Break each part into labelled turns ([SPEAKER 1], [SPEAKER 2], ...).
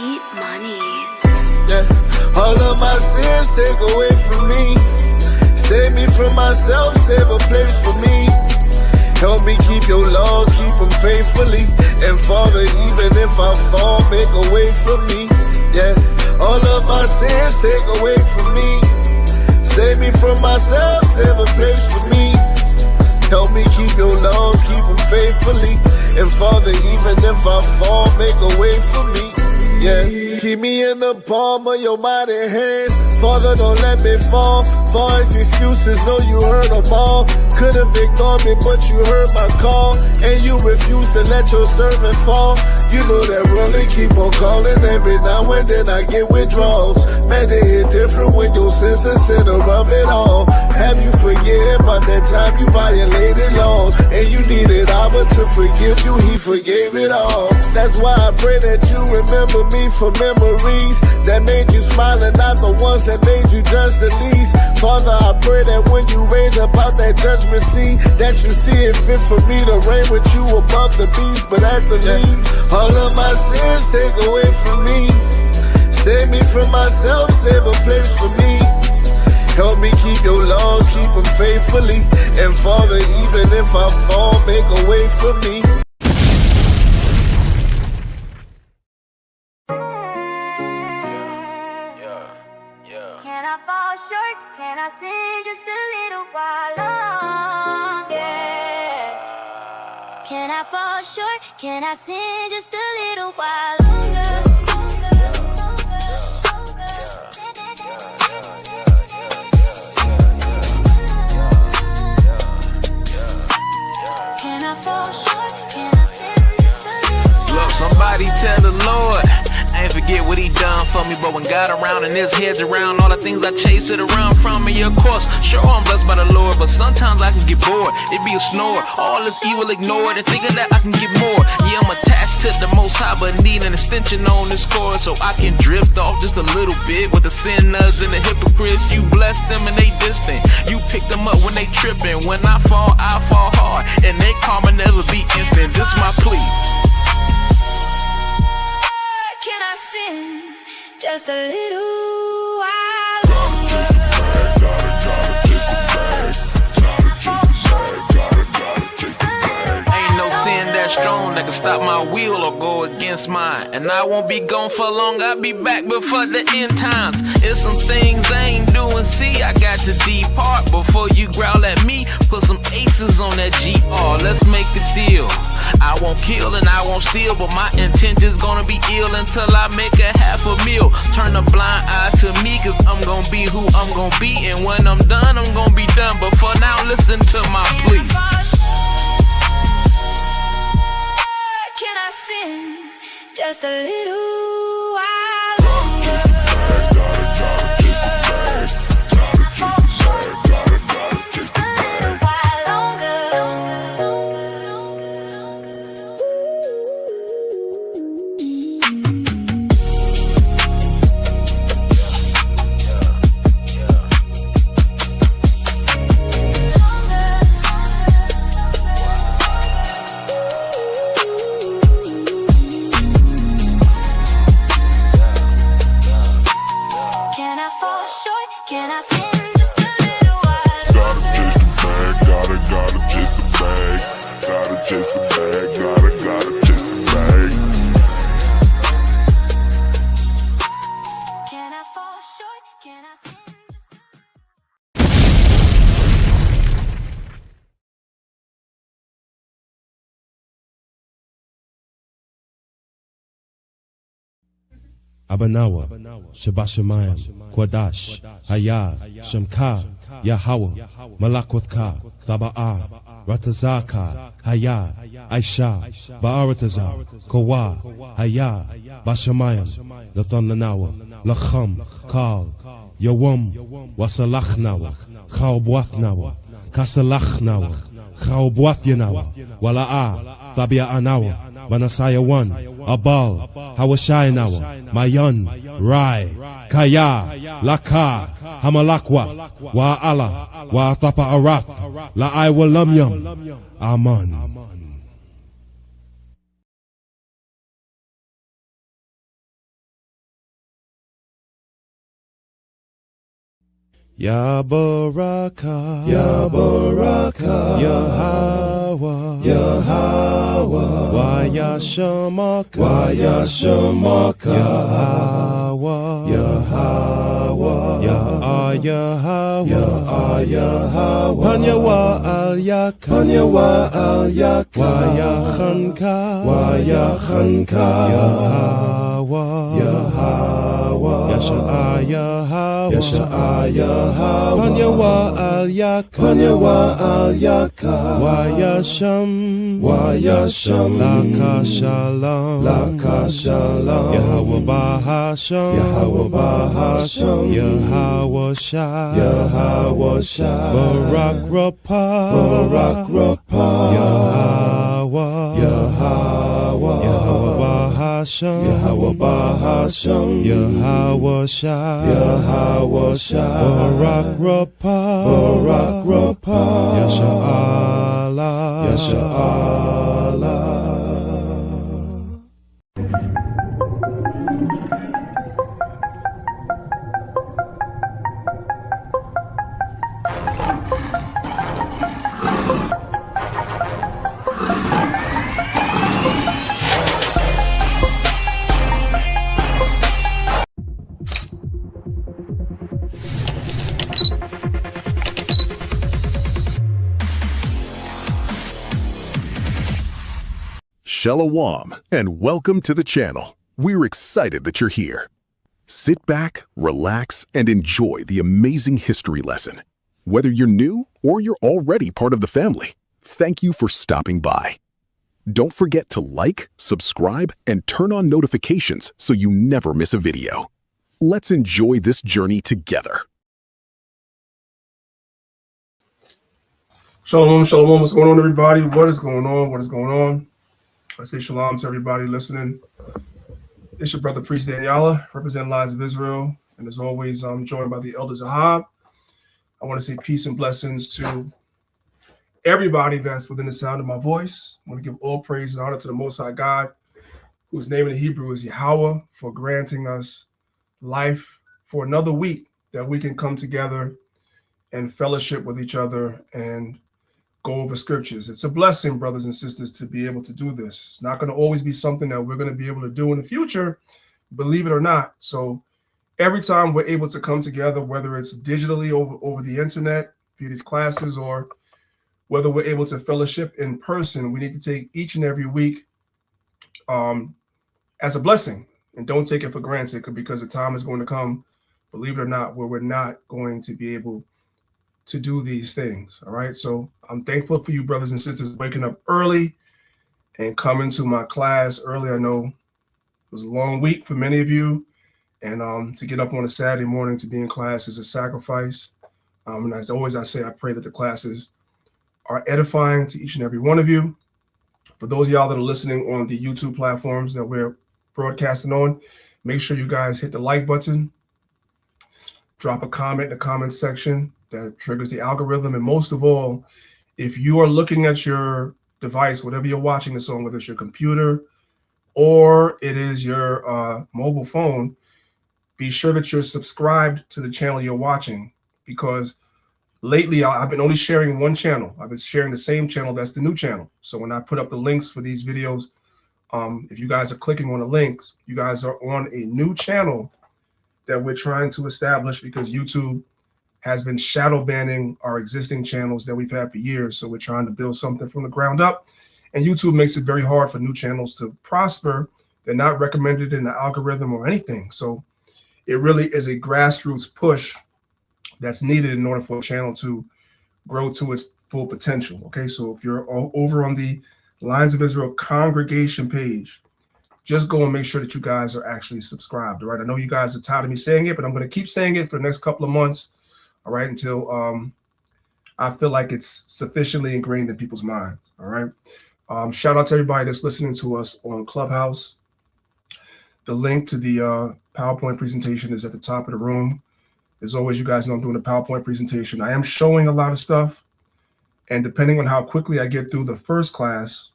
[SPEAKER 1] Eat money.
[SPEAKER 2] Yeah. All of my sins take away from me. Save me from myself, save a place for me. Help me keep your laws, keep them faithfully. And Father, even if I fall, make a way for me. Yeah. All of my sins take away from me. Save me from myself, save a place for me. Help me keep your laws, keep them faithfully. And Father, even if I fall, make a way for me. Yeah, keep me in the palm of your mighty hands. Father, don't let me fall. False excuses, know you heard them all. Could've ignored me, but you heard my call. And you refused to let your servant fall. You know that really keep on calling. Every now and then I get withdrawals. Man, they hit different when your sense of center of it all. Have you forgiven about that time you violated laws? And you needed Abba to forgive you, he forgave it all. That's why I pray that you remember me for memories that made you smile and not the ones that made you judge the least. Father, I pray that when you raise up out that judgment seat, that you see it fit for me to reign with you above the beast. But at the least, all of my sins take away from me. Save me from myself, save a place for me. Help me keep your laws, keep them faithfully. And Father, even if I fall, make a way for me.
[SPEAKER 3] Can I fall short? Can I sin just a little while longer? Can I fall short? Can I sin just a little while longer? Can I fall short? Can I sin just a little while?
[SPEAKER 4] Look, somebody tell the Lord I ain't forget what he done for me, but when God around and his head's around all the things I chase it around from me, of course, sure I'm blessed by the Lord, but sometimes I can get bored, it be a snore, all this evil ignored and thinking that I can get more. Yeah, I'm attached to the Most High, but need an extension on this cord so I can drift off just a little bit with the sinners and the hypocrites. You bless them and they distant, you pick them up when they tripping. When I fall hard, and they karma never be instant. This my plea.
[SPEAKER 3] Can I sin just a little while longer?
[SPEAKER 4] Ain't no sin that strong that can stop my will or go against mine. And I won't be gone for long, I'll be back before the end times. It's some things I ain't doing, see, I got to depart. Before you growl at me, put some aces on that GR, let's make a deal. I won't kill and I won't steal, but my intention's gonna be ill until I make a $500,000. Turn a blind eye to me, cause I'm gonna be who I'm gonna be. And when I'm done, I'm gonna be done. But for now, listen to my plea.
[SPEAKER 3] Can I sin just a little while longer? Just a little while longer. Can I fall short? Can I sin just a little while longer?
[SPEAKER 5] Gotta chase the bag. Gotta chase the bag. Gotta chase the bag.
[SPEAKER 3] Can I fall short? Can I sin just
[SPEAKER 6] Abanawa, Shabashamayim, Kwadash, Hayah, Shamka, Yahweh, Malakwatha, Thaba'a, Ratazaka, Hayah, Aisha, Ba'aratazar, Kawa, Hayah, Bashamayim, Lathananawa, Lacham, Kal, Yawam, Wasalachnawa, Khalbwathnawa, Kasalachnawa, Chaobuathinawa, Wala'a, Thabia Anawa, Manasaya 1, Abal, Hawashainawa, Mayan, Rai, Kaya, Laka, Hamalakwa, Wa'ala, Wa'athapa Araf, La'ai Walamyam, Aman. Ya Baraka, Ya Baraka, Yahweh, Yahweh, Waya Shamaka, Waya Shamaka, Yahweh, Yahweh, Yahweh, Yahweh, Panyawa Al Yak, Panyawa Al Yak, Waya Khanka, Waya Khanka, Yahweh, Yahweh, Yasha'a Yahweh, Yasha'a Yahweh, Panyawa Al Yak, Panyawa Al Yak, Waya Sham, Waya Sham, Laka Shalom, Laka Shalom, Yahweh Bahasham, Yahweh Bahasham, Yahweh Shah, Yahweh Shah, Barak Rapah, Barak Rapah, Yahweh, Yahweh, Yahweh Bahasham, Yahweh Bahasham, Yahweh Shah, Yahweh Shah, Barak Rapah, Barak Rapah, Yasha Allah, Yasha Allah.
[SPEAKER 7] Shalom, and welcome to the channel. We're excited that you're here. Sit back, relax, and enjoy the amazing history lesson. Whether you're new or you're already part of the family, thank you for stopping by. Don't forget to like, subscribe, and turn on notifications so you never miss a video. Let's enjoy this journey together.
[SPEAKER 8] Shalom, shalom. What's going on, everybody? What is going on? What is going on? I say shalom to everybody listening. It's your brother, Priest Daniela, representing Lions of Israel. And as always, I'm joined by the Elder Zahab. I want to say peace and blessings to everybody that's within the sound of my voice. I want to give all praise and honor to the Most High God, whose name in the Hebrew is Yahweh, for granting us life for another week that we can come together and fellowship with each other and go over scriptures. It's a blessing, brothers and sisters, to be able to do this. It's not going to always be something that we're going to be able to do in the future, believe it or not. So every time we're able to come together, whether it's digitally over the internet via these classes, or whether we're able to fellowship in person, we need to take each and every week as a blessing, and don't take it for granted, because the time is going to come, believe it or not, where we're not going to be able to do these things. All right. So I'm thankful for you, brothers and sisters, waking up early and coming to my class early. I know it was a long week for many of you, and to get up on a Saturday morning to be in class is a sacrifice. And as always, I say, I pray that the classes are edifying to each and every one of you. For those of y'all that are listening on the YouTube platforms that we're broadcasting on, make sure you guys hit the like button, drop a comment in the comment section. That triggers the algorithm. And most of all, if you are looking at your device, whatever you're watching this on, whether it's your computer or it is your mobile phone, be sure that you're subscribed to the channel you're watching, because lately I've been only sharing one channel. I've been sharing the same channel. That's the new channel. So when I put up the links for these videos, if you guys are clicking on the links, you guys are on a new channel that we're trying to establish, because YouTube has been shadow banning our existing channels that we've had for years. So we're trying to build something from the ground up, and YouTube makes it very hard for new channels to prosper. They're not recommended in the algorithm or anything. So it really is a grassroots push that's needed in order for a channel to grow to its full potential. Okay, so if you're over on the Lions of Israel congregation page, just go and make sure that you guys are actually subscribed. All right, I know you guys are tired of me saying it, but I'm going to keep saying it for the next couple of months. All right, until I feel like it's sufficiently ingrained in people's minds. All right. Shout out to everybody that's listening to us on Clubhouse. The link to the PowerPoint presentation is at the top of the room. As always, you guys know I'm doing a PowerPoint presentation. I am showing a lot of stuff. And depending on how quickly I get through the first class,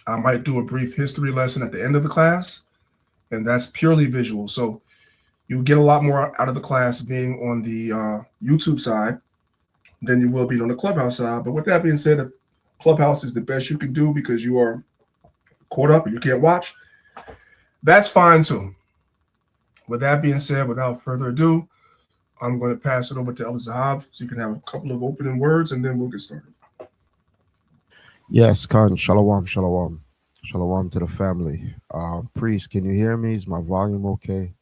[SPEAKER 8] I might do a brief history lesson at the end of the class. And that's purely visual. So you'll get a lot more out of the class being on the YouTube side than you will be on the Clubhouse side. But with that being said, if Clubhouse is the best you can do because you are caught up and you can't watch, that's fine too. With that being said, without further ado, I'm going to pass it over to Elder Zahab so you can have a couple of opening words and then we'll get started.
[SPEAKER 9] Yes, Khan. Shalom, shalom. Shalom to the family. Priest, can you hear me? Is my volume okay?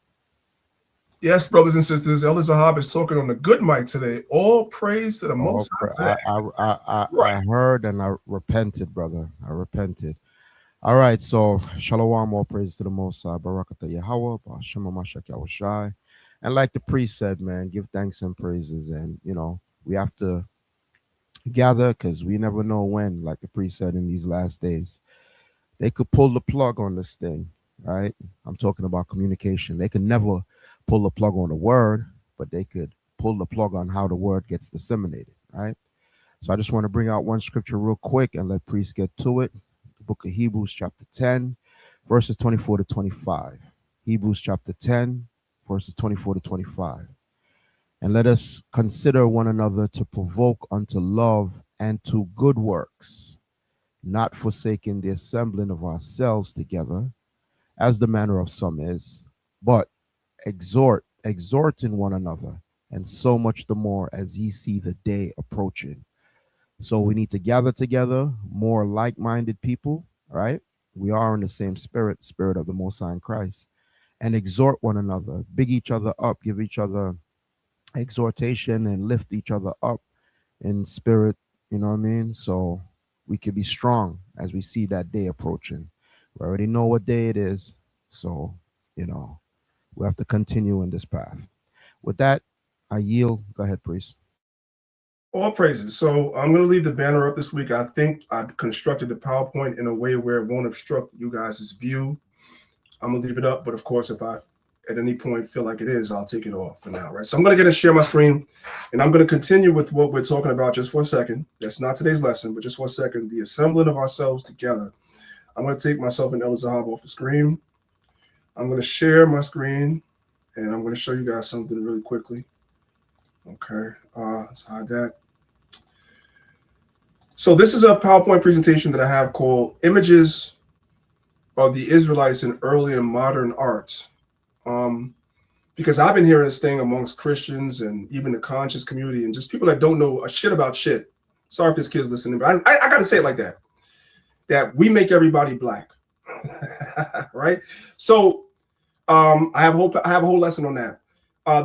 [SPEAKER 8] Yes, brothers and sisters, Elder Zahab is talking on the good mic today. All praise to the Most High.
[SPEAKER 9] I heard and I repented, brother. I repented. All right, so shalom, all praise to the Most High. Barakatah Yahweh, Ba'ashem HaMashiach Yahushai. And like the priest said, man, give thanks and praises. And, you know, we have to gather because we never know when, like the priest said, in these last days, they could pull the plug on this thing, right? I'm talking about communication. They could never pull the plug on the word, but they could pull the plug on how the word gets disseminated, right? So I just want to bring out one scripture real quick and let priest get to it. The book of Hebrews chapter 10, verses 24 to 25. Hebrews chapter 10, verses 24 to 25. And let us consider one another to provoke unto love and to good works, not forsaking the assembling of ourselves together, as the manner of some is, but exhorting one another, and so much the more as ye see the day approaching. So we need to gather together, more like-minded people, right? We are in the same spirit of the Most High in Christ, and exhort one another, big each other up, give each other exhortation and lift each other up in spirit, you know what I mean? So we could be strong as we see that day approaching. We already know what day it is, so, you know, we have to continue in this path. With that, I yield. Go ahead, priest.
[SPEAKER 8] All praises. So I'm going to leave the banner up this week. I think I've constructed the PowerPoint in a way where it won't obstruct you guys' view. I'm going to leave it up, but of course, if I at any point feel like it is, I'll take it off for now, right? So I'm going to get and share my screen, and I'm going to continue with what we're talking about just for a second. That's not today's lesson, but just for a second, the assembling of ourselves together. I'm going to take myself and Elder Zahab off the screen. I'm going to share my screen, and I'm going to show you guys something really quickly. Okay, let's hide that. So this is a PowerPoint presentation that I have called Images of the Israelites in Early and Modern Art. Because I've been hearing this thing amongst Christians and even the conscious community and just people that don't know a shit about shit. Sorry if this kid's listening, but I got to say it like that. That we make everybody black, right? So I have a whole lesson on that.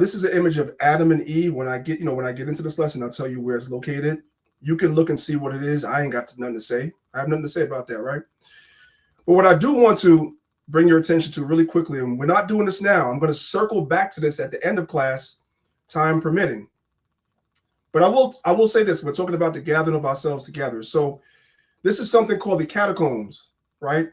[SPEAKER 8] This is an image of Adam and Eve. When I get into this lesson, I'll tell you where it's located. You can look and see what it is. I ain't got nothing to say. I have nothing to say about that, right? But what I do want to bring your attention to really quickly, and we're not doing this now. I'm going to circle back to this at the end of class, time permitting. But I will say this: we're talking about the gathering of ourselves together. So this is something called the catacombs, right?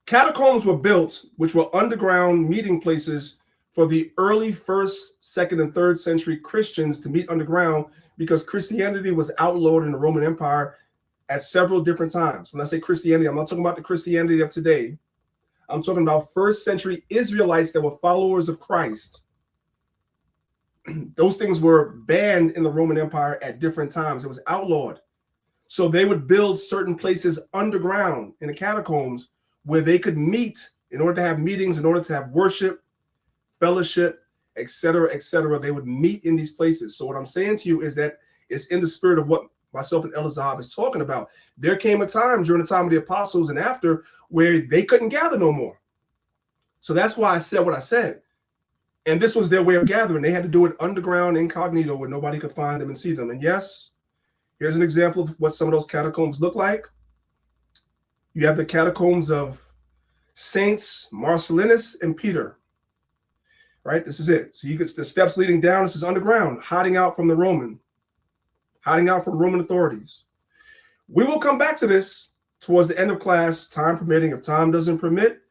[SPEAKER 8] Catacombs were built, which were underground meeting places for the early 1st, 2nd, and 3rd century Christians to meet underground because Christianity was outlawed in the Roman Empire at several different times. When I say Christianity, I'm not talking about the Christianity of today. I'm talking about 1st century Israelites that were followers of Christ. Those things were banned in the Roman Empire at different times. It was outlawed. So they would build certain places underground in the catacombs where they could meet in order to have meetings, in order to have worship, fellowship, etc., etc. They would meet in these places. So what I'm saying to you is that it's in the spirit of what myself and Elder Zahab is talking about. There came a time during the time of the apostles and after where they couldn't gather no more. So that's why I said what I said. And this was their way of gathering. They had to do it underground, incognito, where nobody could find them and see them. And yes, here's an example of what some of those catacombs look like. You have the catacombs of Saints Marcellinus and Peter, right? This is it. So you get the steps leading down. This is underground, hiding out from the Roman. hiding out from Roman authorities. We will come back to this towards the end of class, time permitting. If time doesn't permit,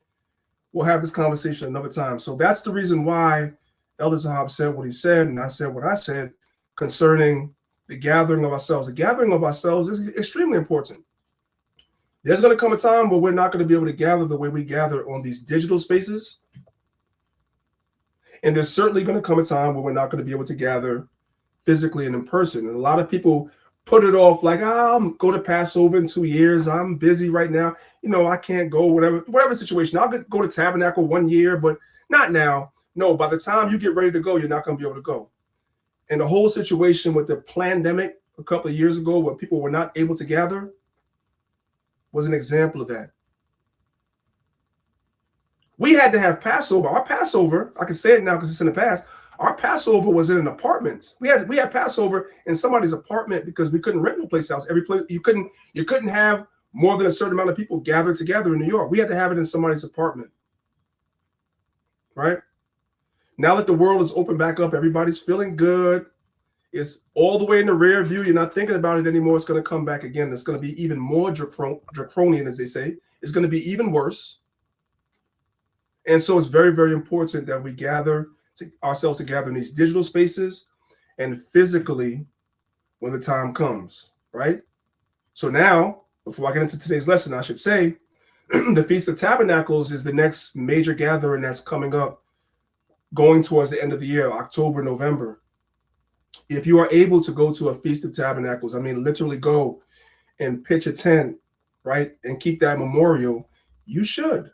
[SPEAKER 8] we'll have this conversation another time. So that's the reason why Elder Zahab said what he said, and I said what I said concerning the gathering of ourselves. The gathering of ourselves is extremely important. There's going to come a time where we're not going to be able to gather the way we gather on these digital spaces. And there's certainly going to come a time where we're not going to be able to gather physically and in person. And a lot of people put it off like, I'll go to Passover in 2 years. I'm busy right now. You know, I can't go, whatever situation. I'll go to Tabernacle 1 year, but not now. No, by the time you get ready to go, you're not going to be able to go. And the whole situation with the pandemic a couple of years ago where people were not able to gather was an example of that. We had to have Passover. Our Passover, I can say it now because it's in the past, our Passover was in an apartment. We had Passover in somebody's apartment because we couldn't rent no place else. Every place you couldn't have more than a certain amount of people gathered together in New York. We had to have it in somebody's apartment. Right? Now that the world is open back up, everybody's feeling good. It's all the way in the rear view. You're not thinking about it anymore. It's going to come back again. It's going to be even more draconian, as they say. It's going to be even worse. And so it's very, very important that we gather ourselves together in these digital spaces and physically when the time comes, right? So now, before I get into today's lesson, I should say the Feast of Tabernacles is the next major gathering that's coming up, going towards the end of the year, October, November. If you are able to go to a Feast of Tabernacles, I mean, literally go and pitch a tent, right, and keep that memorial, you should.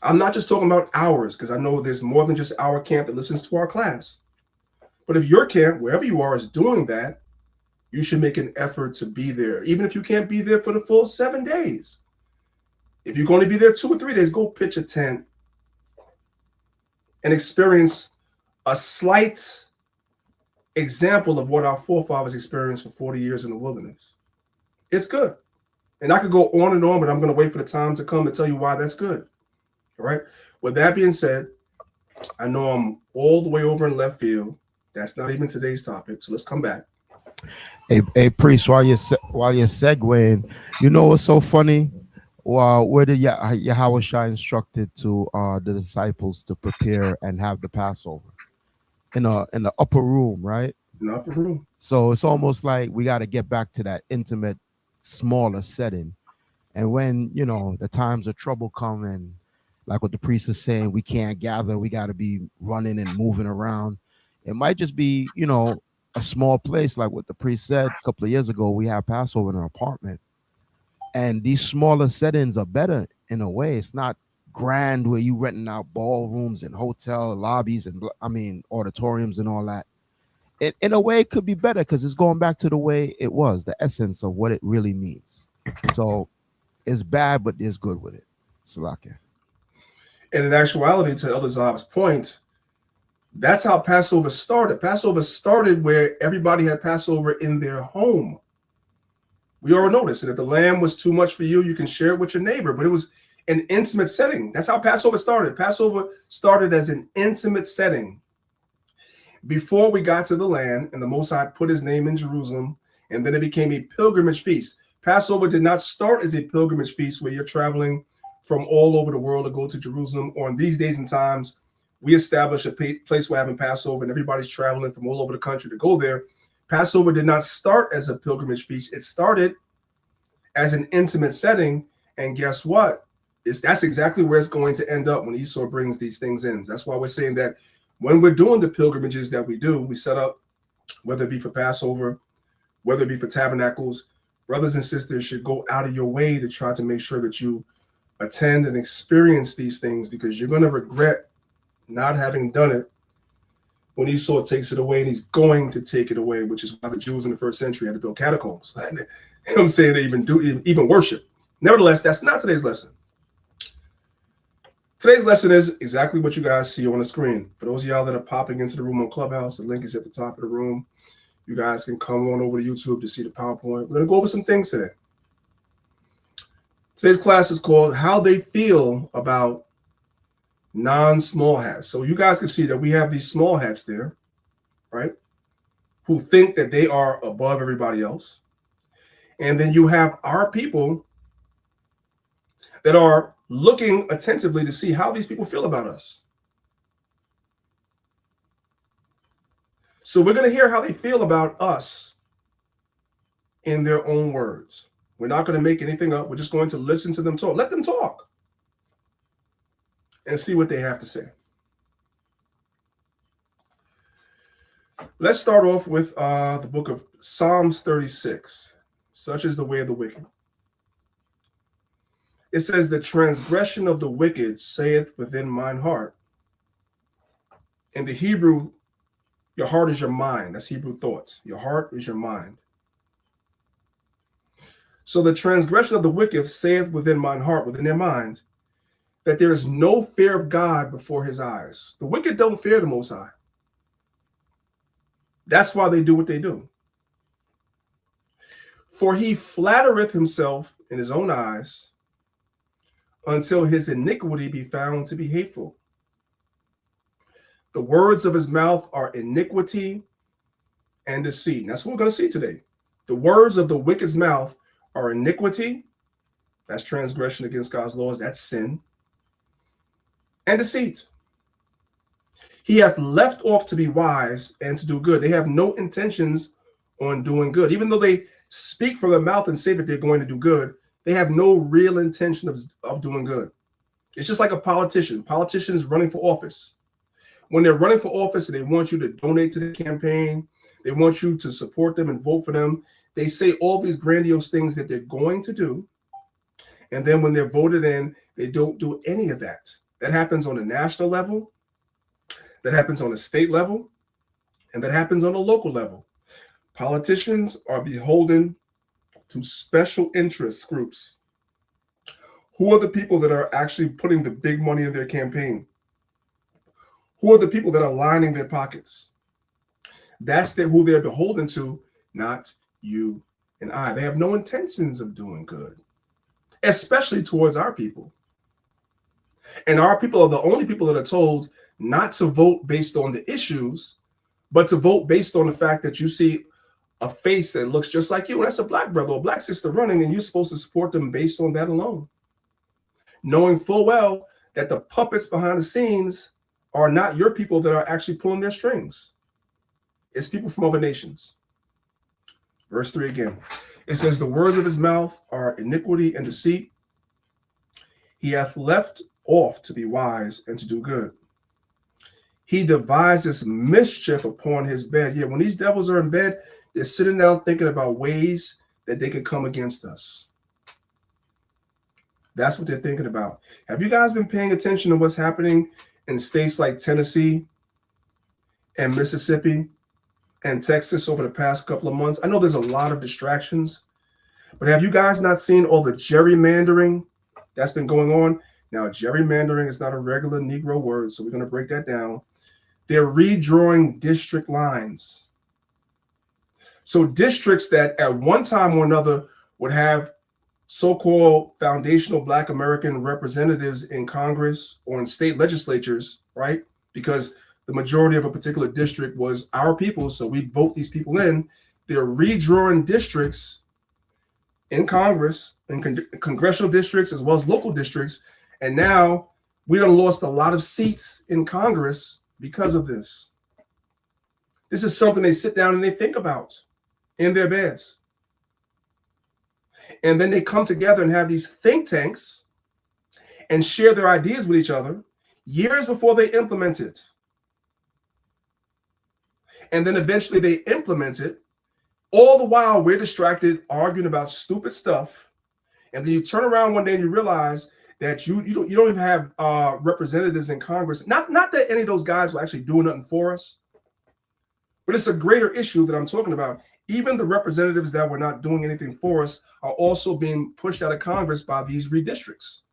[SPEAKER 8] I'm not just talking about ours, because I know there's more than just our camp that listens to our class. But if your camp, wherever you are, is doing that, you should make an effort to be there, even if you can't be there for the full 7 days. If you're going to be there 2 or 3 days, go pitch a tent and experience a slight example of what our forefathers experienced for 40 years in the wilderness. It's good. And I could go on and on, but I'm going to wait for the time to come to tell you why that's good. All right. With that being said, I know I'm all the way over in left field. That's not even today's topic. So let's come back.
[SPEAKER 9] Hey, priest, while you're segueing, you know what's so funny? Where did Yahweh Shai instructed to the disciples to prepare and have the Passover? In the upper room, right?
[SPEAKER 8] In the upper room.
[SPEAKER 9] So it's almost like we got to get back to that intimate, smaller setting. And when, you know, the times of trouble come and like what the priest is saying, we can't gather, we got to be running and moving around. It might just be, you know, a small place like what the priest said a couple of years ago. We have Passover in an apartment. And these smaller settings are better in a way. It's not grand where you renting out ballrooms and hotel lobbies and auditoriums and all that. It in a way it could be better because it's going back to the way it was, the essence of what it really means. So it's bad, but there's good with it. Salakia.
[SPEAKER 8] And in actuality, to Elder Zahab's point, that's how Passover started. Passover started where everybody had Passover in their home. We already noticed that if the lamb was too much for you, you can share it with your neighbor, but it was an intimate setting. That's how Passover started. Passover started as an intimate setting. Before we got to the land and the Most High put his name in Jerusalem, and then it became a pilgrimage feast. Passover did not start as a pilgrimage feast where you're traveling from all over the world to go to Jerusalem, or in these days and times, we establish a place we're having Passover and everybody's traveling from all over the country to go there. Passover did not start as a pilgrimage feast. It started as an intimate setting. And guess what? That's exactly where it's going to end up when Esau brings these things in. That's why we're saying that when we're doing the pilgrimages that we do, we set up, whether it be for Passover, whether it be for tabernacles, brothers and sisters should go out of your way to try to make sure that you attend and experience these things, because you're going to regret not having done it when Esau takes it away, and he's going to take it away, which is why the Jews in the first century had to build catacombs. You know what I'm saying? They even worship. Nevertheless, that's not today's lesson. Today's lesson is exactly what you guys see on the screen. For those of y'all that are popping into the room on Clubhouse, the link is at the top of the room. You guys can come on over to YouTube to see the PowerPoint. We're going to go over some things today. Today's class is called How They Feel About Non-Small Hats. So you guys can see that we have these small hats there, right? who think that they are above everybody else. And then you have our people that are looking attentively to see how these people feel about us. So we're going to hear how they feel about us in their own words. We're not going to make anything up. We're just going to listen to them talk. Let them talk and see what they have to say. Let's start off with the book of Psalms 36. Such is the way of the wicked. It says, the transgression of the wicked saith within mine heart. In the Hebrew, your heart is your mind. That's Hebrew thoughts. Your heart is your mind. So the transgression of the wicked saith within mine heart, within their mind, that there is no fear of God before his eyes. The wicked don't fear the Most High. That's why they do what they do. For he flattereth himself in his own eyes until his iniquity be found to be hateful. The words of his mouth are iniquity and deceit. And that's what we're going to see today. The words of the wicked's mouth are iniquity. That's transgression against God's laws. That's sin. And deceit. He hath left off to be wise and to do good. They have no intentions on doing good. Even though they speak from their mouth and say that they're going to do good, they have no real intention of doing good. It's just like a politician. Politicians running for office. When they're running for office and they want you to donate to the campaign, they want you to support them and vote for them, they say all these grandiose things that they're going to do. And then when they're voted in, they don't do any of that. That happens on a national level. That happens on a state level. And that happens on a local level. Politicians are beholden to special interest groups. Who are the people that are actually putting the big money in their campaign? Who are the people that are lining their pockets? That's who they're beholden to, not you and I. They have no intentions of doing good, especially towards our people. And our people are the only people that are told not to vote based on the issues, but to vote based on the fact that you see a face that looks just like you. And that's a black brother or black sister running, and you're supposed to support them based on that alone. Knowing full well that the puppets behind the scenes are not your people that are actually pulling their strings. It's people from other nations. Verse 3 again. It says, the words of his mouth are iniquity and deceit. He hath left off to be wise and to do good. He devises mischief upon his bed. Yeah, when these devils are in bed, they're sitting down thinking about ways that they could come against us. That's what they're thinking about. Have you guys been paying attention to what's happening in states like Tennessee and Mississippi and Texas over the past couple of months? I know there's a lot of distractions, but have you guys not seen all the gerrymandering that's been going on? Now, gerrymandering is not a regular Negro word, so we're going to break that down. They're redrawing district lines. So districts that at one time or another would have so-called foundational Black American representatives in Congress or in state legislatures, right? Because the majority of a particular district was our people, so we vote these people in. They're redrawing districts in Congress, in congressional districts, as well as local districts. And now we done lost a lot of seats in Congress because of this. This is something they sit down and they think about in their beds. And then they come together and have these think tanks and share their ideas with each other years before they implement it. And then eventually they implement it. All the while we're distracted arguing about stupid stuff. And then you turn around one day and you realize that you don't even have representatives in Congress. Not that any of those guys will actually do nothing for us, but it's a greater issue that I'm talking about. Even the representatives that were not doing anything for us are also being pushed out of Congress by these redistricts.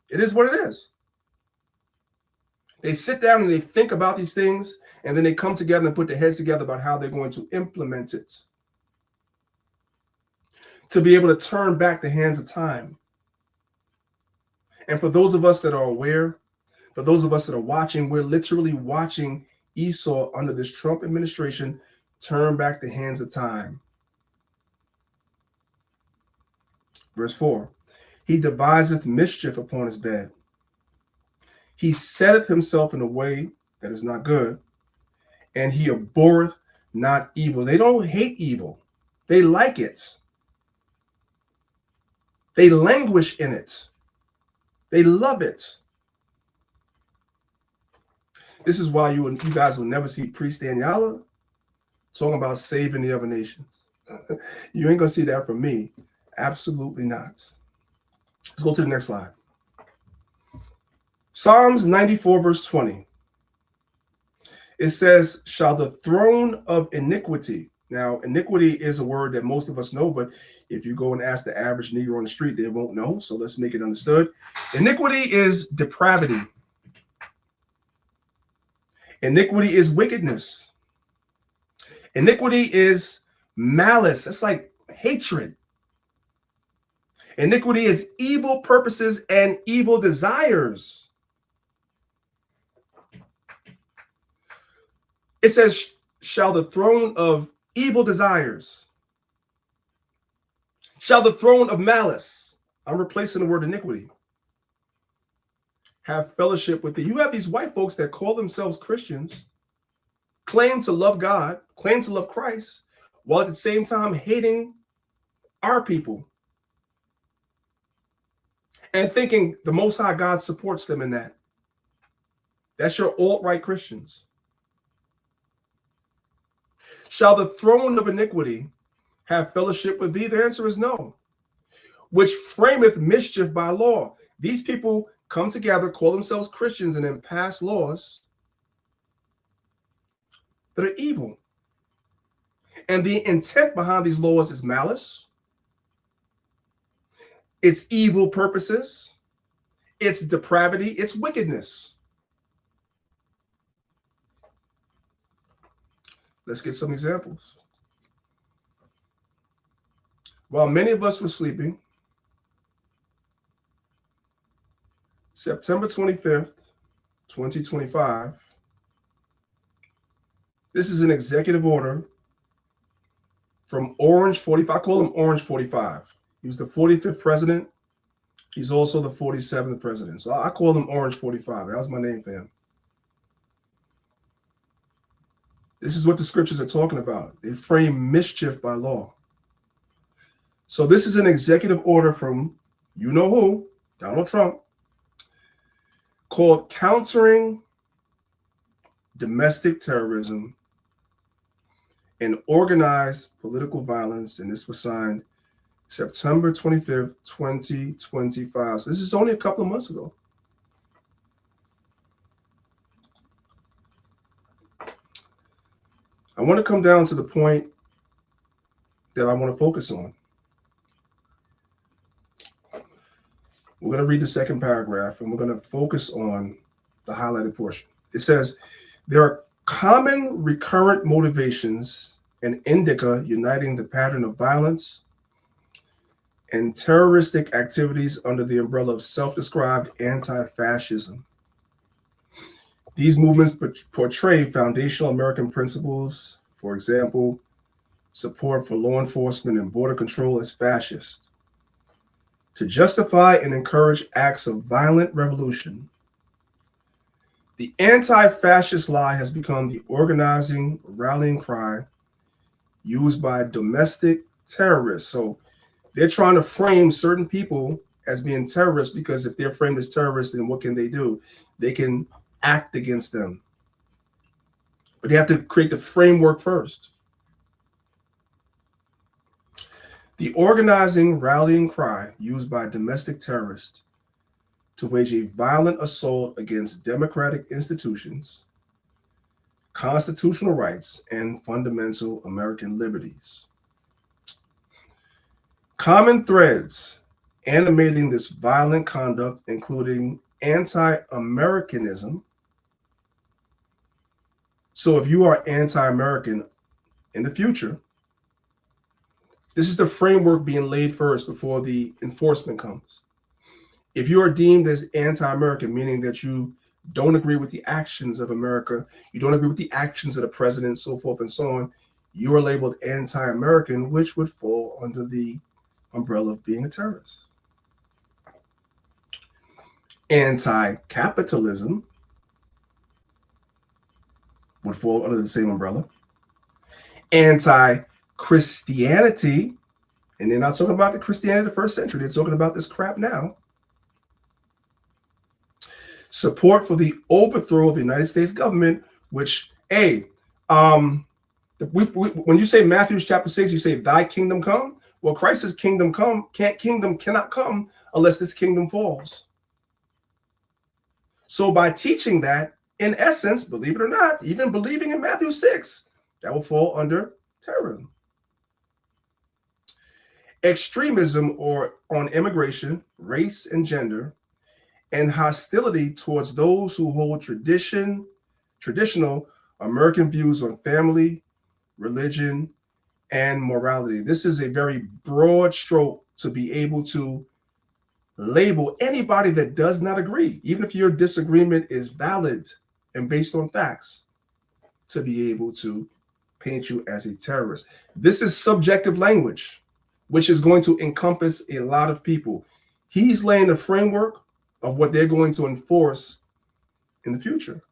[SPEAKER 8] It is what it is. They sit down and they think about these things, and then they come together and put their heads together about how they're going to implement it, to be able to turn back the hands of time. And for those of us that are aware, for those of us that are watching, we're literally watching Esau under this Trump administration turn back the hands of time. Verse 4, he deviseth mischief upon his bed. He setteth himself in a way that is not good, and he abhorreth not evil. They don't hate evil. They like it. They languish in it. They love it. This is why you guys will never see Priest Daniela talking about saving the other nations. You ain't gonna see that from me. Absolutely not. Let's go to the next slide. Psalms 94 verse 20. It says, shall the throne of iniquity. Now, iniquity is a word that most of us know, but if you go and ask the average Negro on the street, they won't know. So let's make it understood. Iniquity is depravity. Iniquity is wickedness. Iniquity is malice. That's like hatred. Iniquity is evil purposes and evil desires. It says, shall the throne of evil desires, shall the throne of malice, I'm replacing the word iniquity, have fellowship with thee. You have these white folks that call themselves Christians, claim to love God, claim to love Christ, while at the same time hating our people and thinking the Most High God supports them in that. That's your alt-right Christians. Shall the throne of iniquity have fellowship with thee? The answer is no. Which frameth mischief by law. These people come together, call themselves Christians, and then pass laws that are evil. And the intent behind these laws is malice. It's evil purposes. It's depravity. It's wickedness. Let's get some examples. While many of us were sleeping, September 25th, 2025, this is an executive order from Orange 45. I call him Orange 45. He was the 45th president. He's also the 47th president. So I call him Orange 45. That was my name for him. This is what the scriptures are talking about. They frame mischief by law. So this is an executive order from you know who, Donald Trump, called Countering Domestic Terrorism and Organized Political Violence. And this was signed September 25th, 2025. So this is only a couple of months ago. I want to come down to the point that I want to focus on. We're going to read the second paragraph and we're going to focus on the highlighted portion. It says, there are common recurrent motivations and indica uniting the pattern of violence and terroristic activities under the umbrella of self-described anti-fascism. These movements portray foundational American principles, for example, support for law enforcement and border control as fascist, to justify and encourage acts of violent revolution. The anti-fascist lie has become the organizing rallying cry used by domestic terrorists. So they're trying to frame certain people as being terrorists because if they're framed as terrorists, then what can they do? They can act against them. But they have to create the framework first. The organizing rallying cry used by domestic terrorists to wage a violent assault against democratic institutions, constitutional rights, and fundamental American liberties. Common threads animating this violent conduct, including anti-Americanism. So if you are anti-American in the future, this is the framework being laid first before the enforcement comes. If you are deemed as anti-American, meaning that you don't agree with the actions of America, you don't agree with the actions of the president, so forth and so on, you are labeled anti-American, which would fall under the umbrella of being a terrorist. Anti-capitalism would fall under the same umbrella. Anti-Christianity, and they're not talking about the Christianity of the first century, they're talking about this crap now. Support for the overthrow of the United States government, which, when you say Matthew chapter 6, you say thy kingdom come. Well, Christ's kingdom cannot come unless this kingdom falls. So by teaching that, in essence, believe it or not, even believing in Matthew 6, that will fall under terrorism. Extremism or on immigration, race and gender, and hostility towards those who hold traditional American views on family, religion, and morality. This is a very broad stroke to be able to label anybody that does not agree, even if your disagreement is valid and based on facts, to be able to paint you as a terrorist. This is subjective language, which is going to encompass a lot of people. He's laying a framework of what they're going to enforce in the future.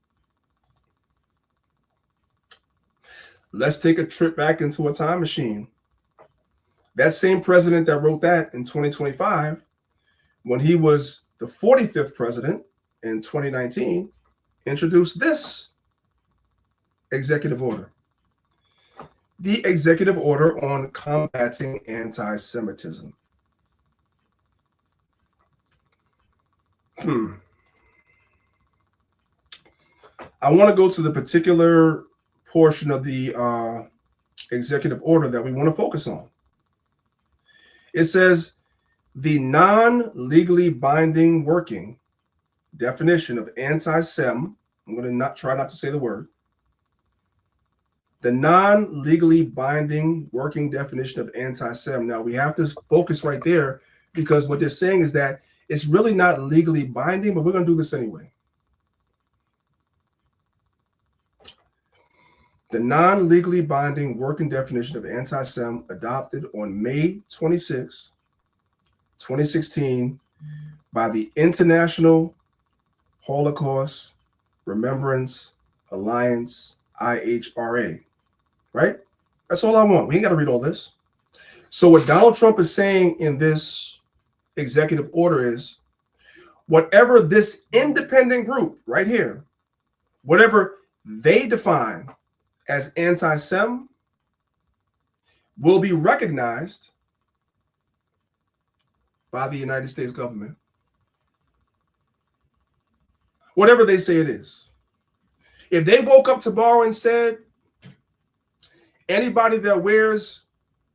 [SPEAKER 8] Let's take a trip back into a time machine. That same president that wrote that in 2025, when he was the 45th president in 2019, introduced this executive order. The executive order on combating anti-Semitism. I want to go to the particular portion of the executive order that we want to focus on. It says the non-legally binding working definition of anti-Sem. I'm going to try not to say the word. The non-legally binding working definition of anti-Sem. Now we have to focus right there, because what they're saying is that it's really not legally binding, but we're going to do this anyway. The non-legally binding working definition of anti-Sem adopted on May 26, 2016 by the International Holocaust Remembrance Alliance, IHRA, right? That's all I want. We ain't got to read all this. So what Donald Trump is saying in this executive order is, whatever this independent group right here, whatever they define as anti-Sem, will be recognized by the United States government. Whatever they say it is. If they woke up tomorrow and said, anybody that wears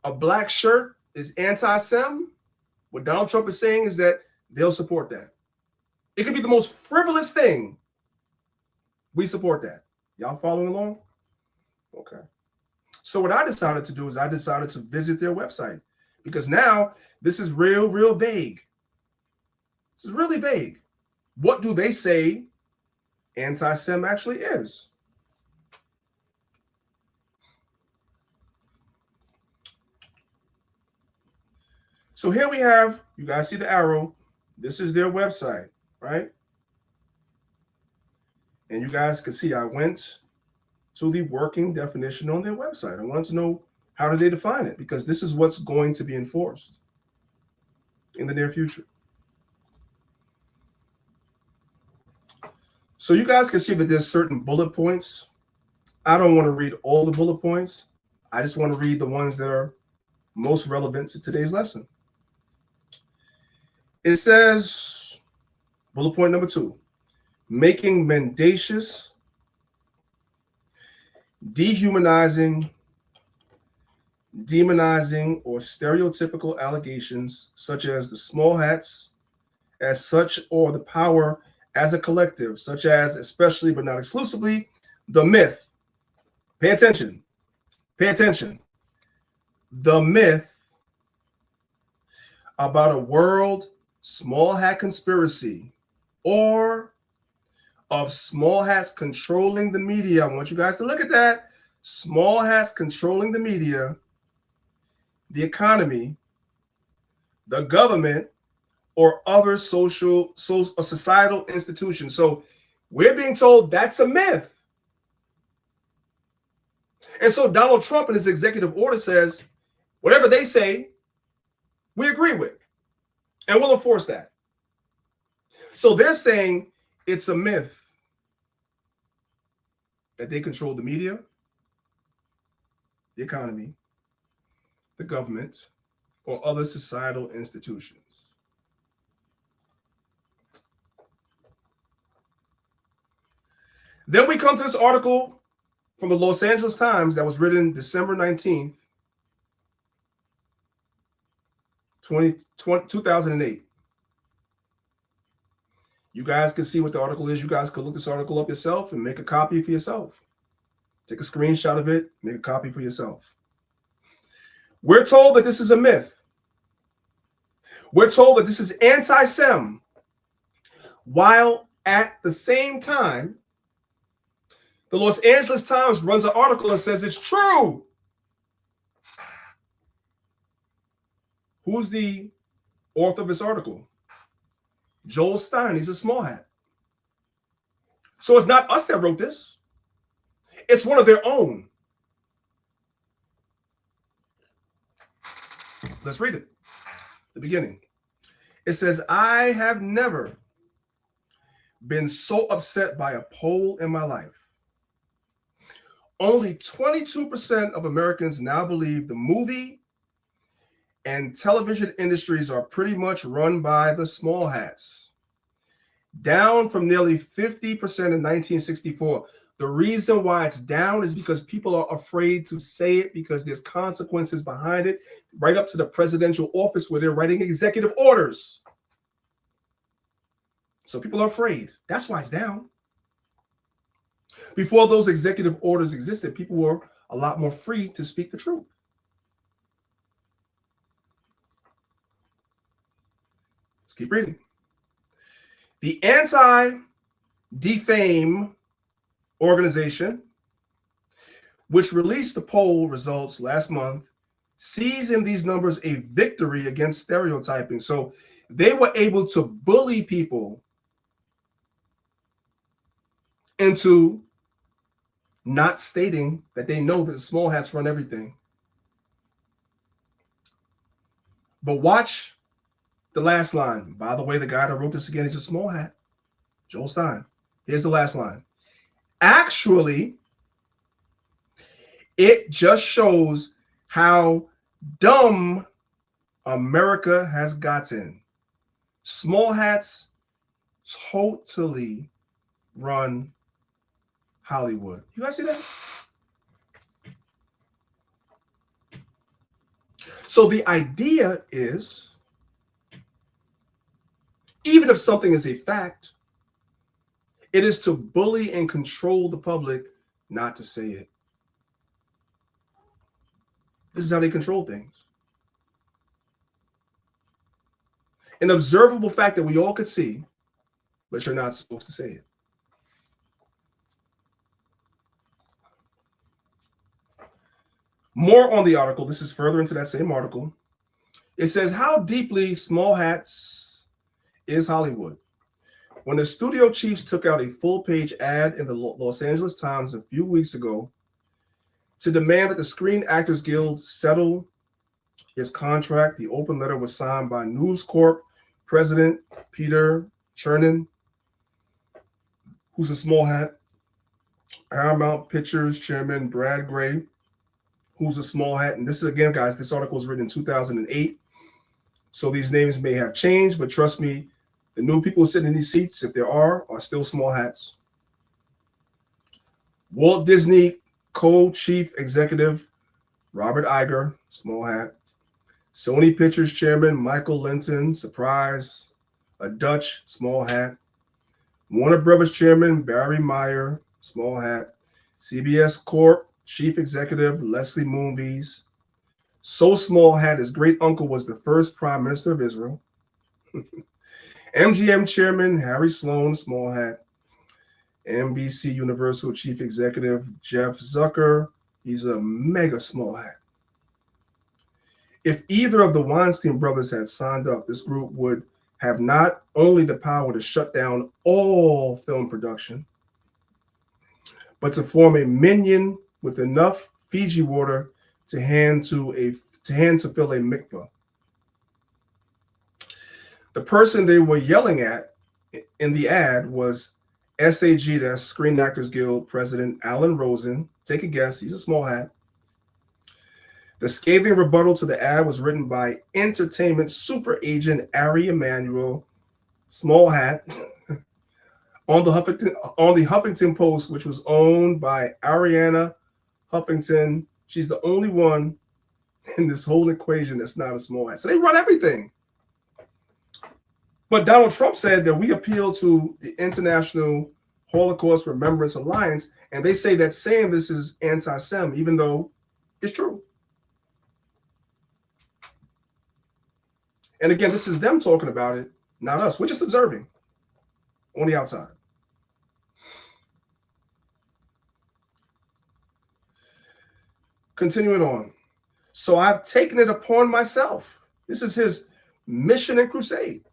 [SPEAKER 8] a black shirt is anti-Sem, what Donald Trump is saying is that they'll support that. It could be the most frivolous thing. We support that. Y'all following along? Okay. So what I decided to do is I decided to visit their website, because now this is real vague. This is really vague. What do they say anti-Sem actually is? So here we have, you guys see the arrow. This is their website, right? And you guys can see I went to the working definition on their website. I wanted to know, how do they define it? Because this is what's going to be enforced in the near future. So you guys can see that there's certain bullet points. I don't want to read all the bullet points. I just want to read the ones that are most relevant to today's lesson. It says, bullet point number 2, making mendacious, dehumanizing, demonizing, or stereotypical allegations such as the small hats as such, or the power as a collective, such as, especially but not exclusively, the myth. Pay attention. Pay attention. The myth about a world small hat conspiracy, or of small hats controlling the media. I want you guys to look at that. small hats controlling the media, the economy, the government, or other societal institutions. So we're being told that's a myth. And so Donald Trump in his executive order says, whatever they say, we agree with, and we'll enforce that. So they're saying it's a myth that they control the media, the economy, the government, or other societal institutions. Then we come to this article from the Los Angeles Times that was written December 19th, 2008. You guys can see what the article is. You guys can look this article up yourself and make a copy for yourself. Take a screenshot of it, make a copy for yourself. We're told that this is a myth. We're told that this is anti-Sem, while at the same time, the Los Angeles Times runs an article and says it's true. Who's the author of this article? Joel Stein. He's a small hat. So it's not us that wrote this. It's one of their own. Let's read it. The beginning. It says, I have never been so upset by a poll in my life. Only 22% of Americans now believe the movie and television industries are pretty much run by the small hats, down from nearly 50% in 1964. The reason why it's down is because people are afraid to say it because there's consequences behind it, right up to the presidential office where they're writing executive orders. So people are afraid. That's why it's down. Before those executive orders existed, people were a lot more free to speak the truth. Let's keep reading. The Anti-Defame organization, which released the poll results last month, sees in these numbers a victory against stereotyping. So they were able to bully people into not stating that they know that the small hats run everything. But watch the last line. By the way, the guy that wrote this again is a small hat, Joel Stein. Here's the last line. Actually, it just shows how dumb America has gotten. Small hats totally run Hollywood. You guys see that? So the idea is, even if something is a fact, it is to bully and control the public not to say it. This is how they control things. An observable fact that we all could see, but you're not supposed to say it. More on the article. This is further into that same article. It says, how deeply small hats is Hollywood? When the studio chiefs took out a full-page ad in the Los Angeles Times a few weeks ago to demand that the Screen Actors Guild settle its contract, the open letter was signed by News Corp President Peter Chernin, who's a small hat, Paramount Pictures Chairman Brad Gray, who's a small hat. And this is, again, guys, this article was written in 2008. So these names may have changed, but trust me, the new people sitting in these seats, if there are still small hats. Walt Disney co-chief executive Robert Iger, small hat. Sony Pictures chairman Michael Linton, surprise, a Dutch, small hat. Warner Brothers chairman Barry Meyer, small hat. CBS Corp chief executive Leslie Moonves, so small hat his great uncle was the first prime minister of Israel. MGM chairman Harry Sloan, small hat. NBC Universal chief executive Jeff Zucker, He's a mega small hat. If either of the Weinstein brothers had signed up, this group would have not only the power to shut down all film production, but to form a minion with enough Fiji water to hand to fill a mikvah. The person they were yelling at in the ad was SAG, that's Screen Actors Guild President Alan Rosen. Take a guess, he's a small hat. The scathing rebuttal to the ad was written by entertainment super agent Ari Emanuel, small hat, on the Huffington Post, which was owned by Ariana Huffington. She's the only one in this whole equation that's not a small hat. So they run everything. But Donald Trump said that we appeal to the International Holocaust Remembrance Alliance, and they say that saying this is anti-Sem, even though it's true. And again, this is them talking about it, not us. We're just observing on the outside. Continuing on. So I've taken it upon myself. This is his mission and crusade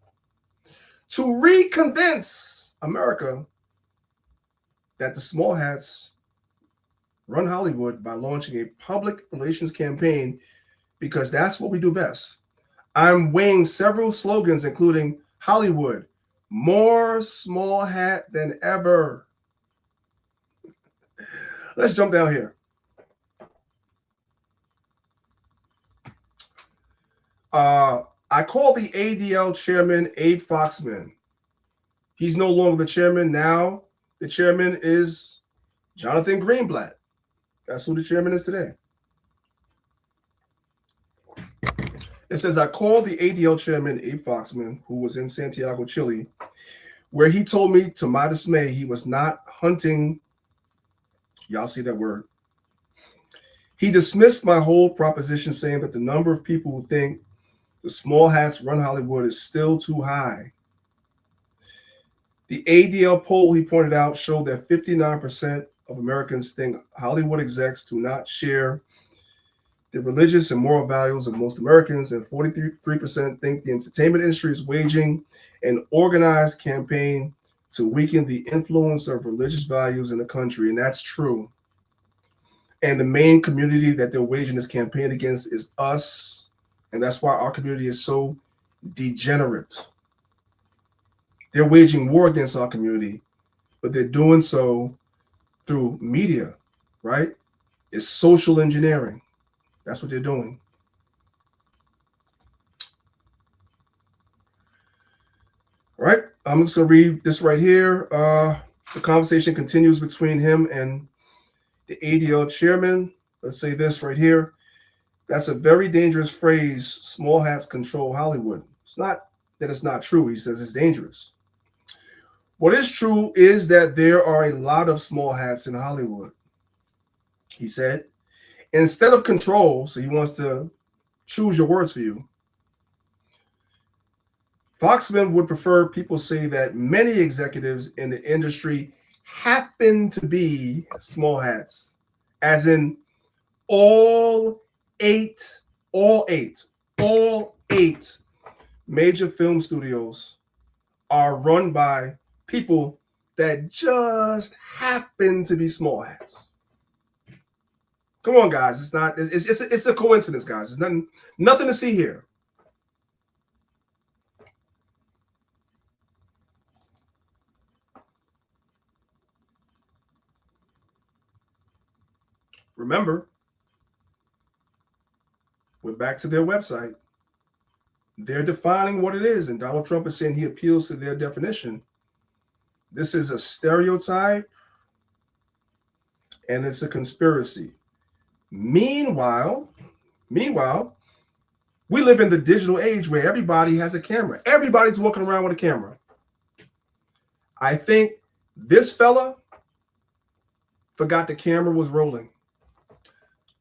[SPEAKER 8] to reconvince America that the small hats run Hollywood by launching a public relations campaign, because that's what we do best. I'm weighing several slogans, including Hollywood, more small hat than ever. Let's jump down here. I call the ADL chairman Abe Foxman. He's no longer the chairman. Now the chairman is Jonathan Greenblatt. That's who the chairman is today. It says, I called the ADL chairman Abe Foxman, who was in Santiago, Chile, where he told me, to my dismay, he was not hunting. Y'all see that word. He dismissed my whole proposition, saying that the number of people who think the small hats run Hollywood is still too high. The ADL poll, he pointed out, showed that 59% of Americans think Hollywood execs do not share the religious and moral values of most Americans, and 43% think the entertainment industry is waging an organized campaign to weaken the influence of religious values in the country. And that's true. And the main community that they're waging this campaign against is us. And that's why our community is so degenerate. They're waging war against our community, but they're doing so through media, right? It's social engineering. That's what they're doing. All right, I'm just going to read this right here. The conversation continues between him and the ADL chairman. Let's say this right here. That's a very dangerous phrase. Small hats control Hollywood. It's not that it's not true. He says it's dangerous. What is true is that there are a lot of small hats in Hollywood. He said, instead of control, so he wants to choose your words for you, Foxman would prefer people say that many executives in the industry happen to be small hats, as in all eight major film studios are run by people that just happen to be small hats. Come on, guys. It's a coincidence, guys. There's nothing to see here. Remember, we're back to their website. They're defining what it is, and Donald Trump is saying he appeals to their definition. This is a stereotype, and it's a conspiracy. Meanwhile, we live in the digital age where everybody has a camera. Everybody's walking around with a camera. I think this fella forgot the camera was rolling.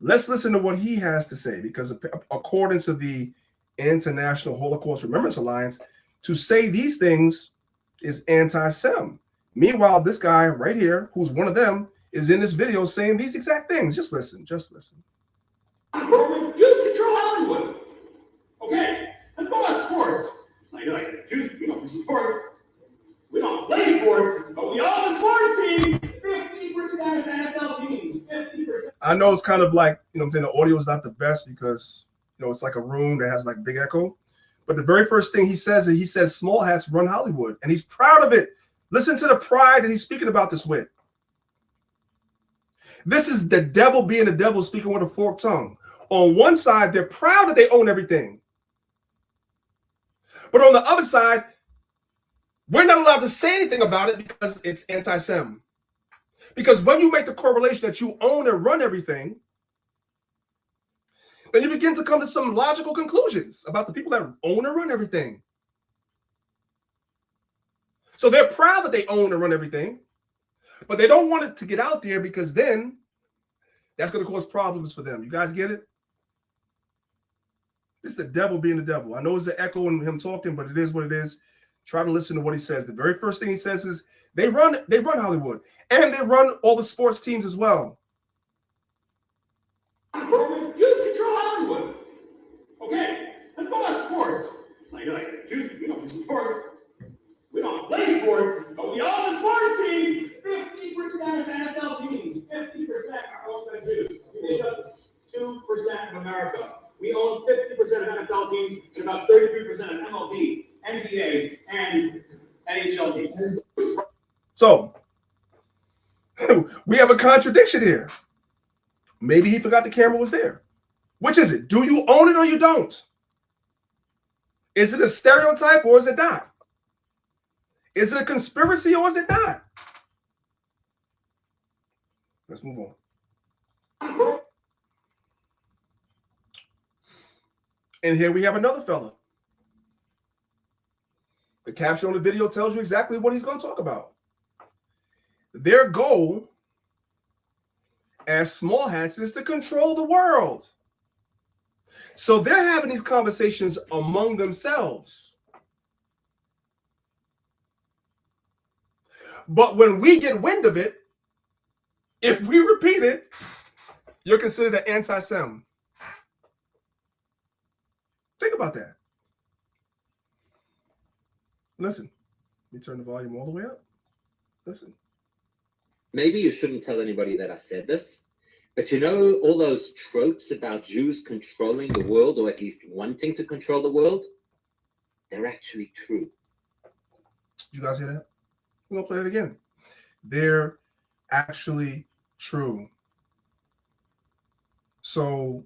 [SPEAKER 8] Let's listen to what he has to say, because according to the International Holocaust Remembrance Alliance, to say these things is anti-Sem. Meanwhile, this guy right here, who's one of them, is in this video saying these exact things. Just listen. Just listen.
[SPEAKER 10] Jews control Hollywood. Okay, let's go about sports. Like Jews, we don't do sports. We don't play sports, but we own the sports team. 50% of NFL teams. 50%.
[SPEAKER 8] I know it's kind of like, you know what I'm saying, the audio is not the best because, you know, it's like a room that has like big echo. But the very first thing he says is he says small hats run Hollywood, and he's proud of it. Listen to the pride that he's speaking about this with. This is the devil being the devil speaking with a forked tongue. On one side, they're proud that they own everything. But on the other side, we're not allowed to say anything about it because it's anti-Sem. Because when you make the correlation that you own and run everything, then you begin to come to some logical conclusions about the people that own and run everything. So they're proud that they own and run everything, but they don't want it to get out there because then that's going to cause problems for them. You guys get it? It's the devil being the devil. I know it's an echo in him talking, but it is what it is. Try to listen to what he says. The very first thing he says is they run Hollywood, and they run all the sports teams as well.
[SPEAKER 10] Jews control Hollywood. Okay, let's go about sports. Like Jews, we don't do sports. We don't play sports, but we own the sports team. 50% of NFL teams. 50% are owned by Jews. We make up 2% of America. We own 50% of NFL teams and about 33% of MLB, NBA, and NHL teams.
[SPEAKER 8] So we have a contradiction here. Maybe he forgot the camera was there. Which is it? Do you own it or you don't? Is it a stereotype or is it not? Is it a conspiracy or is it not? Let's move on. And here we have another fella. The caption on the video tells you exactly what he's going to talk about. Their goal as small hats is to control the world. So they're having these conversations among themselves. But when we get wind of it, if we repeat it, you're considered an anti-Sem. Think about that. Listen, let me turn the volume all the way up. Listen.
[SPEAKER 11] Maybe you shouldn't tell anybody that I said this, but you know all those tropes about Jews controlling the world, or at least wanting to control the world? They're actually true.
[SPEAKER 8] Did you guys hear that? We're going to play it again. They're actually true. So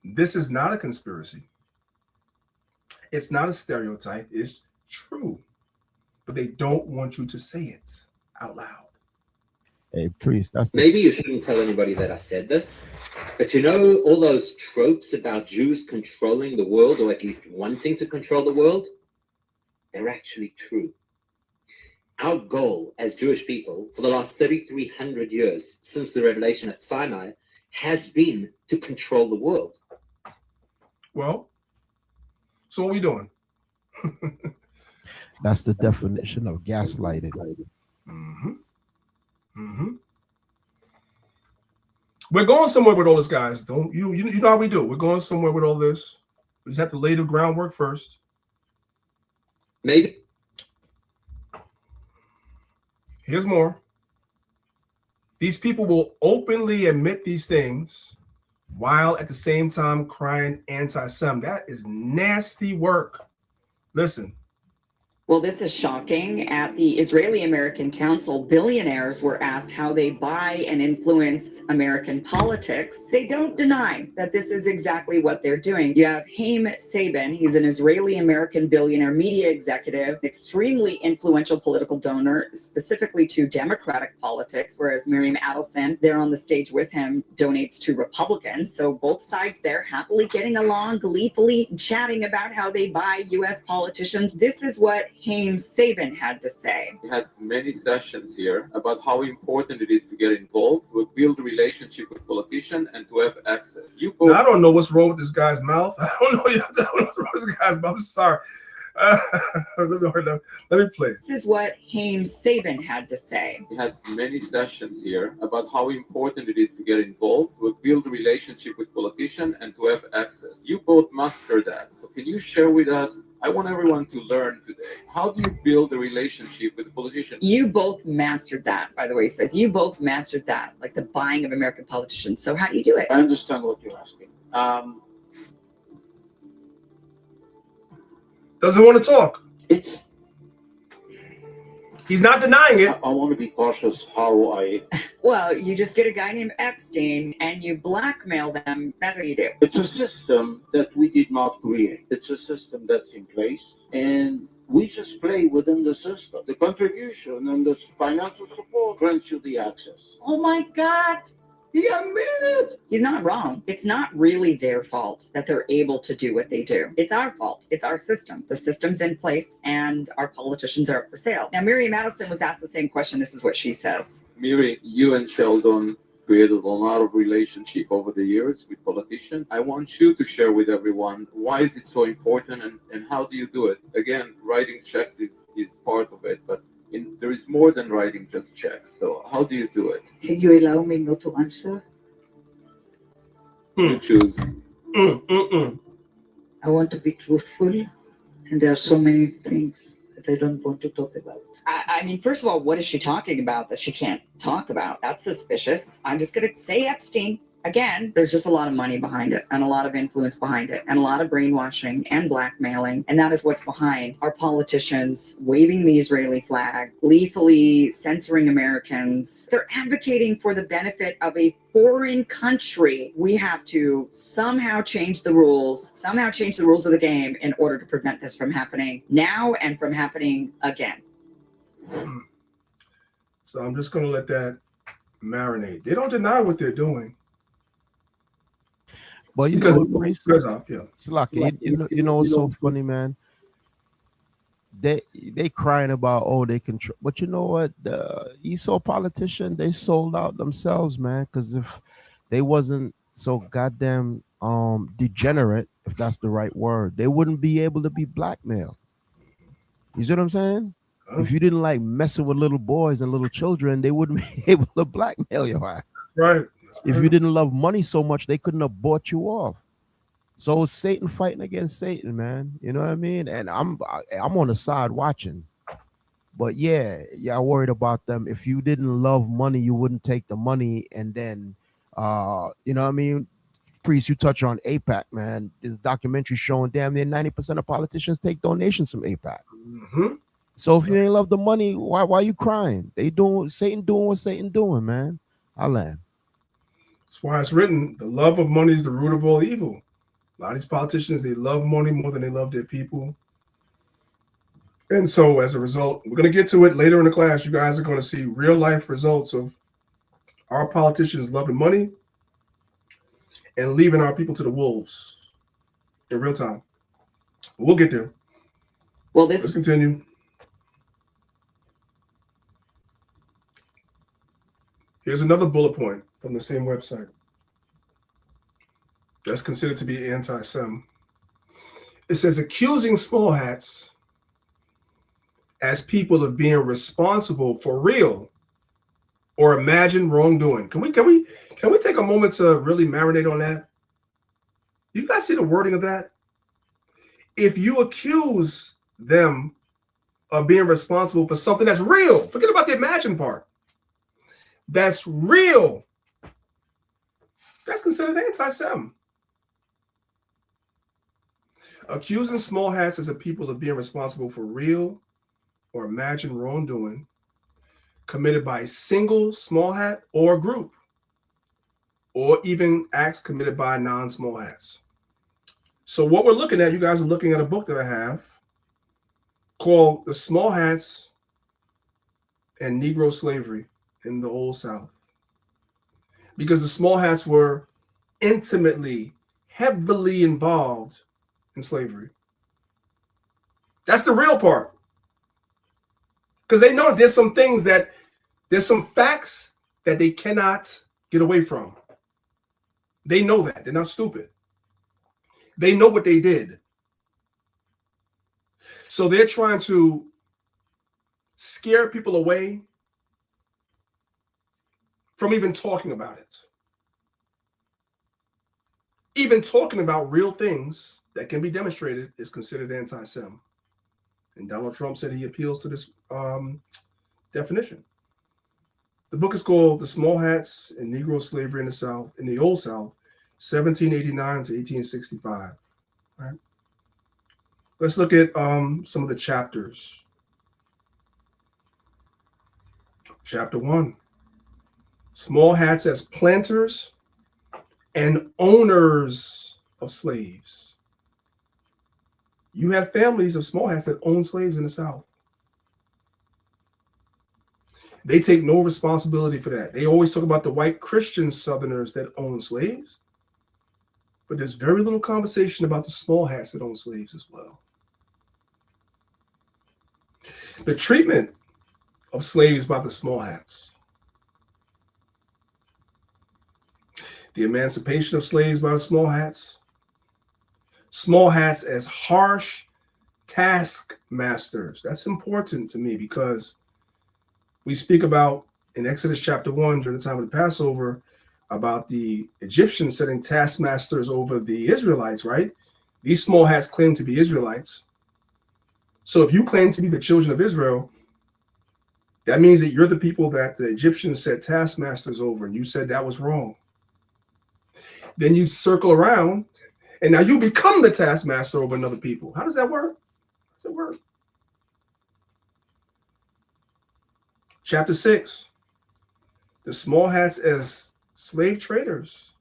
[SPEAKER 8] this is not a conspiracy. It's not a stereotype. It's true. But they don't want you to say it out loud.
[SPEAKER 9] Hey, priest, that's
[SPEAKER 11] Maybe you shouldn't tell anybody that I said this, but you know all those tropes about Jews controlling the world, or at least wanting to control the world? They're actually true. Our goal as Jewish people for the last 3,300 years since the revelation at Sinai has been to control the world.
[SPEAKER 8] Well, so what are we doing?
[SPEAKER 9] That's the definition of gaslighting.
[SPEAKER 8] Mm-hmm. Mm-hmm. We're going somewhere with all this, guys. Don't you know how we do? We're going somewhere with all this. We just have to lay the groundwork first.
[SPEAKER 11] Maybe.
[SPEAKER 8] Here's more. These people will openly admit these things while at the same time crying anti-Sem. That is nasty work. Listen.
[SPEAKER 12] Well, this is shocking. At the Israeli American Council, billionaires were asked how they buy and influence American politics. They don't deny that this is exactly what they're doing. You have Haim Saban. He's an Israeli American billionaire, media executive, extremely influential political donor, specifically to Democratic politics, whereas Miriam Adelson, there on the stage with him, donates to Republicans. So both sides there happily getting along, gleefully chatting about how they buy U.S. politicians. This is what Haim Saban had to say.
[SPEAKER 13] We had many sessions here about how important it is to get involved, to build a relationship with politicians, and to have access.
[SPEAKER 8] I don't know what's wrong with this guy's mouth. I don't know what's wrong with this guy's mouth. I'm sorry. Let me play.
[SPEAKER 12] This is what Haim Saban had to say.
[SPEAKER 13] We had many sessions here about how important it is to get involved, to build a relationship with politicians, and to have access. You both master that. So can you share with us? I want everyone to learn today. How do you build a relationship with a politician?
[SPEAKER 12] You both mastered that, by the way, he says. You both mastered that, like the buying of American politicians. So how do you do it?
[SPEAKER 14] I understand what you're asking.
[SPEAKER 8] Doesn't want to talk.
[SPEAKER 14] He's
[SPEAKER 8] not denying it.
[SPEAKER 14] I want to be cautious how I...
[SPEAKER 12] Well, you just get a guy named Epstein and you blackmail them. That's what you do.
[SPEAKER 14] It's a system that we did not create. It's a system that's in place, and we just play within the system. The contribution and the financial support grants you the access. Oh my God! He admitted it.
[SPEAKER 12] He's not wrong. It's not really their fault that they're able to do what they do. It's our fault. It's our system. The system's in place and our politicians are up for sale. Now, Miriam Madison was asked the same question. This is what she says.
[SPEAKER 13] Miri, you and Sheldon created a lot of relationship over the years with politicians. I want you to share with everyone, why is it so important and how do you do it? Again, writing checks is part of it, but there is more than writing just checks. So how do you do it?
[SPEAKER 15] Can you allow me not to answer?
[SPEAKER 13] You choose.
[SPEAKER 15] I want to be truthful, and there are so many things that I don't want to talk about.
[SPEAKER 12] I mean, first of all, what is she talking about that she can't talk about? That's suspicious. I'm just going to say Epstein. Again, there's just a lot of money behind it and a lot of influence behind it and a lot of brainwashing and blackmailing. And that is what's behind our politicians waving the Israeli flag, gleefully censoring Americans. They're advocating for the benefit of a foreign country. We have to somehow change the rules of the game in order to prevent this from happening now and from happening again.
[SPEAKER 8] So I'm just going to let that marinate. They don't deny what they're doing.
[SPEAKER 9] Well, you know, it's like you know, it's so funny, man. They crying about they control, but you know what? The Esau politician, they sold out themselves, man. Because if they wasn't so goddamn degenerate, if that's the right word, they wouldn't be able to be blackmailed. You see what I'm saying? If you didn't like messing with little boys and little children, they wouldn't be able to blackmail your ass.
[SPEAKER 8] Right.
[SPEAKER 9] If you didn't love money so much, they couldn't have bought you off. So it's Satan fighting against Satan, man. You know what I mean? And I'm on the side watching. But yeah, I worried about them. If you didn't love money, you wouldn't take the money. And then, you know what I mean? Priest, you touch on AIPAC, man. This documentary showing damn near 90% of politicians take donations from AIPAC.
[SPEAKER 8] Mm-hmm.
[SPEAKER 9] So if you ain't love the money, why are you crying? Satan doing what Satan doing, man. I'll land.
[SPEAKER 8] That's why it's written, the love of money is the root of all evil. A lot of these politicians, they love money more than they love their people. And so as a result, we're going to get to it later in the class. You guys are going to see real life results of our politicians loving money and leaving our people to the wolves in real time. We'll get there.
[SPEAKER 12] Well,
[SPEAKER 8] let's continue. Here's another bullet point from the same website that's considered to be anti-Sem. It says accusing small hats as people of being responsible for real or imagined wrongdoing. Can we take a moment to really marinate on that? You guys see the wording of that? If you accuse them of being responsible for something that's real, forget about the imagined part. That's real. That's considered anti-Sem. Accusing small hats as a people of being responsible for real or imagined wrongdoing committed by a single small hat or group, or even acts committed by non-small hats. So what we're looking at, you guys are looking at a book that I have called The Small Hats and Negro Slavery in the Old South. Because the small hats were intimately, heavily involved in slavery. That's the real part. Because they know there's some facts that they cannot get away from. They know that. They're not stupid. They know what they did. So they're trying to scare people away from even talking about it. Even talking about real things that can be demonstrated is considered anti-Sem. And Donald Trump said he appeals to this definition. The book is called The Small Hats and Negro Slavery in the South, in the Old South, 1789 to 1865. All right. Let's look at some of the chapters. Chapter 1. Small hats as planters and owners of slaves. You have families of small hats that own slaves in the South. They take no responsibility for that. They always talk about the white Christian Southerners that own slaves, but there's very little conversation about the small hats that own slaves as well. The treatment of slaves by the small hats. The emancipation of slaves by the small hats. Small hats as harsh taskmasters. That's important to me because we speak about in Exodus chapter 1 during the time of the Passover about the Egyptians setting taskmasters over the Israelites, right? These small hats claim to be Israelites. So if you claim to be the children of Israel, that means that you're the people that the Egyptians set taskmasters over, and you said that was wrong. Then you circle around, and now you become the taskmaster over another people. How does that work? How does it work? Chapter 6, the small hats as slave traders.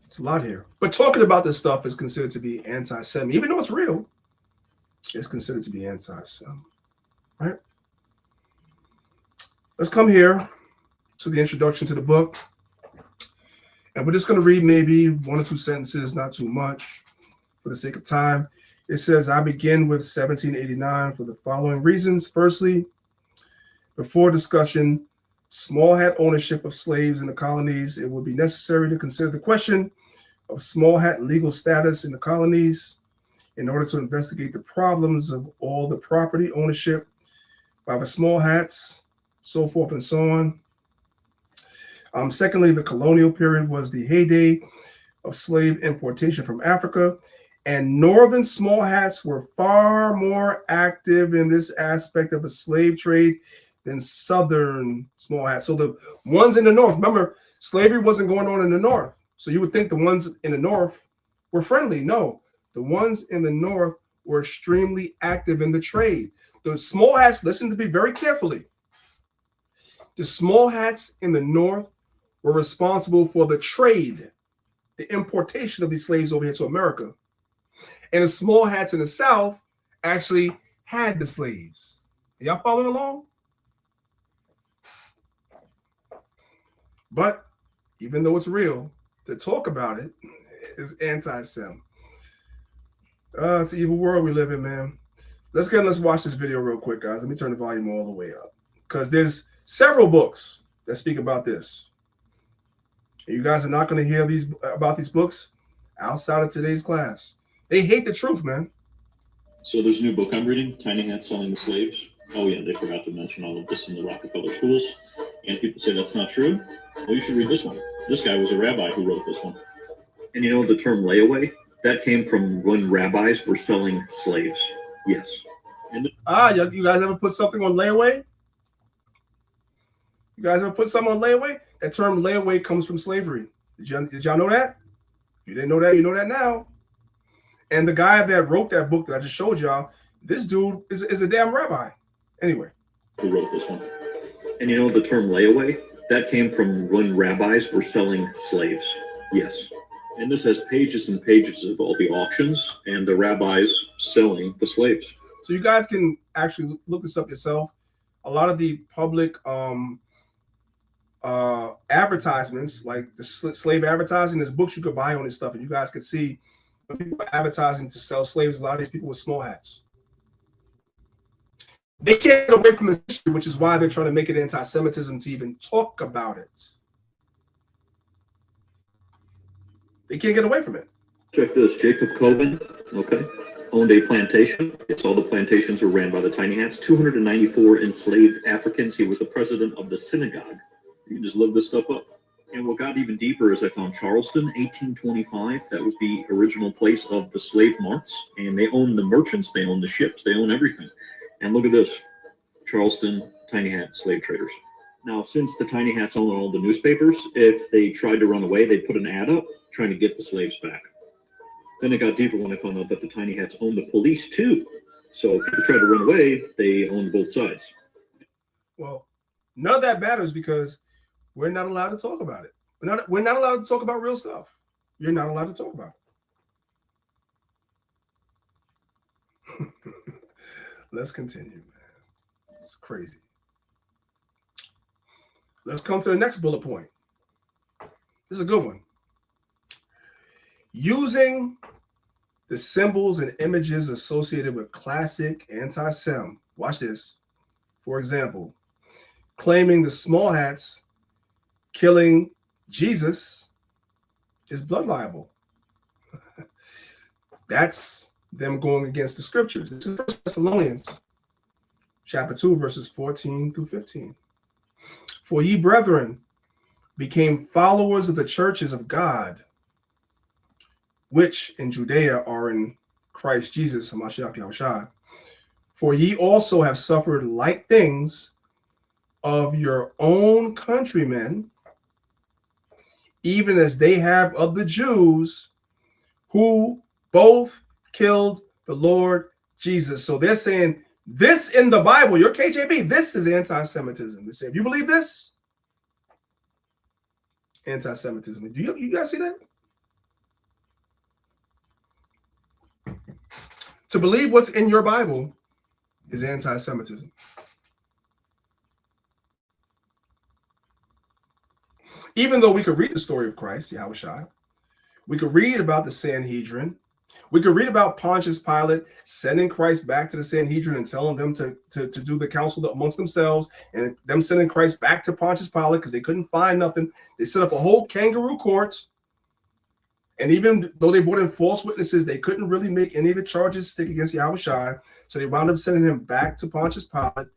[SPEAKER 8] It's a lot here. But talking about this stuff is considered to be anti-Sem. Even though it's real, it's considered to be anti-Sem. Right? Let's come here to the introduction to the book. And we're just going to read maybe 1 or 2 sentences, not too much, for the sake of time. It says, I begin with 1789 for the following reasons. Firstly, before discussion, small hat ownership of slaves in the colonies, it would be necessary to consider the question of small hat legal status in the colonies in order to investigate the problems of all the property ownership by the small hats, so forth and so on. Secondly, the colonial period was the heyday of slave importation from Africa, and northern small hats were far more active in this aspect of the slave trade than southern small hats. So the ones in the north, remember, slavery wasn't going on in the north. So you would think the ones in the north were friendly. No, the ones in the north were extremely active in the trade. The small hats, listen to me very carefully. The small hats in the north were responsible for the trade, the importation of these slaves over here to America. And the small hats in the South actually had the slaves. Are y'all following along? But even though it's real, to talk about it is anti-Sem. It's an evil world we live in, man. Let's watch this video real quick, guys. Let me turn the volume all the way up because there's several books that speak about this. And you guys are not going to hear about these books outside of today's class. They hate the truth, man.
[SPEAKER 16] So there's a new book I'm reading, Tiny Hats Selling the Slaves. Oh yeah, they forgot to mention all of this in the Rockefeller schools. And people say that's not true. Well, you should read this one. This guy was a rabbi who wrote this one.
[SPEAKER 17] And you know the term layaway? That came from when rabbis were selling slaves. Yes.
[SPEAKER 16] And
[SPEAKER 8] you guys ever put something on layaway? You guys ever put something on layaway? That term layaway comes from slavery. Did y'all know that? If you didn't know that, you know that now. And the guy that wrote that book that I just showed y'all, this dude is a damn rabbi. Anyway.
[SPEAKER 17] Who wrote this one? And you know the term layaway? That came from when rabbis were selling slaves. Yes.
[SPEAKER 16] And this has pages and pages of all the auctions and the rabbis selling the slaves.
[SPEAKER 8] So you guys can actually look this up yourself. A lot of the public advertisements, like the slave advertising, there's books you could buy on this stuff, and you guys could see when people are advertising to sell slaves, a lot of these people with small hats. They can't get away from this issue, which is why they're trying to make it anti-Semitism to even talk about it. They can't get away from it.
[SPEAKER 17] Check this. Jacob Coven, okay, owned a plantation. Yes, all the plantations were ran by the Tiny Hats. 294 enslaved Africans. He was the president of the synagogue. You can just look this stuff up. And what got even deeper is I found Charleston, 1825. That was the original place of the slave marts. And they owned the merchants, they owned the ships, they owned everything. And look at this. Charleston, Tiny Hat, slave traders. Now, since the Tiny Hats own all the newspapers, if they tried to run away, they'd put an ad up trying to get the slaves back. Then it got deeper when I found out that the Tiny Hats owned the police too. So if people tried to run away, they owned both sides.
[SPEAKER 8] Well, none of that matters because we're not allowed to talk about it. We're not allowed to talk about real stuff. You're not allowed to talk about it. Let's continue, man. It's crazy. Let's come to the next bullet point. This is a good one. Using the symbols and images associated with classic anti-Sem. Watch this. For example, claiming the small hats killing Jesus is blood libel. That's them going against the scriptures. This is 1 Thessalonians chapter 2, verses 14 through 15. For ye, brethren, became followers of the churches of God, which in Judea are in Christ Jesus, Hamashiach Yahushua. For ye also have suffered like things of your own countrymen, even as they have of the Jews, who both killed the Lord Jesus. So they're saying this in the Bible, your KJV, this is anti-Semitism. They say, if you believe this, anti-Semitism. Do you guys see that? To believe what's in your Bible is anti-Semitism. Even though we could read the story of Christ, Yahushua, we could read about the Sanhedrin, we could read about Pontius Pilate sending Christ back to the Sanhedrin and telling them to do the council amongst themselves, and them sending Christ back to Pontius Pilate because they couldn't find nothing. They set up a whole kangaroo court. And even though they brought in false witnesses, they couldn't really make any of the charges stick against Yahushua. So they wound up sending him back to Pontius Pilate.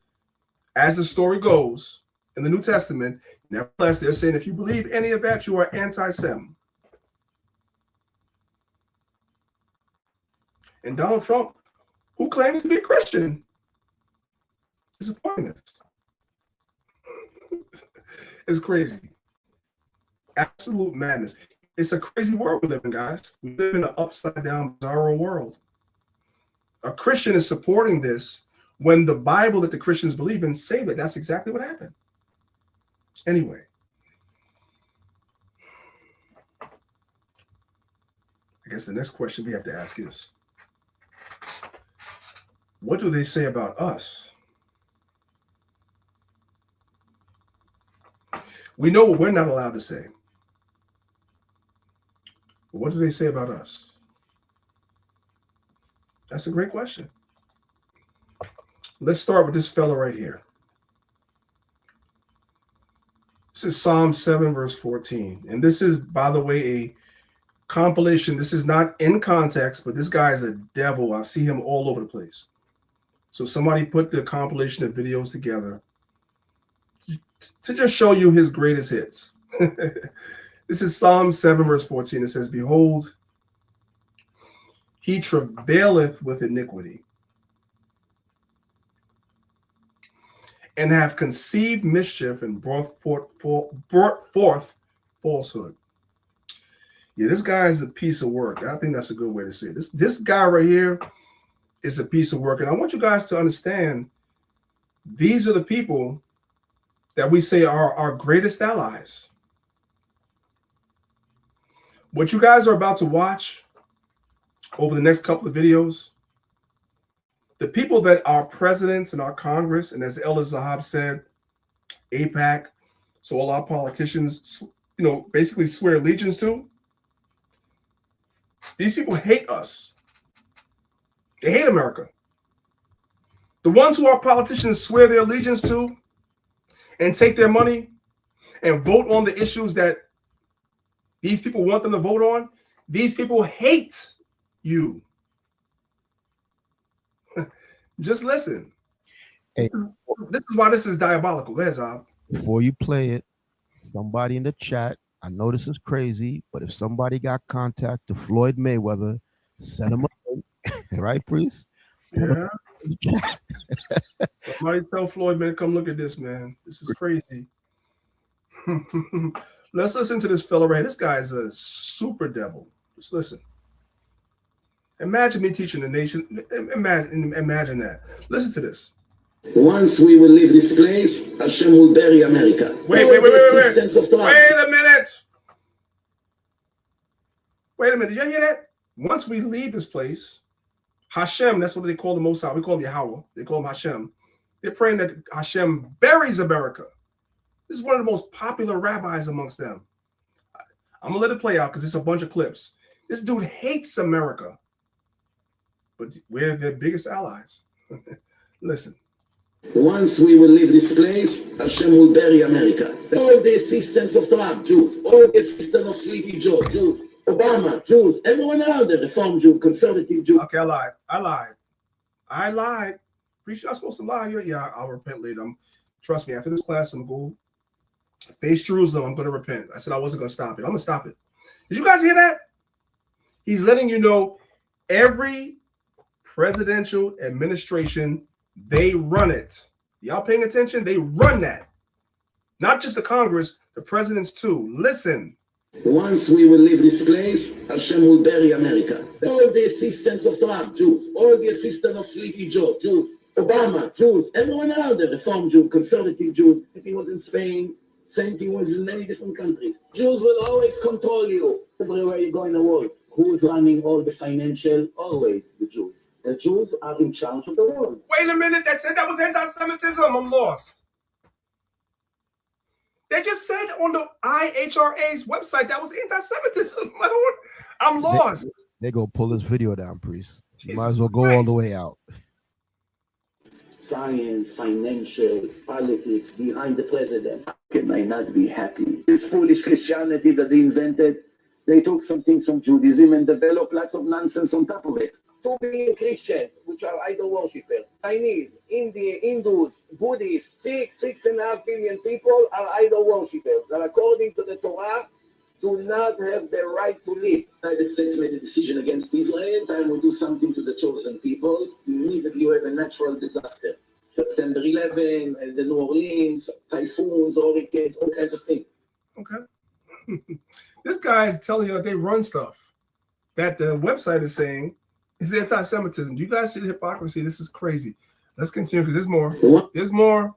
[SPEAKER 8] As the story goes in the New Testament, nevertheless, they're saying if you believe any of that, you are anti-Sem. And Donald Trump, who claims to be a Christian, is supporting this. It's crazy. Absolute madness. It's a crazy world we live in, guys. We live in an upside-down, bizarro world. A Christian is supporting this when the Bible that the Christians believe in say that that's exactly what happened. Anyway. I guess the next question we have to ask is, what do they say about us? We know what we're not allowed to say. But what do they say about us? That's a great question. Let's start with this fella right here. This is Psalm 7, verse 14. And this is, by the way, a compilation. This is not in context, but this guy is a devil. I see him all over the place. So somebody put the compilation of videos together to just show you his greatest hits. This is Psalm 7, verse 14. It says, behold, he travaileth with iniquity, and have conceived mischief, and brought forth falsehood. Yeah, this guy is a piece of work. I think that's a good way to say it. This guy right here is a piece of work. And I want you guys to understand, these are the people that we say are our greatest allies. What you guys are about to watch over the next couple of videos, the people that our presidents and our Congress, and as Elder Zahab said, AIPAC, so all our politicians, basically swear allegiance to, these people hate us. They hate America. The ones who our politicians swear their allegiance to and take their money and vote on the issues that these people want them to vote on, These people hate you. Just listen.
[SPEAKER 9] Hey,
[SPEAKER 8] this is why this is diabolical. Where's Zob?
[SPEAKER 9] Before you play it, somebody in the chat, I know this is crazy, but if somebody got contact to Floyd Mayweather, send him a link. Right, Priest?
[SPEAKER 8] Yeah. Somebody tell Floyd, man, come look at this, man. This is crazy. Let's listen to this fella right here. This guy is a super devil. Just listen. Imagine me teaching the nation. Imagine that. Listen to this.
[SPEAKER 18] Once we will leave this place, Hashem will bury America.
[SPEAKER 8] Wait a minute. Wait a minute. Did you hear that? Once we leave this place, Hashem, that's what they call the Most High. We call him Yahweh. They call him Hashem. They're praying that Hashem buries America. This is one of the most popular rabbis amongst them. I'm going to let it play out because it's a bunch of clips. This dude hates America, but we're their biggest allies. Listen.
[SPEAKER 18] Once we will leave this place, Hashem will bury America. All the assistants of Trump, Jews. All the assistants of Sleepy Joe, Jews. Obama, Jews. Everyone around there, Reform Jew, Conservative Jew.
[SPEAKER 8] Okay, I lied. Pretty sure I'm supposed to lie. Yeah, I'll repent later. Trust me, after this class, I'm going to go face Jerusalem. I'm going to repent. I said I wasn't going to stop it. I'm going to stop it. Did you guys hear that? He's letting you know every presidential administration, they run it. Y'all paying attention? They run that. Not just the Congress, the presidents too. Listen.
[SPEAKER 18] Once we will leave this place, Hashem will bury America. All the assistants of Trump, Jews. All the assistants of Sleepy Joe, Jews. Obama, Jews. Everyone around there, Reform Jew, Conservative Jews. If he was in Spain, same thing was in many different countries. Jews will always control you everywhere you go in the world. Who's running all the financial? Always the Jews. The Jews are in charge of the world.
[SPEAKER 8] Wait a minute. They said that was anti-Semitism. I'm lost. They just said on the IHRA's website that was anti-Semitism. I'm lost.
[SPEAKER 9] They go pull this video down, Priest. You might as well go all the way out.
[SPEAKER 18] Science, financial, politics behind the president. How can I not be happy? This foolish Christianity that they invented, they took some things from Judaism and developed lots of nonsense on top of it. 2 billion Christians, which are idol worshippers, Chinese, Indian, Hindus, Buddhists, 6.5 billion people are idol worshippers that, according to the Torah, do not have the right to live. The United States made a decision against Israel. Time we do something to the chosen people. Immediately you have a natural disaster. September 11, the New Orleans, typhoons, hurricanes, all kinds of things.
[SPEAKER 8] Okay. This guy is telling you that they run stuff that the website is saying is anti-Semitism. Do you guys see the hypocrisy? This is crazy. Let's continue because there's more. There's more.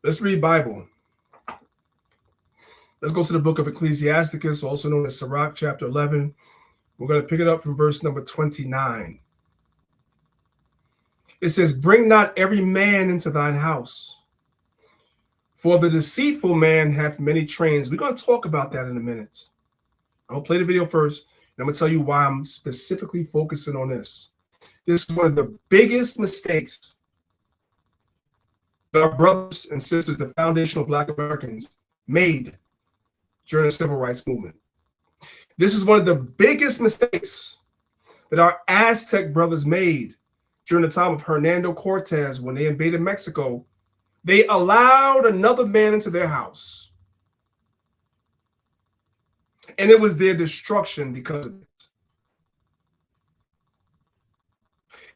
[SPEAKER 8] Let's read Bible. Let's go to the book of Ecclesiasticus, also known as Sirach, chapter 11. We're going to pick it up from verse number 29. It says, "Bring not every man into thine house, for the deceitful man hath many trains." We're going to talk about that in a minute. I'll play the video first, and I'm going to tell you why I'm specifically focusing on this. This is one of the biggest mistakes that our brothers and sisters, the foundational Black Americans, made during the Civil Rights Movement. This is one of the biggest mistakes that our Aztec brothers made during the time of Hernando Cortez when they invaded Mexico. They allowed another man into their house. And it was their destruction because of it.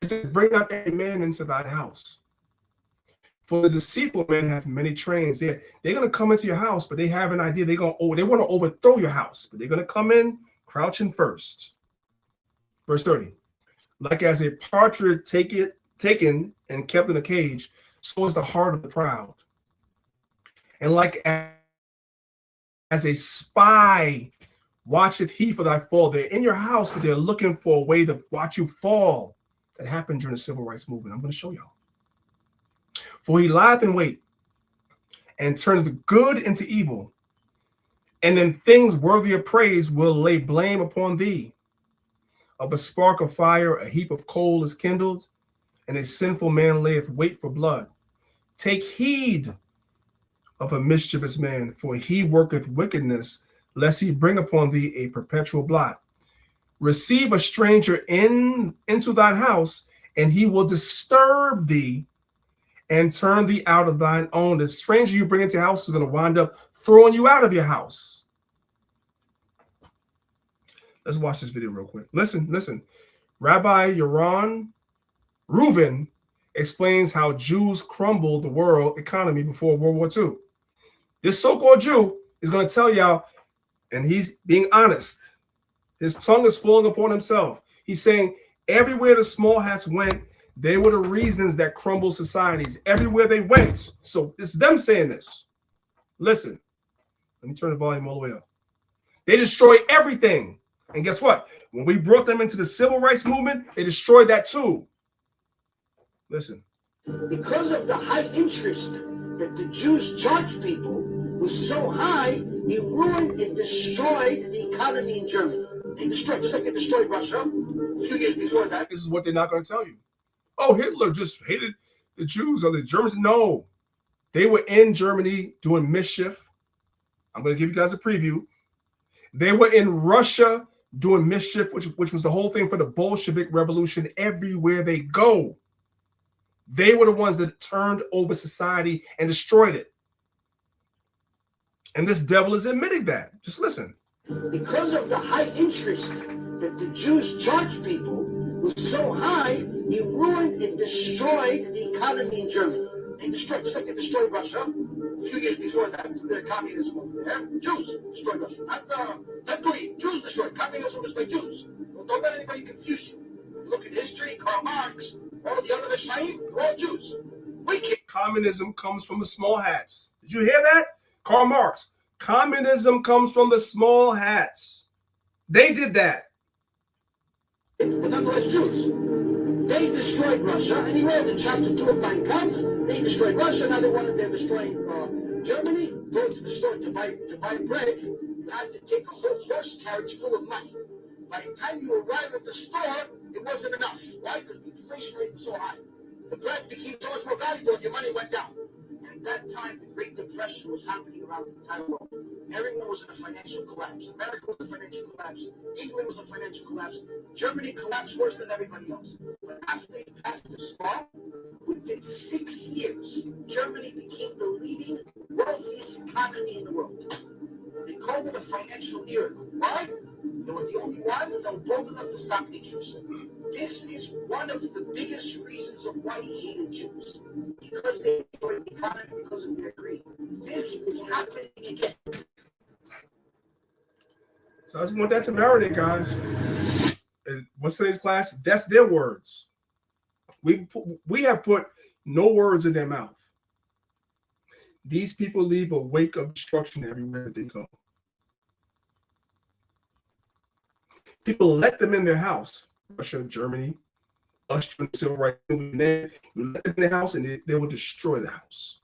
[SPEAKER 8] It says, "Bring not every man into thy house. For the deceitful men have many trains." They're going to come into your house, but they have an idea. They want to overthrow your house, but they're going to come in crouching first. Verse 30. "Like as a partridge taken and kept in a cage, so is the heart of the proud. And like as a spy watcheth he for thy fall." They're in your house, but they're looking for a way to watch you fall. That happened during the Civil Rights Movement. I'm going to show y'all. "For he lieth in wait, and turneth good into evil, and in things worthy of praise will lay blame upon thee. Of a spark of fire, a heap of coal is kindled, and a sinful man layeth wait for blood. Take heed of a mischievous man, for he worketh wickedness lest he bring upon thee a perpetual blot. Receive a stranger into thine house, and he will disturb thee and turn thee out of thine own. The stranger you bring into your house is going to wind up throwing you out of your house. Let's watch this video real quick. Listen. Rabbi Yaron Reuven explains how Jews crumbled the world economy before World War II. This so-called Jew is going to tell y'all, and he's being honest. His tongue is falling upon himself. He's saying everywhere the small hats went, they were the reasons that crumbled societies. Everywhere they went. So it's them saying this. Listen. Let me turn the volume all the way up. They destroyed everything. And guess what? When we brought them into the civil rights movement, they destroyed that too. Listen.
[SPEAKER 14] Because of the high interest that the Jews charged people was so high, it ruined and destroyed the economy in Germany. They destroyed, just like they destroyed Russia a few years before that.
[SPEAKER 8] This is what they're not going to tell you. Oh, Hitler just hated the Jews or the Germans. No, they were in Germany doing mischief. I'm going to give you guys a preview. They were in Russia doing mischief, which was the whole thing for the Bolshevik Revolution. Everywhere they go, they were the ones that turned over society and destroyed it. And this devil is admitting that. Just listen.
[SPEAKER 14] Because of the high interest that the Jews charged people was so high, it ruined and destroyed the economy in Germany. They destroyed, just like they destroyed Russia a few years before that. Their communism over there. Jews destroyed Russia. Not Korea. Jews destroyed. Communism was by Jews. Don't let anybody confuse you. Look at history, Karl Marx, all the other Rishaim, all Jews.
[SPEAKER 8] Communism comes from the small hats. Did you hear that? Karl Marx. Communism comes from the small hats. They did that.
[SPEAKER 14] But nonetheless, Jews. They destroyed Russia, and he read in chapter 2 of Mein Kampf. They destroyed Russia. Now they wanted to destroy Germany. Go to the store to buy bread. You had to take a whole horse carriage full of money. By the time you arrive at the store, it wasn't enough. Why? Because the inflation rate was so high. The bread became so much more valuable, and your money went down. At that time, the Great Depression was happening around the entire world. Everyone was in a financial collapse. America was in a financial collapse. England was in a financial collapse. Germany collapsed worse than everybody else. But after they passed this law, within 6 years, Germany became the leading, wealthiest economy in the world. They called it a financial miracle. Why? They were the only ones that were bold enough to stop interest. This is one of the biggest reasons of why he hated Jews. Because they destroyed the economy because of their greed. This is happening again.
[SPEAKER 8] So I just want that to marinate, guys. And what's today's class? That's their words. We have put no words in their mouth. These people leave a wake of destruction everywhere they go. People let them in their house. Russia, Germany, Austria, civil rights movement. You let them in their house and they will destroy the house.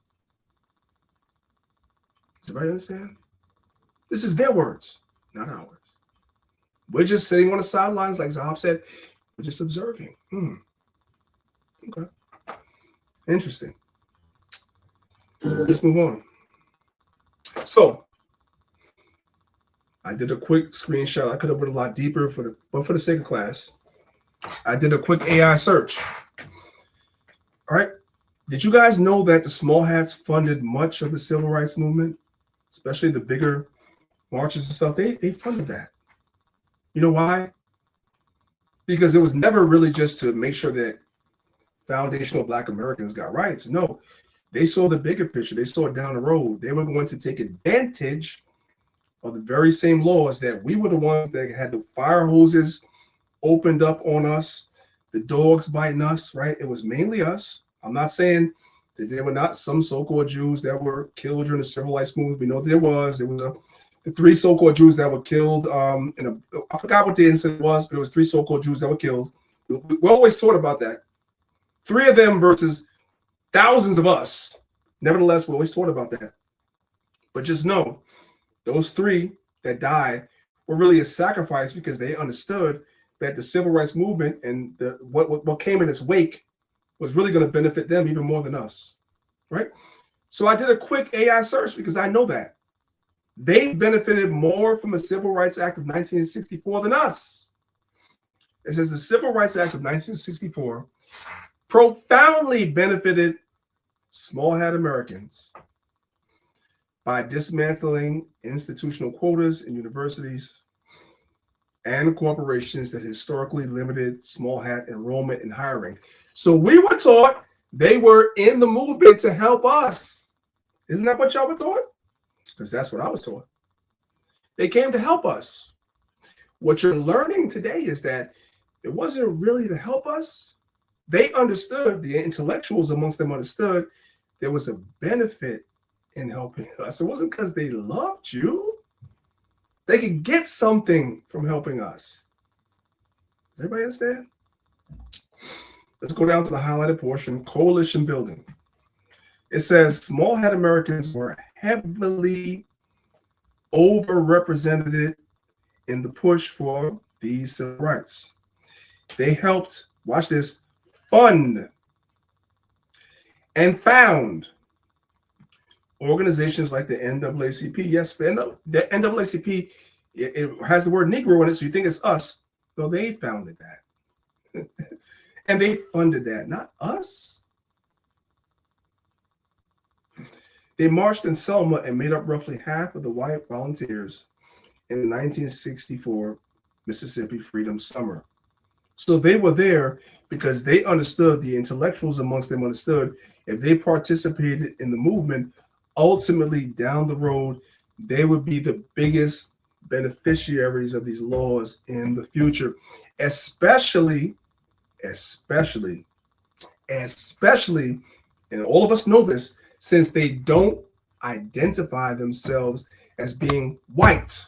[SPEAKER 8] Does everybody understand? This is their words, not ours. We're just sitting on the sidelines, like Zahab said. We're just observing. Okay. Interesting. Let's move on. So, I did a quick screenshot. I could have went a lot deeper, but for the sake of class, I did a quick AI search. All right. Did you guys know that the small hats funded much of the civil rights movement, especially the bigger marches and stuff? They funded that. You know why? Because it was never really just to make sure that foundational Black Americans got rights. No, they saw the bigger picture. They saw it down the road. They were going to take advantage of the very same laws that we were the ones that had the fire hoses opened up on us, the dogs biting us, right? It was mainly us. I'm not saying that there were not some so-called Jews that were killed during the civil rights movement. We know there was the 3 so-called Jews that were killed. I forgot what the incident was, but it was 3 so-called Jews that were killed. We always thought about that. 3 of them versus thousands of us. Nevertheless, we always thought about that. But just know, those 3 that died were really a sacrifice because they understood that the civil rights movement and what came in its wake was really going to benefit them even more than us, right? So I did a quick AI search because I know that. They benefited more from the Civil Rights Act of 1964 than us. It says the Civil Rights Act of 1964 profoundly benefited small-hat Americans by dismantling institutional quotas in universities and corporations that historically limited small-hat enrollment and hiring. So we were taught they were in the movement to help us. Isn't that what y'all were taught? Because that's what I was taught. They came to help us. What you're learning today is that it wasn't really to help us. They understood, the intellectuals amongst them understood there was a benefit in helping us. It wasn't because they loved you. They could get something from helping us. Does everybody understand? Let's go down to the highlighted portion, coalition building. It says small-hat Americans were heavily overrepresented in the push for these civil rights. They helped, watch this, fund and found organizations like the NAACP. Yes, the NAACP, it has the word Negro in it, so you think it's us. No, they founded that. And they funded that, not us. They marched in Selma and made up roughly half of the white volunteers in the 1964 Mississippi Freedom Summer. So they were there because they understood, the intellectuals amongst them understood, if they participated in the movement, ultimately down the road, they would be the biggest beneficiaries of these laws in the future, especially, and all of us know this, since they don't identify themselves as being white.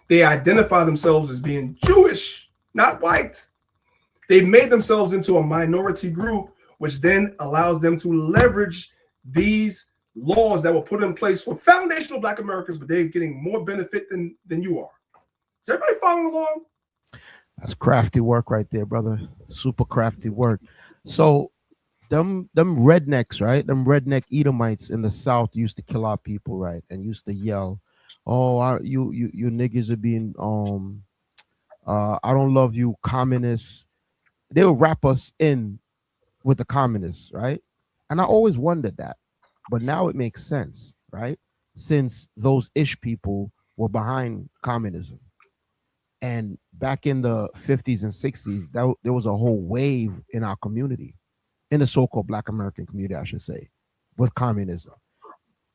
[SPEAKER 8] They identify themselves as being Jewish, not white. They've made themselves into a minority group, which then allows them to leverage these laws that were put in place for foundational Black Americans, but they're getting more benefit than you are. Is everybody following along?
[SPEAKER 9] That's crafty work right there, brother. Super crafty work. So them rednecks, right? Them redneck Edomites in the South used to kill our people, right? And used to yell, "Oh, you niggas are being I don't love you, communists." They would wrap us in with the communists, right? And I always wondered that, but now it makes sense, right? Since those ish people were behind communism. And back in the 50s and 60s, there was a whole wave in our community, in the so-called Black American community, I should say, with communism.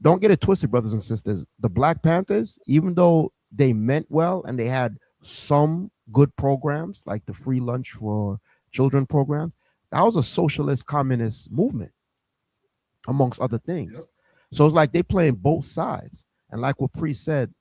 [SPEAKER 9] Don't get it twisted, brothers and sisters. The Black Panthers, even though they meant well and they had some good programs like the free lunch for children program, that was a socialist communist movement, amongst other things. Yep. So it's like they playing both sides. And like what Priest said,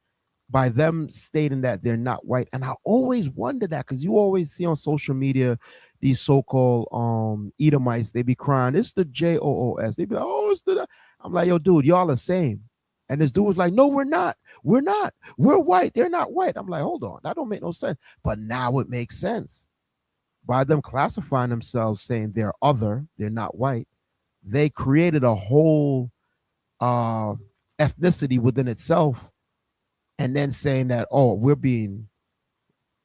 [SPEAKER 9] by them stating that they're not white. And I always wonder that, because you always see on social media these so-called Edomites, they be crying, "It's the JOOS." They be like, "Oh, it's the..." I'm like, "Yo, dude, y'all the same." And this dude was like, "No, we're not. We're not. We're white. They're not white." I'm like, hold on, that don't make no sense. But now it makes sense. By them classifying themselves, saying they're other, they're not white, they created a whole ethnicity within itself. And then saying that, oh, we're being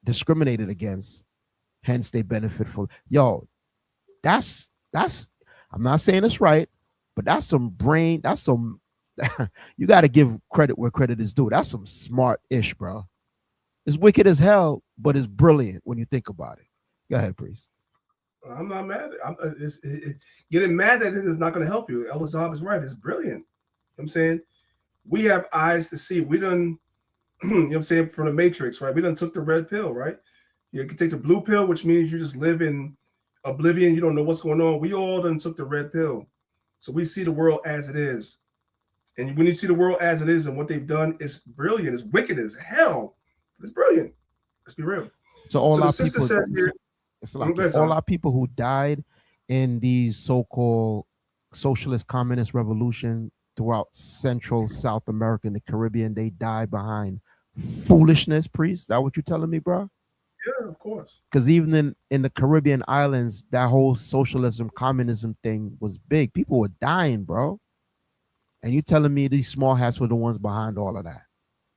[SPEAKER 9] discriminated against, hence they benefit from. Yo, that's I'm not saying it's right, but that's some brain, that's some you got to give credit where credit is due. That's some smart-ish, bro. It's wicked as hell, but it's brilliant when you think about it. Go ahead, Priest.
[SPEAKER 8] I'm not mad. Getting mad at it is not going to help you. El Azab is right. It's brilliant. You know what I'm saying? We have eyes to see. We done, you know what I'm saying, from the Matrix, right? We done took the red pill, right? You can take the blue pill, which means you just live in oblivion. You don't know what's going on. We all done took the red pill. So we see the world as it is. And when you see the world as it is and what they've done, it's brilliant. It's wicked as hell. It's brilliant. Let's be real.
[SPEAKER 9] So all our people, it's like all our people who died in these so-called socialist communist revolution throughout Central, South America, and the Caribbean, they died behind foolishness, Priest. Is that what you're telling me, bro?
[SPEAKER 8] Yeah, of course.
[SPEAKER 9] Because even in the Caribbean islands, that whole socialism, communism thing was big. People were dying, bro. And you telling me these small hats were the ones behind all of that?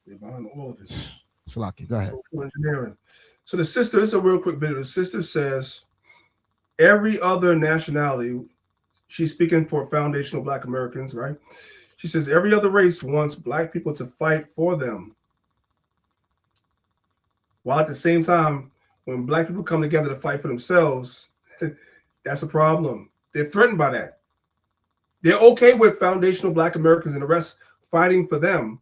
[SPEAKER 8] They're behind all of it.
[SPEAKER 9] Slaki, go ahead.
[SPEAKER 8] Social engineering. So the sister, this is a real quick video. The sister says every other nationality, she's speaking for foundational Black Americans, right? She says every other race wants Black people to fight for them. While at the same time, when Black people come together to fight for themselves, that's a problem. They're threatened by that. They're okay with foundational Black Americans and the rest fighting for them.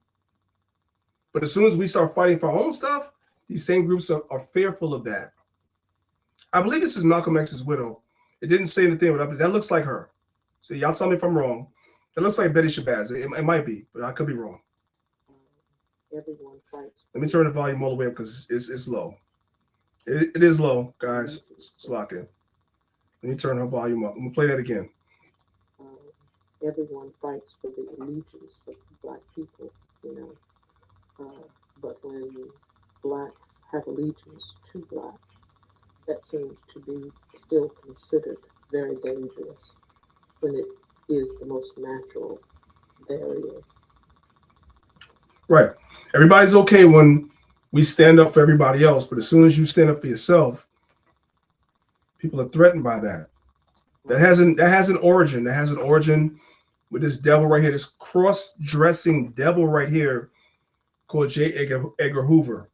[SPEAKER 8] But as soon as we start fighting for our own stuff, these same groups are fearful of that. I believe this is Malcolm X's widow. It didn't say anything, but that looks like her. So y'all tell me if I'm wrong. That looks like Betty Shabazz. It might be, but I could be wrong.
[SPEAKER 19] Everyone fights.
[SPEAKER 8] Let me turn the volume all the way up because it's low. It is low, guys. It's locking. Let me turn her volume up. I'm going to play that again.
[SPEAKER 19] Everyone fights for the allegiance of Black people, you know. But when Blacks have allegiance to Black, that seems to be still considered very dangerous when it is the most natural barriers.
[SPEAKER 8] Right. Everybody's okay when we stand up for everybody else, but as soon as you stand up for yourself, people are threatened by that. That has an origin. That has an origin with this devil right here, this cross-dressing devil right here called J. Edgar Hoover.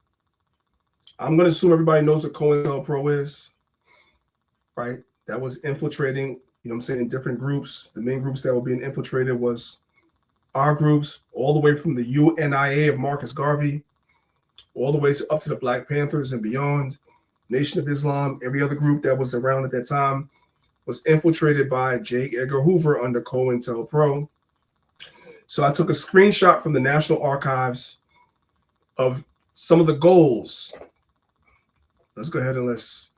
[SPEAKER 8] I'm going to assume everybody knows what COINTELPRO is, right? That was infiltrating, you know what I'm saying, different groups. The main groups that were being infiltrated was our groups, all the way from the UNIA of Marcus Garvey, all the way up to the Black Panthers and beyond, Nation of Islam, every other group that was around at that time was infiltrated by J. Edgar Hoover under COINTELPRO. So I took a screenshot from the National Archives of some of the goals. Let's go ahead and let's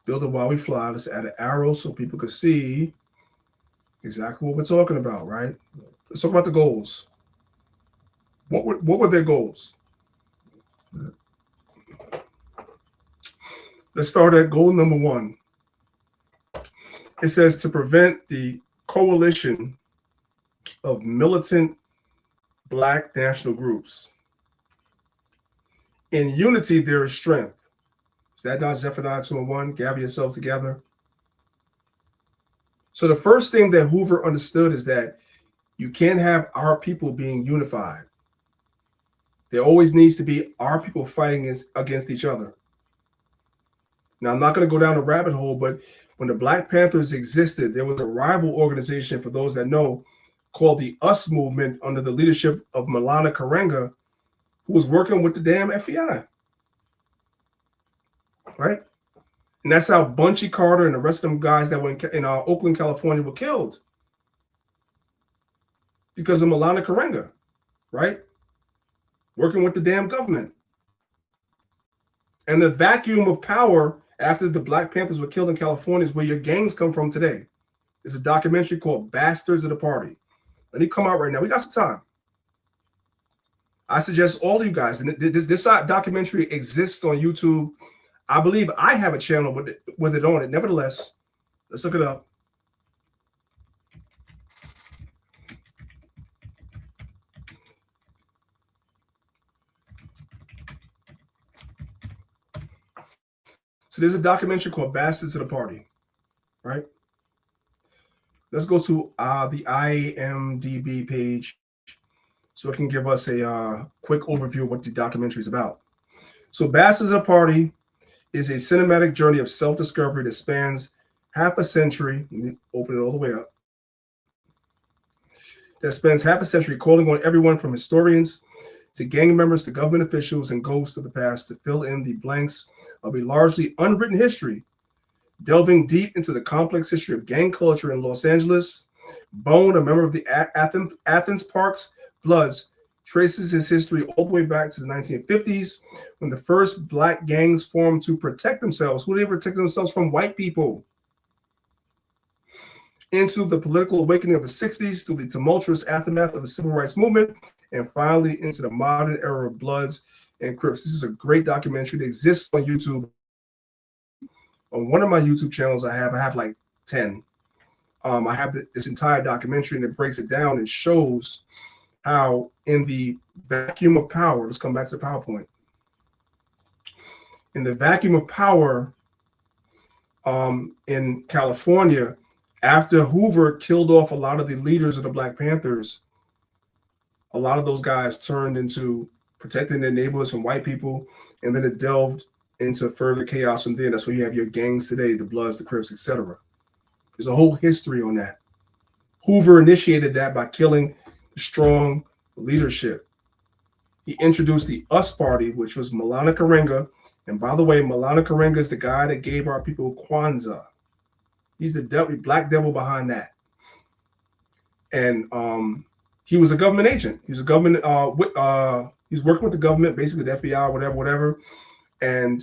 [SPEAKER 8] build it while we fly. Let's add an arrow so people can see exactly what we're talking about, right? Let's talk about the goals. What were their goals? Let's start at goal number 1. It says to prevent the coalition of militant Black national groups. In unity, there is strength. Is that not Zephaniah 2:1? Gather yourselves together. So the first thing that Hoover understood is that you can't have our people being unified. There always needs to be our people fighting against each other. Now, I'm not going to go down a rabbit hole, but when the Black Panthers existed, there was a rival organization, for those that know, called the US Movement under the leadership of Maulana Karenga, who was working with the damn FBI. Right? And that's how Bunchy Carter and the rest of them guys that were in Oakland, California were killed. Because of Maulana Karenga, right? Working with the damn government. And the vacuum of power after the Black Panthers were killed in California is where your gangs come from today. There's a documentary called Bastards of the Party. Let it come out right now. We got some time. I suggest all of you guys, and this documentary exists on YouTube. I believe I have a channel with it on it. Nevertheless, let's look it up. So there's a documentary called Bastards of the Party, right? Let's go to the IMDb page so it can give us a quick overview of what the documentary is about. So Bastards of the Party is a cinematic journey of self-discovery that spans half a century. Let me open it all the way up. That spends half a century calling on everyone from historians to gang members to government officials and ghosts of the past to fill in the blanks of a largely unwritten history, delving deep into the complex history of gang culture in Los Angeles. Bone, a member of the Athens Parks Bloods, traces his history all the way back to the 1950s when the first Black gangs formed to protect themselves. Who did they protect themselves from? White people. Into the political awakening of the 60s through the tumultuous aftermath of the Civil Rights Movement, and finally into the modern era of Bloods and Crips. This is a great documentary that exists on YouTube. On one of my YouTube channels I have like 10. I have this entire documentary, and it breaks it down and shows how in the vacuum of power, let's come back to the PowerPoint. In the vacuum of power in California, after Hoover killed off a lot of the leaders of the Black Panthers, a lot of those guys turned into protecting their neighborhoods from white people, and then it delved into further chaos from there. That's where you have your gangs today, the Bloods, the Crips, etc. There's a whole history on that. Hoover initiated that by killing the strong leadership. He introduced the US Party, which was Maulana Karenga. And by the way, Maulana Karenga is the guy that gave our people Kwanzaa. He's the devil, black devil behind that. And he was a government agent. He was a government, he's working with the government, basically the FBI, whatever. And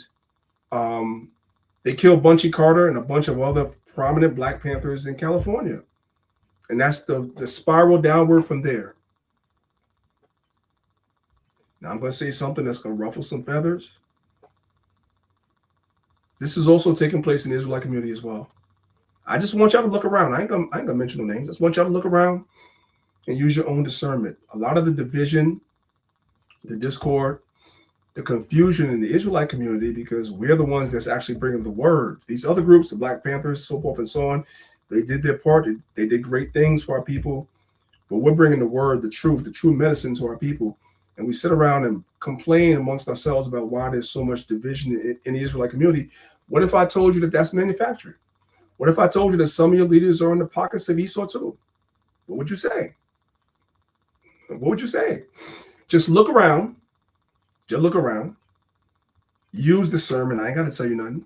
[SPEAKER 8] they killed Bunchy Carter and a bunch of other prominent Black Panthers in California. And that's the spiral downward from there. Now I'm going to say something that's going to ruffle some feathers. This is also taking place in the Israelite community as well. I just want y'all to look around. I ain't gonna mention no names. I just want y'all to look around and use your own discernment. A lot of the division, the discord, the confusion in the Israelite community, because we're the ones that's actually bringing the word. These other groups, the Black Panthers, so forth and so on, they did their part. They did great things for our people, but we're bringing the word, the truth, the true medicine to our people. And we sit around and complain amongst ourselves about why there's so much division in the Israelite community. What if I told you that that's manufactured? What if I told you that some of your leaders are in the pockets of Esau too? What would you say? What would you say? Just look around. Just look around. Use discernment. I ain't got to tell you nothing.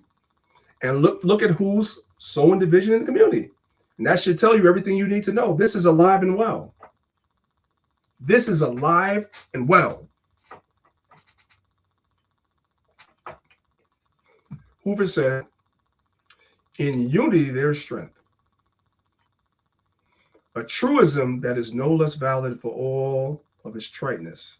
[SPEAKER 8] And look at who's sowing division in the community. And that should tell you everything you need to know. This is alive and well. This is alive and well. Hoover said, in unity, there's strength. A truism that is no less valid for all of its triteness.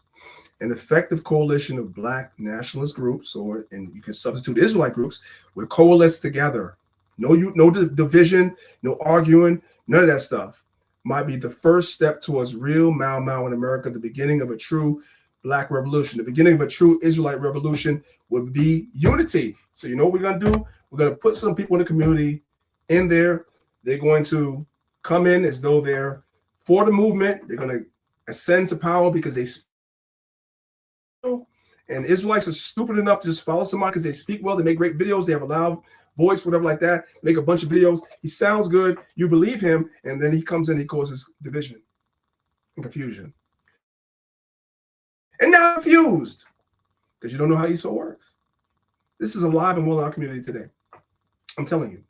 [SPEAKER 8] An effective coalition of Black nationalist groups, and you can substitute Israelite groups, will coalesce together. No division, no arguing, none of that stuff. Might be the first step towards real Mau Mau in America, the beginning of a true Black revolution. The beginning of a true Israelite revolution would be unity. So you know what we're going to do? We're going to put some people in the community in there. They're going to come in as though they're for the movement. They're going to ascend to power because they speak. And Israelites are stupid enough to just follow somebody because they speak well. They make great videos. They have a loud voice, whatever like that. Make a bunch of videos. He sounds good. You believe him. And then he comes in, he causes division and confusion. And now confused because you don't know how Esau works. This is alive and well in our community today. I'm telling you.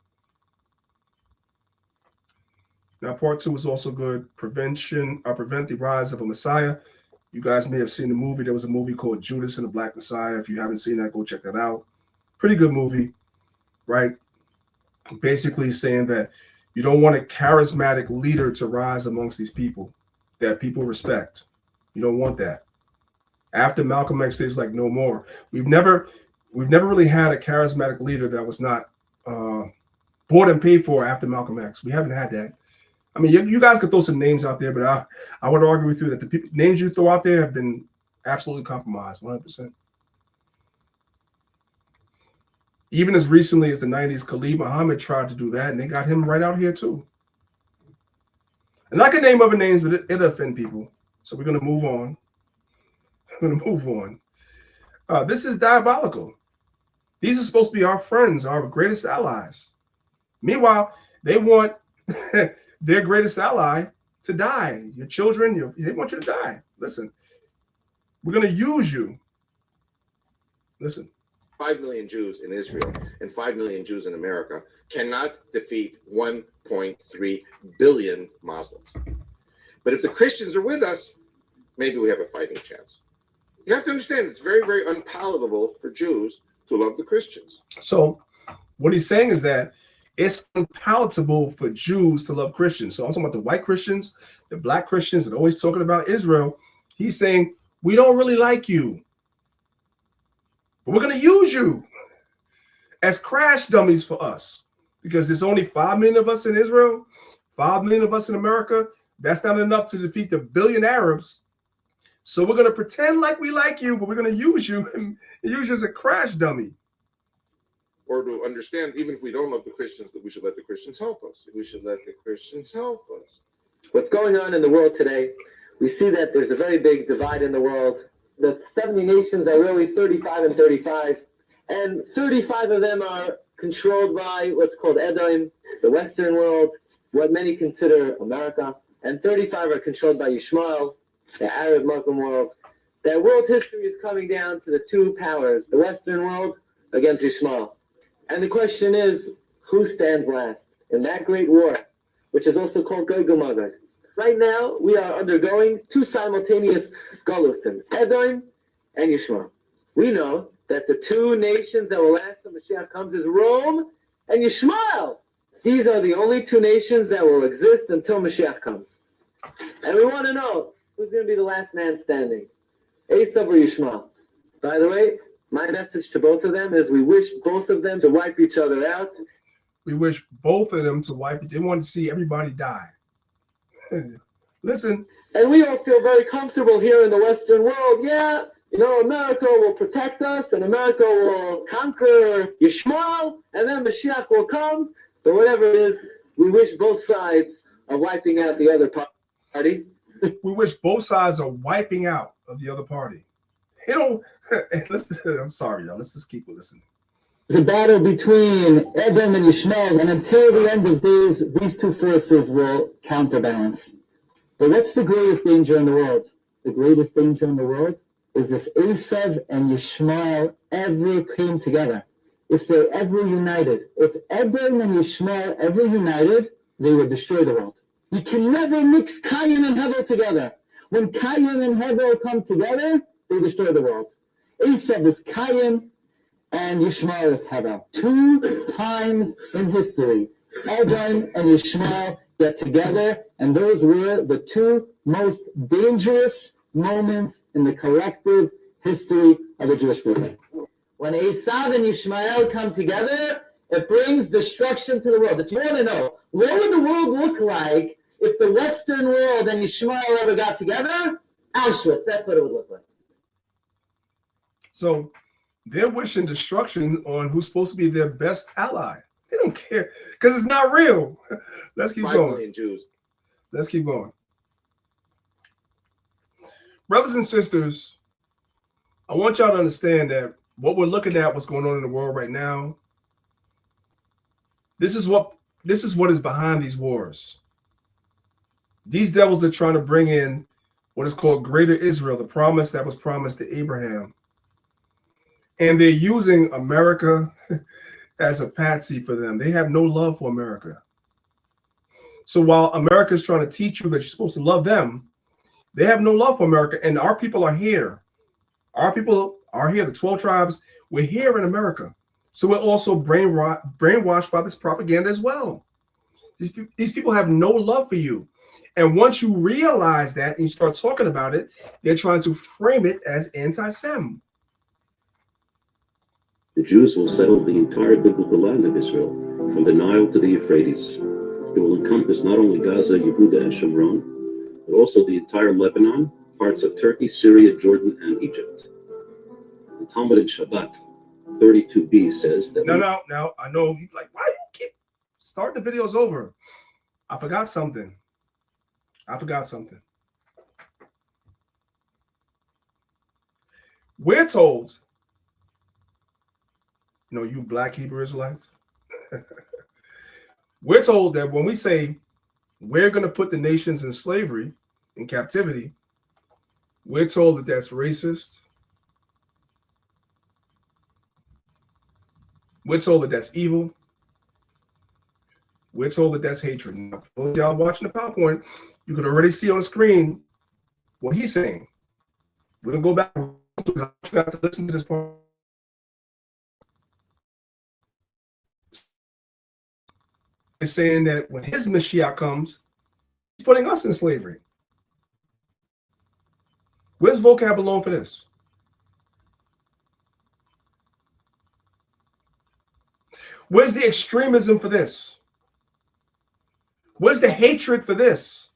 [SPEAKER 8] Now, part 2 is also good. Prevent the rise of a Messiah. You guys may have seen the movie. There was a movie called Judas and the Black Messiah. If you haven't seen that, go check that out. Pretty good movie, right? Basically saying that you don't want a charismatic leader to rise amongst these people that people respect. You don't want that. After Malcolm X days, like no more. We've never really had a charismatic leader that was not bought and paid for after Malcolm X. We haven't had that. I mean, you guys could throw some names out there, but I would argue with you that the names you throw out there have been absolutely compromised, 100%. Even as recently as the 90s, Khalid Muhammad tried to do that, and they got him right out here too. And I can name other names, but it'll offend people. So we're going to move on. This is diabolical. These are supposed to be our friends, our greatest allies. Meanwhile, they want their greatest ally to die. Your children, they want you to die. Listen, we're going to use you. Listen.
[SPEAKER 20] 5 million Jews in Israel and 5 million Jews in America cannot defeat 1.3 billion Muslims. But if the Christians are with us, maybe we have a fighting chance. You have to understand it's very, very unpalatable for Jews to love the Christians.
[SPEAKER 8] So what he's saying is that it's unpalatable for Jews to love Christians. So I'm talking about the white Christians, the Black Christians that are always talking about Israel. He's saying, we don't really like you, but we're going to use you as crash dummies for us because there's only 5 million of us in Israel. 5 million of us in America, that's not enough to defeat the billion Arabs. So we're going to pretend like we like you, but we're going to use you and use you as a crash dummy.
[SPEAKER 20] Or to understand, even if we don't love the Christians, that we should let the Christians help us. We should let the Christians help us.
[SPEAKER 21] What's going on in the world today, we see that there's a very big divide in the world. The 70 nations are really 35 and 35, and 35 of them are controlled by what's called Edom, the Western world, what many consider America, and 35 are controlled by Yishmael, the Arab Muslim world. That world history is coming down to the two powers, the Western world against Yishmael. And the question is, who stands last in that great war, which is also called Gog Magog? Right now, we are undergoing two simultaneous Galusim, Edom and Yishmael. We know that the two nations that will last when Mashiach comes is Rome and Yishmael. These are the only two nations that will exist until Mashiach comes. And we want to know who's going to be the last man standing, Esav or Yishmael. By the way, my message to both of them is we wish both of them to wipe each other out.
[SPEAKER 8] We wish both of them to wipe it. They want to see everybody die. Listen.
[SPEAKER 21] And we all feel very comfortable here in the Western world. Yeah, you know, America will protect us and America will conquer Yishmael and then Mashiach will come. But whatever it is, we wish both sides are wiping out the other party.
[SPEAKER 8] We wish both sides are wiping out of the other party. You know, I'm sorry, y'all. Let's just keep listening.
[SPEAKER 21] It's a battle between Edom and Yishmael, and until the end of days, these two forces will counterbalance. But what's the greatest danger in the world? The greatest danger in the world is if Esav and Yishmael ever came together, if they ever united. If Edom and Yishmael ever united, they would destroy the world. You can never mix Cain and Hevel together. When Cain and Hevel come together, they destroy the world. Esav is Cain, and Yishmael is Hevel. 2 times in history, Edom and Yishmael get together, and those were the 2 most dangerous moments in the collective history of the Jewish people. When Esav and Yishmael come together, it brings destruction to the world. If you want to know, what would the world look like if the Western world and Yishmael ever got together? Auschwitz, that's what it would look like.
[SPEAKER 8] So they're wishing destruction on who's supposed to be their best ally. They don't care because it's not real. Let's keep
[SPEAKER 20] 5
[SPEAKER 8] going.
[SPEAKER 20] million Jews.
[SPEAKER 8] Let's keep going. Brothers and sisters, I want y'all to understand that what we're looking at, what's going on in the world right now, this is what is behind these wars. These devils are trying to bring in what is called Greater Israel, the promise that was promised to Abraham. And they're using America as a patsy for them. They have no love for America. So while America is trying to teach you that you're supposed to love them, they have no love for America. And our people are here. Our people are here. The 12 tribes, we're here in America. So we're also brainwashed by this propaganda as well. These people have no love for you. And once you realize that and you start talking about it, they're trying to frame it as anti-Sem.
[SPEAKER 17] The Jews will settle the entire biblical land of Israel, from the Nile to the Euphrates. It will encompass not only Gaza, Yehuda, and Shomron, but also the entire Lebanon, parts of Turkey, Syria, Jordan, and Egypt. The Talmud in Shabbat 32b says that...
[SPEAKER 8] No, I know you're like, why you keep starting the videos over? I forgot something. We're told, you black Hebrew Israelites, we're told that when we say we're going to put the nations in slavery, in captivity, we're told that that's racist. We're told that that's evil. We're told that that's hatred. Now, for those y'all watching the PowerPoint, you can already see on the screen what he's saying. We're going to go back because I want you guys to listen to this part. It's saying that when his Mashiach comes, he's putting us in slavery. Where's vocab alone for this? Where's the extremism for this? Where's the hatred for this?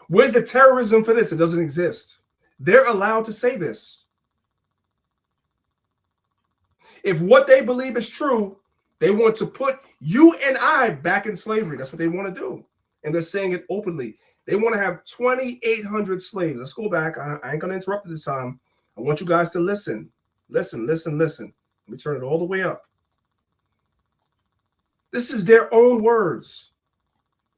[SPEAKER 8] Where's the terrorism for this? It doesn't exist. They're allowed to say this. If what they believe is true, they want to put you and I back in slavery. That's what they want to do. And they're saying it openly. They want to have 2,800 slaves. Let's go back. I ain't going to interrupt this time. I want you guys to listen. Listen. Let me turn it all the way up. This is their own words.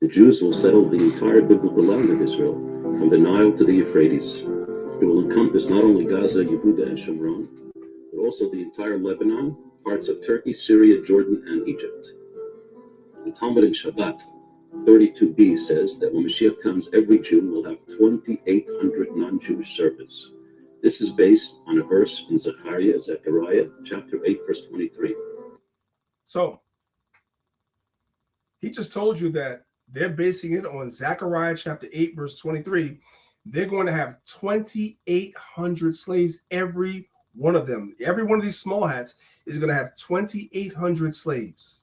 [SPEAKER 1] The Jews will settle the entire biblical land of Israel, from the Nile to the Euphrates. It will encompass not only Gaza, Yehuda, and Shomron, but also the entire Lebanon, parts of Turkey, Syria, Jordan, and Egypt. The Talmud in Shabbat 32b says that when Mashiach comes, every Jew will have 2,800 non-Jewish servants. This is based on a verse in Zechariah chapter 8, verse 23.
[SPEAKER 8] So, he just told you that they're basing it on Zechariah chapter 8, verse 23. They're going to have 2,800 slaves, every one of them. Every one of these small hats is going to have 2,800 slaves.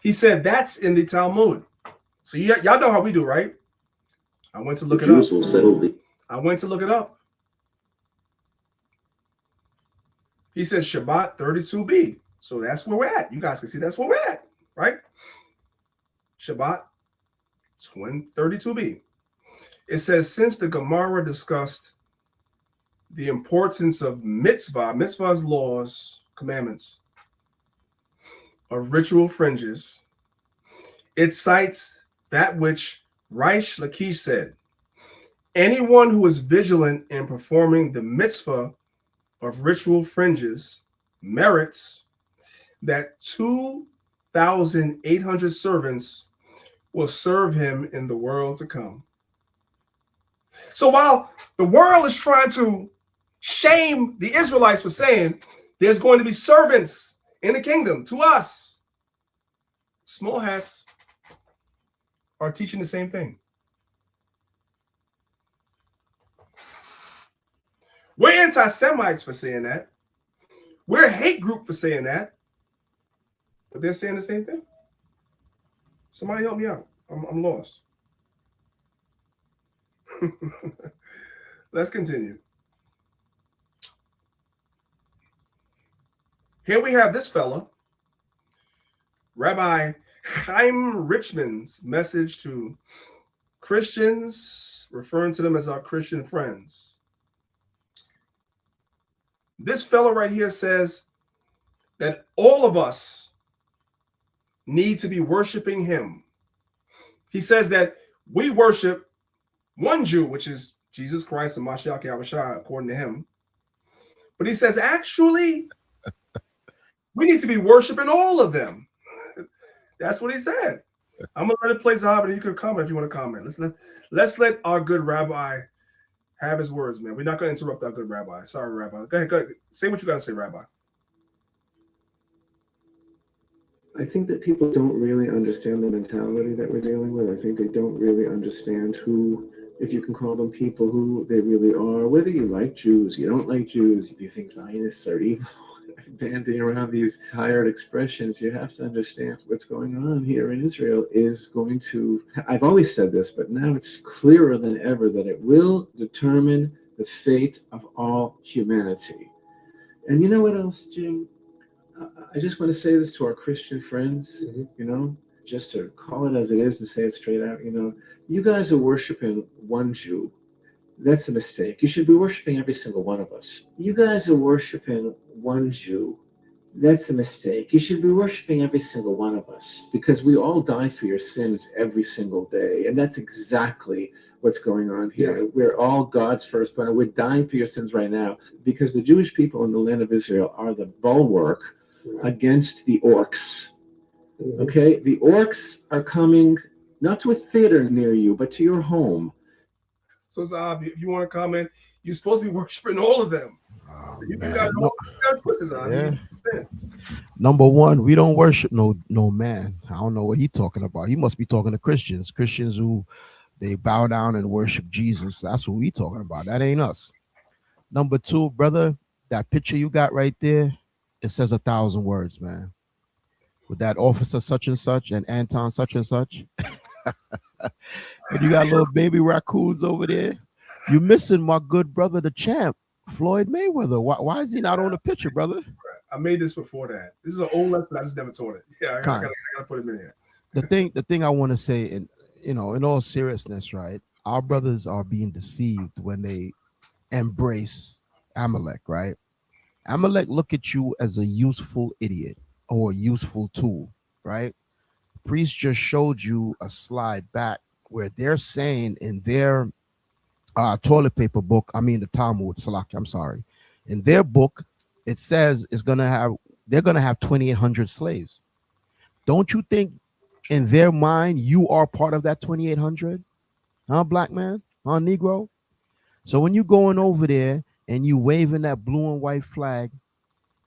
[SPEAKER 8] He said that's in the Talmud. So y'all know how we do, right? I went to look it up. I went to look it up. He said Shabbat 32b. So that's where we're at. You guys can see that's where we're at, right? Shabbat 32b. It says, since the Gemara discussed the importance of mitzvah's laws, commandments, of ritual fringes, it cites that which Reish Lakish said. Anyone who is vigilant in performing the mitzvah of ritual fringes merits that 2,800 servants will serve him in the world to come. So while the world is trying to shame the Israelites for saying there's going to be servants in the kingdom to us, small hats are teaching the same thing. We're anti-Semites for saying that. We're a hate group for saying that. But they're saying the same thing. Somebody help me out. I'm lost. Let's continue. Here we have this fella, Rabbi Chaim Richman's message to Christians, referring to them as our Christian friends. This fella right here says that all of us need to be worshiping him. He says that we worship one Jew, which is Jesus Christ and Mashiach Yahushua, according to him. But he says, actually, we need to be worshiping all of them. That's what he said. I'm going to let it play Zahab, and you can comment if you want to comment. Let's let our good rabbi have his words, man. We're not going to interrupt our good rabbi. Sorry, Rabbi. Go ahead. Say what you got to say, Rabbi.
[SPEAKER 22] I think that people don't really understand the mentality that we're dealing with. I think they don't really understand who, if you can call them people, who they really are. Whether you like Jews, you don't like Jews, you think Zionists are evil, banding around these tired expressions, you have to understand what's going on here in Israel is going to, I've always said this, but now it's clearer than ever that it will determine the fate of all humanity. And you know what else, Jim? I just want to say this to our Christian friends, you know, just to call it as it is and say it straight out, you know, you guys are worshiping one Jew. That's a mistake. You should be worshiping every single one of us. You guys are worshiping one Jew. That's a mistake. You should be worshiping every single one of us because we all die for your sins every single day. And that's exactly what's going on here. Yeah. We're all God's firstborn. We're dying for your sins right now because the Jewish people in the land of Israel are the bulwark against the orcs. Okay? The orcs are coming not to a theater near you, but to your home.
[SPEAKER 8] So, Zahab, if you want to comment, you're supposed to be worshiping all of them.
[SPEAKER 9] Number one, we don't worship no man. I don't know what he's talking about. He must be talking to Christians. Christians who they bow down and worship Jesus. That's what we talking about. That ain't us. Number two, brother, that picture you got right there, it says 1,000 words, man. with that officer such and such and Anton such and such. And you got little baby raccoons over there. You missing my good brother, the champ, Floyd Mayweather. Why is he not on the picture, brother?
[SPEAKER 8] I made this before that. This is an old lesson. I just never taught it. Yeah, I gotta put him in here.
[SPEAKER 9] The thing I want to say, and in all seriousness, right? Our brothers are being deceived when they embrace Amalek, right? Amalek look at you as a useful idiot or a useful tool, right? Priest just showed you a slide back where they're saying in their toilet paper book, the Talmud, Salaki, I'm sorry, in their book, it says they're gonna have 2,800 slaves. Don't you think in their mind you are part of that 2,800? Huh, black man? Huh, Negro? So when you going over there and you waving that blue and white flag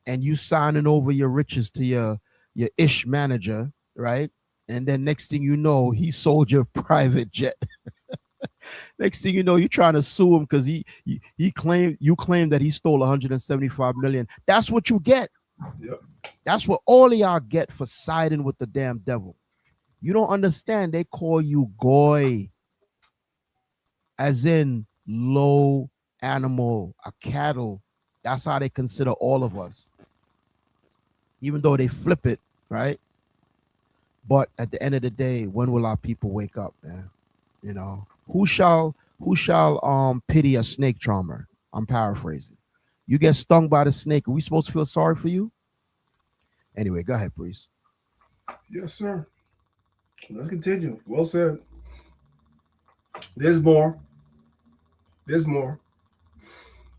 [SPEAKER 9] and you signing over your riches to your ish manager, right? And then next thing you know, he sold your private jet. Next thing you know, you're trying to sue him because you claim that he stole 175 million. That's what you get.
[SPEAKER 8] Yep.
[SPEAKER 9] That's what all of y'all get for siding with the damn devil. You don't understand. They call you goy, as in low animal, a cattle. That's how they consider all of us. Even though they flip it, right? But at the end of the day, when will our people wake up, man? Who shall pity a snake charmer? I'm paraphrasing. You get stung by the snake. Are we supposed to feel sorry for you? Anyway, go ahead, Priest.
[SPEAKER 8] Yes, sir. Let's continue. Well said. There's more.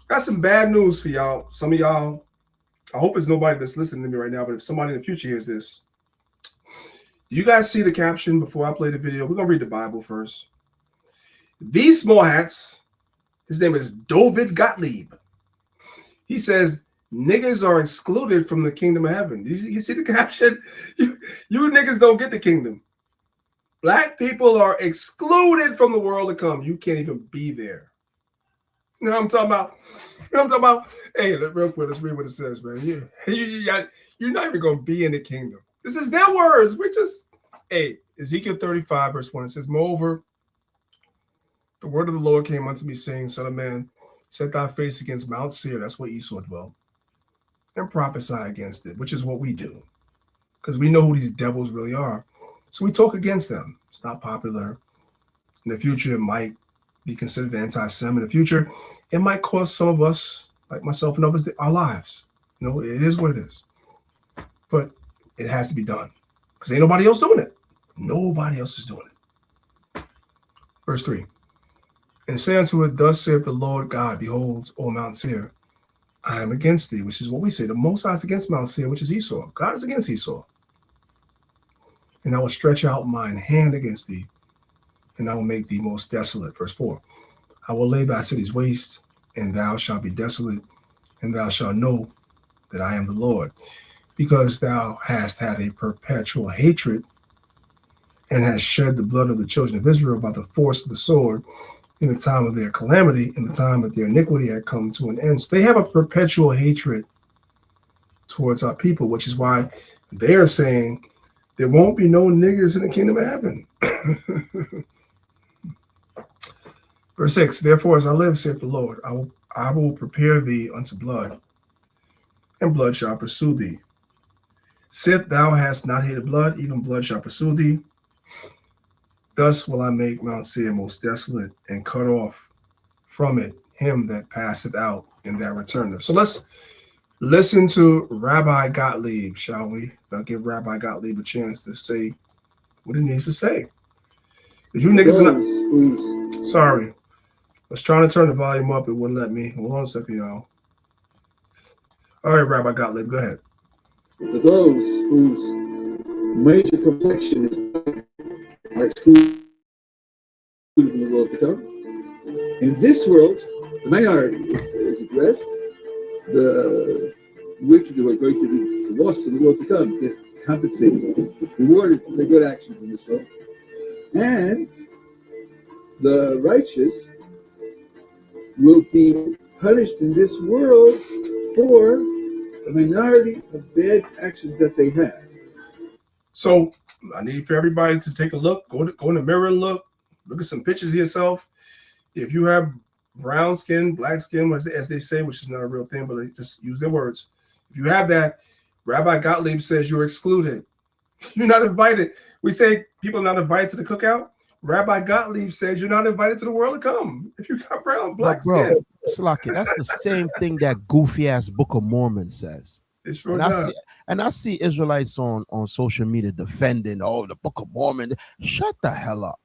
[SPEAKER 8] Got some bad news for y'all. Some of y'all, I hope it's nobody that's listening to me right now, but if somebody in the future hears this, you guys see the caption before I play the video? We're going to read the Bible first. These small hats, his name is David Gottlieb. He says, niggas are excluded from the kingdom of heaven. You see the caption? You niggas don't get the kingdom. Black people are excluded from the world to come. You can't even be there. You know what I'm talking about? Hey, real quick, let's read what it says, man. You're not even going to be in the kingdom. This is their words. Ezekiel 35, verse 1, it says, moreover, the word of the Lord came unto me, saying, son of man, set thy face against Mount Seir, that's where Esau dwelt, and prophesy against it, which is what we do, because we know who these devils really are. So we talk against them. It's not popular. In the future, it might be considered anti-Sem. In the future, it might cost some of us, like myself and others, our lives. It is what it is. But it has to be done, because ain't nobody else doing it. Nobody else is doing it. Verse 3. And say unto it, thus saith the Lord God, behold, O Mount Seir, I am against thee, which is what we say. The Most High is against Mount Seir, which is Esau. God is against Esau. And I will stretch out mine hand against thee, and I will make thee most desolate. Verse 4. I will lay thy cities waste, and thou shalt be desolate, and thou shalt know that I am the Lord, because thou hast had a perpetual hatred, and hast shed the blood of the children of Israel by the force of the sword, in the time of their calamity, in the time that their iniquity had come to an end. So they have a perpetual hatred towards our people, which is why they are saying there won't be no niggers in the kingdom of heaven. Verse 6, therefore, as I live, saith the Lord, I will prepare thee unto blood, and blood shall pursue thee. Sith thou hast not hated blood, even blood shall pursue thee. Thus will I make Mount Seir most desolate, and cut off from it him that passeth out and that returneth. So let's listen to Rabbi Gottlieb, shall we? I'll give Rabbi Gottlieb a chance to say what he needs to say. Did you niggas not? Sorry. I was trying to turn the volume up. It wouldn't let me. Hold on a second, y'all. All right, Rabbi Gottlieb, go ahead.
[SPEAKER 2] For those whose major complexion is are excluded from the world to come. In this world, the minority is addressed. The wicked who are going to be lost in the world to come get compensated, rewarded for their good actions in this world. And the righteous will be punished in this world for the minority of bad actions that they have.
[SPEAKER 8] So I need for everybody to take a look, go in the mirror and look at some pictures of yourself. If you have brown skin, black skin, as they say, which is not a real thing, but they just use their words. If you have that, Rabbi Gottlieb says you're excluded. You're not invited. We say people are not invited to the cookout. Rabbi Gottlieb says you're not invited to the world to come if you got brown, black skin.
[SPEAKER 9] Slaki, that's the same thing that goofy ass Book of Mormon says.
[SPEAKER 8] It sure
[SPEAKER 9] and
[SPEAKER 8] does.
[SPEAKER 9] I see Israelites on social media defending, the Book of Mormon. Shut the hell up.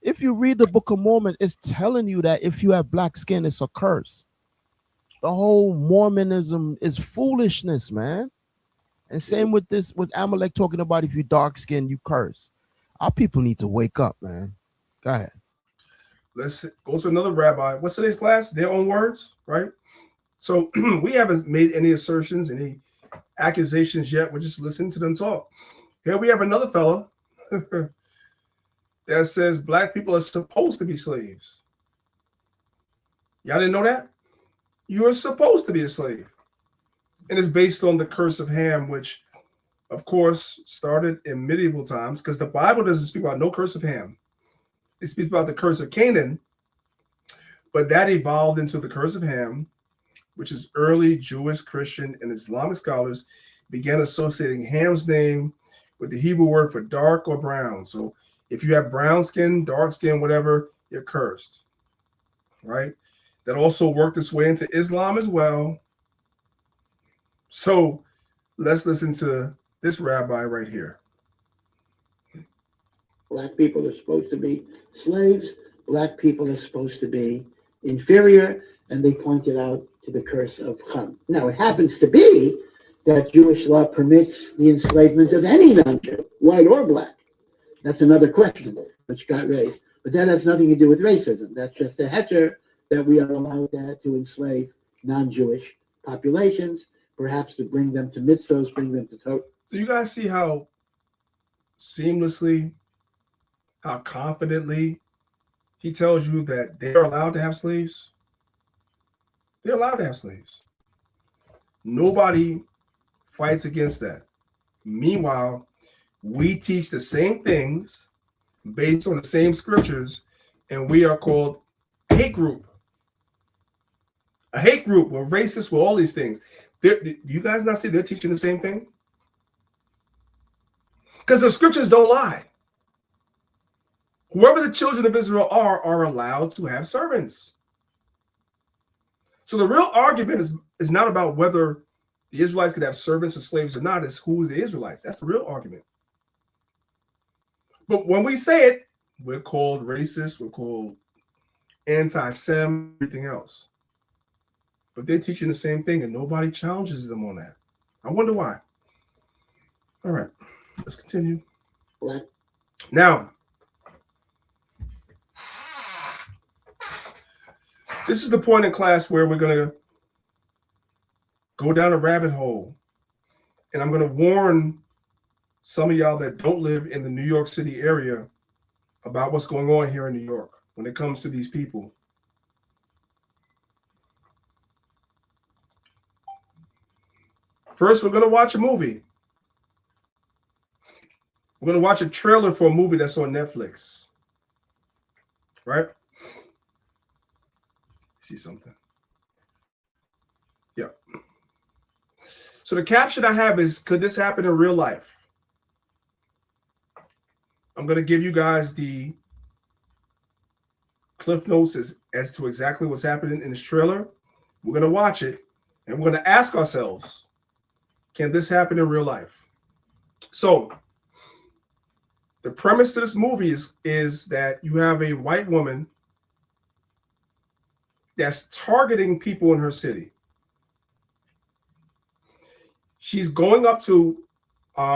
[SPEAKER 9] If you read the Book of Mormon, it's telling you that if you have black skin, it's a curse. The whole Mormonism is foolishness, man. And same with Amalek talking about if you dark skin, you curse. Our people need to wake up, man. Go ahead.
[SPEAKER 8] Let's go to another rabbi. What's today's class? Their own words, right? So we haven't made any assertions, any accusations yet. We're just listening to them talk. Here we have another fella that says black people are supposed to be slaves. Y'all didn't know that? You are supposed to be a slave. And it's based on the curse of Ham, which, of course, started in medieval times, because the Bible doesn't speak about no curse of Ham. It speaks about the curse of Canaan, but that evolved into the curse of Ham, which is early Jewish, Christian, and Islamic scholars began associating Ham's name with the Hebrew word for dark or brown. So if you have brown skin, dark skin, whatever, you're cursed, right? That also worked its way into Islam as well. So let's listen to this rabbi right here.
[SPEAKER 14] Black people are supposed to be slaves. Black people are supposed to be inferior, and they pointed out to the curse of Ham. Now, it happens to be that Jewish law permits the enslavement of any non-Jew, white or black. That's another question which got raised. But that has nothing to do with racism. That's just a heter that we are allowed to enslave non-Jewish populations, perhaps to bring them to mitzvahs, bring them to Torah.
[SPEAKER 8] So you guys see how seamlessly, how confidently he tells you that they're allowed to have slaves? They're allowed to have slaves. Nobody fights against that. Meanwhile, we teach the same things based on the same scriptures, and we are called a hate group. A hate group. We're racist. We're all these things. Do you guys not see they're teaching the same thing? Because the scriptures don't lie. Whoever the children of Israel are allowed to have servants. So the real argument is not about whether the Israelites could have servants or slaves or not. It's who the Israelites. That's the real argument. But when we say it, we're called racist. We're called anti-Sem, everything else. But they're teaching the same thing, and nobody challenges them on that. I wonder why. All right, let's continue. Now, this is the point in class where we're going to go down a rabbit hole. And I'm going to warn some of y'all that don't live in the New York City area about what's going on here in New York when it comes to these people. First, we're going to watch a movie. We're going to watch a trailer for a movie that's on Netflix. Right? See something? Yeah. So the caption I have is, could this happen in real life? I'm going to give you guys the cliff notes as to exactly what's happening in this trailer. We're going to watch it, and we're going to ask ourselves, can this happen in real life? So the premise to this movie is that you have a white woman that's targeting people in her city. She's going up to,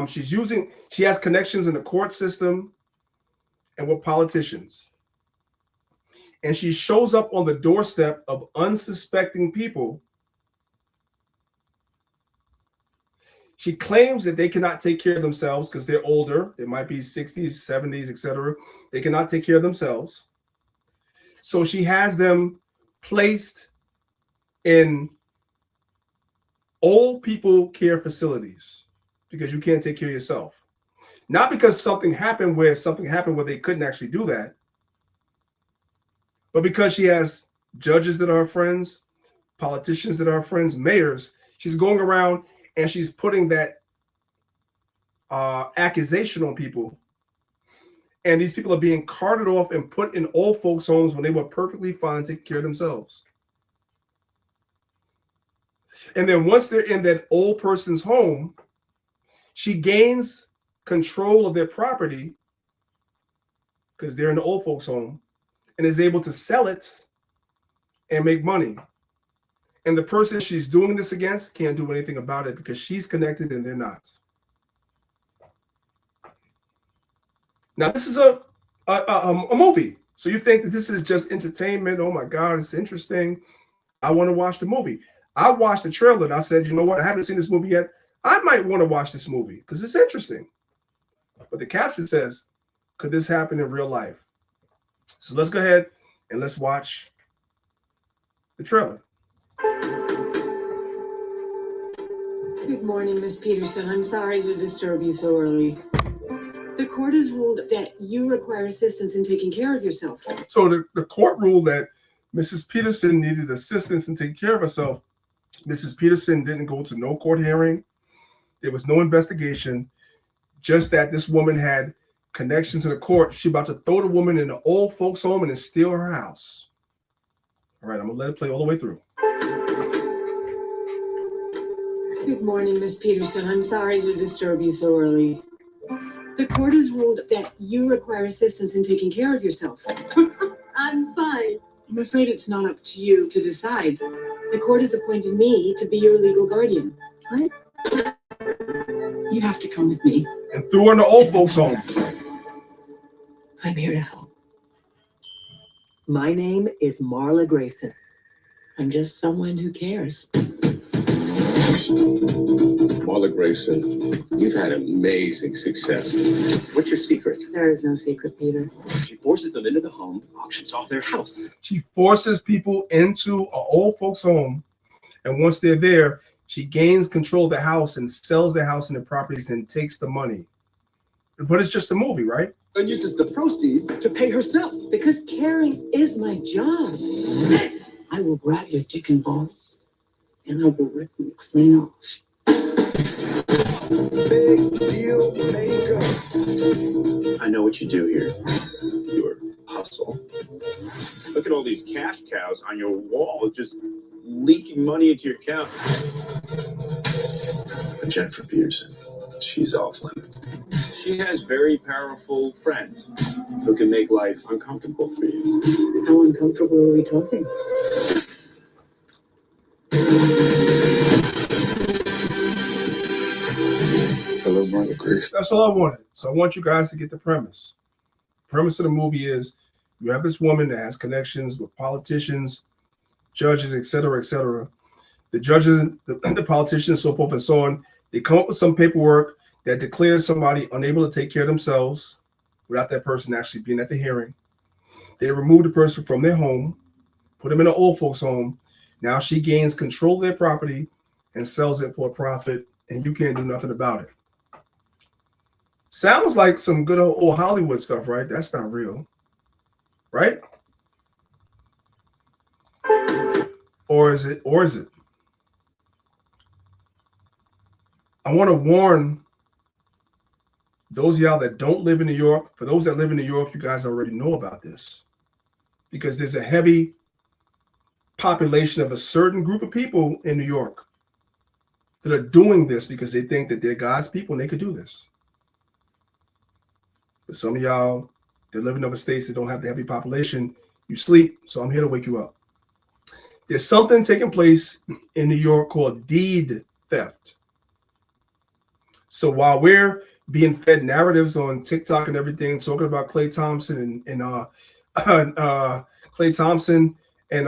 [SPEAKER 8] she has connections in the court system and with politicians. And she shows up on the doorstep of unsuspecting people. She claims that they cannot take care of themselves because they're older. They might be 60s, 70s, etc. They cannot take care of themselves. So she has them placed in old people care facilities because you can't take care of yourself. Not because something happened where they couldn't actually do that, but because she has judges that are friends, politicians that are friends, mayors. She's going around and she's putting that accusation on people. And these people are being carted off and put in old folks' homes when they were perfectly fine, taking care of themselves. And then once they're in that old person's home, she gains control of their property because they're in the old folks' home and is able to sell it and make money. And the person she's doing this against can't do anything about it because she's connected and they're not. Now, this is a movie. So you think that this is just entertainment. Oh my God, it's interesting. I want to watch the movie. I watched the trailer and I said, you know what? I haven't seen this movie yet. I might want to watch this movie because it's interesting. But the caption says, could this happen in real life? So let's go ahead and let's watch the trailer.
[SPEAKER 4] Good morning, Miss Peterson. I'm sorry to disturb you so early. The court has ruled that you require assistance in taking care of yourself.
[SPEAKER 8] So the court ruled that Mrs. Peterson needed assistance in taking care of herself. Mrs. Peterson didn't go to no court hearing. There was no investigation. Just that this woman had connections in the court. She about to throw the woman in the old folks' home and then steal her house. All right, I'm gonna let it play all the way through.
[SPEAKER 4] Good morning, Miss Peterson. I'm sorry to disturb you so early. The court has ruled that you require assistance in taking care of yourself. I'm fine. I'm afraid it's not up to you to decide. The court has appointed me to be your legal guardian. What? You have to come with me.
[SPEAKER 8] And threw her in the old folks' home.
[SPEAKER 4] I'm here to help.
[SPEAKER 5] My name is Marla Grayson.
[SPEAKER 4] I'm just someone who cares.
[SPEAKER 23] Marla Grayson, you've had amazing success. What's your secret?
[SPEAKER 4] There is no secret, Peter.
[SPEAKER 23] She forces them into the home, auctions off their house.
[SPEAKER 8] She forces people into an old folks' home. And once they're there, she gains control of the house and sells the house and the properties and takes the money. But it's just a movie, right?
[SPEAKER 23] And uses the proceeds to pay herself.
[SPEAKER 4] Because caring is my job. I will grab your dick and balls and I will rip you clean off.
[SPEAKER 23] Big deal maker. I know what you do here. Your hustle.
[SPEAKER 10] Look at all these cash cows on your wall, just leaking money into your account.
[SPEAKER 23] But Jennifer Peterson, she's off limits.
[SPEAKER 10] She has very powerful friends who can make life uncomfortable for you.
[SPEAKER 4] How uncomfortable are we talking?
[SPEAKER 23] Hello, Marla Grace.
[SPEAKER 8] That's all I wanted. So I want you guys to get the premise. The premise of the movie is you have this woman that has connections with politicians, judges, et cetera, et cetera. The judges, the politicians, so forth and so on, they come up with some paperwork that declares somebody unable to take care of themselves without that person actually being at the hearing. They remove the person from their home, put them in an old folks' home. Now she gains control of their property and sells it for a profit, and you can't do nothing about it. Sounds like some good old Hollywood stuff, right? That's not real, right? Or is it? Or is it? I want to warn those of y'all that don't live in New York. For those that live in New York, you guys already know about this because there's a heavy population of a certain group of people in New York that are doing this because they think that they're God's people and they could do this. But some of y'all that live in other states that don't have the heavy population, you sleep. So I'm here to wake you up. There's something taking place in New York called deed theft. So while we're being fed narratives on TikTok and everything, talking about Klay Thompson and Klay Thompson and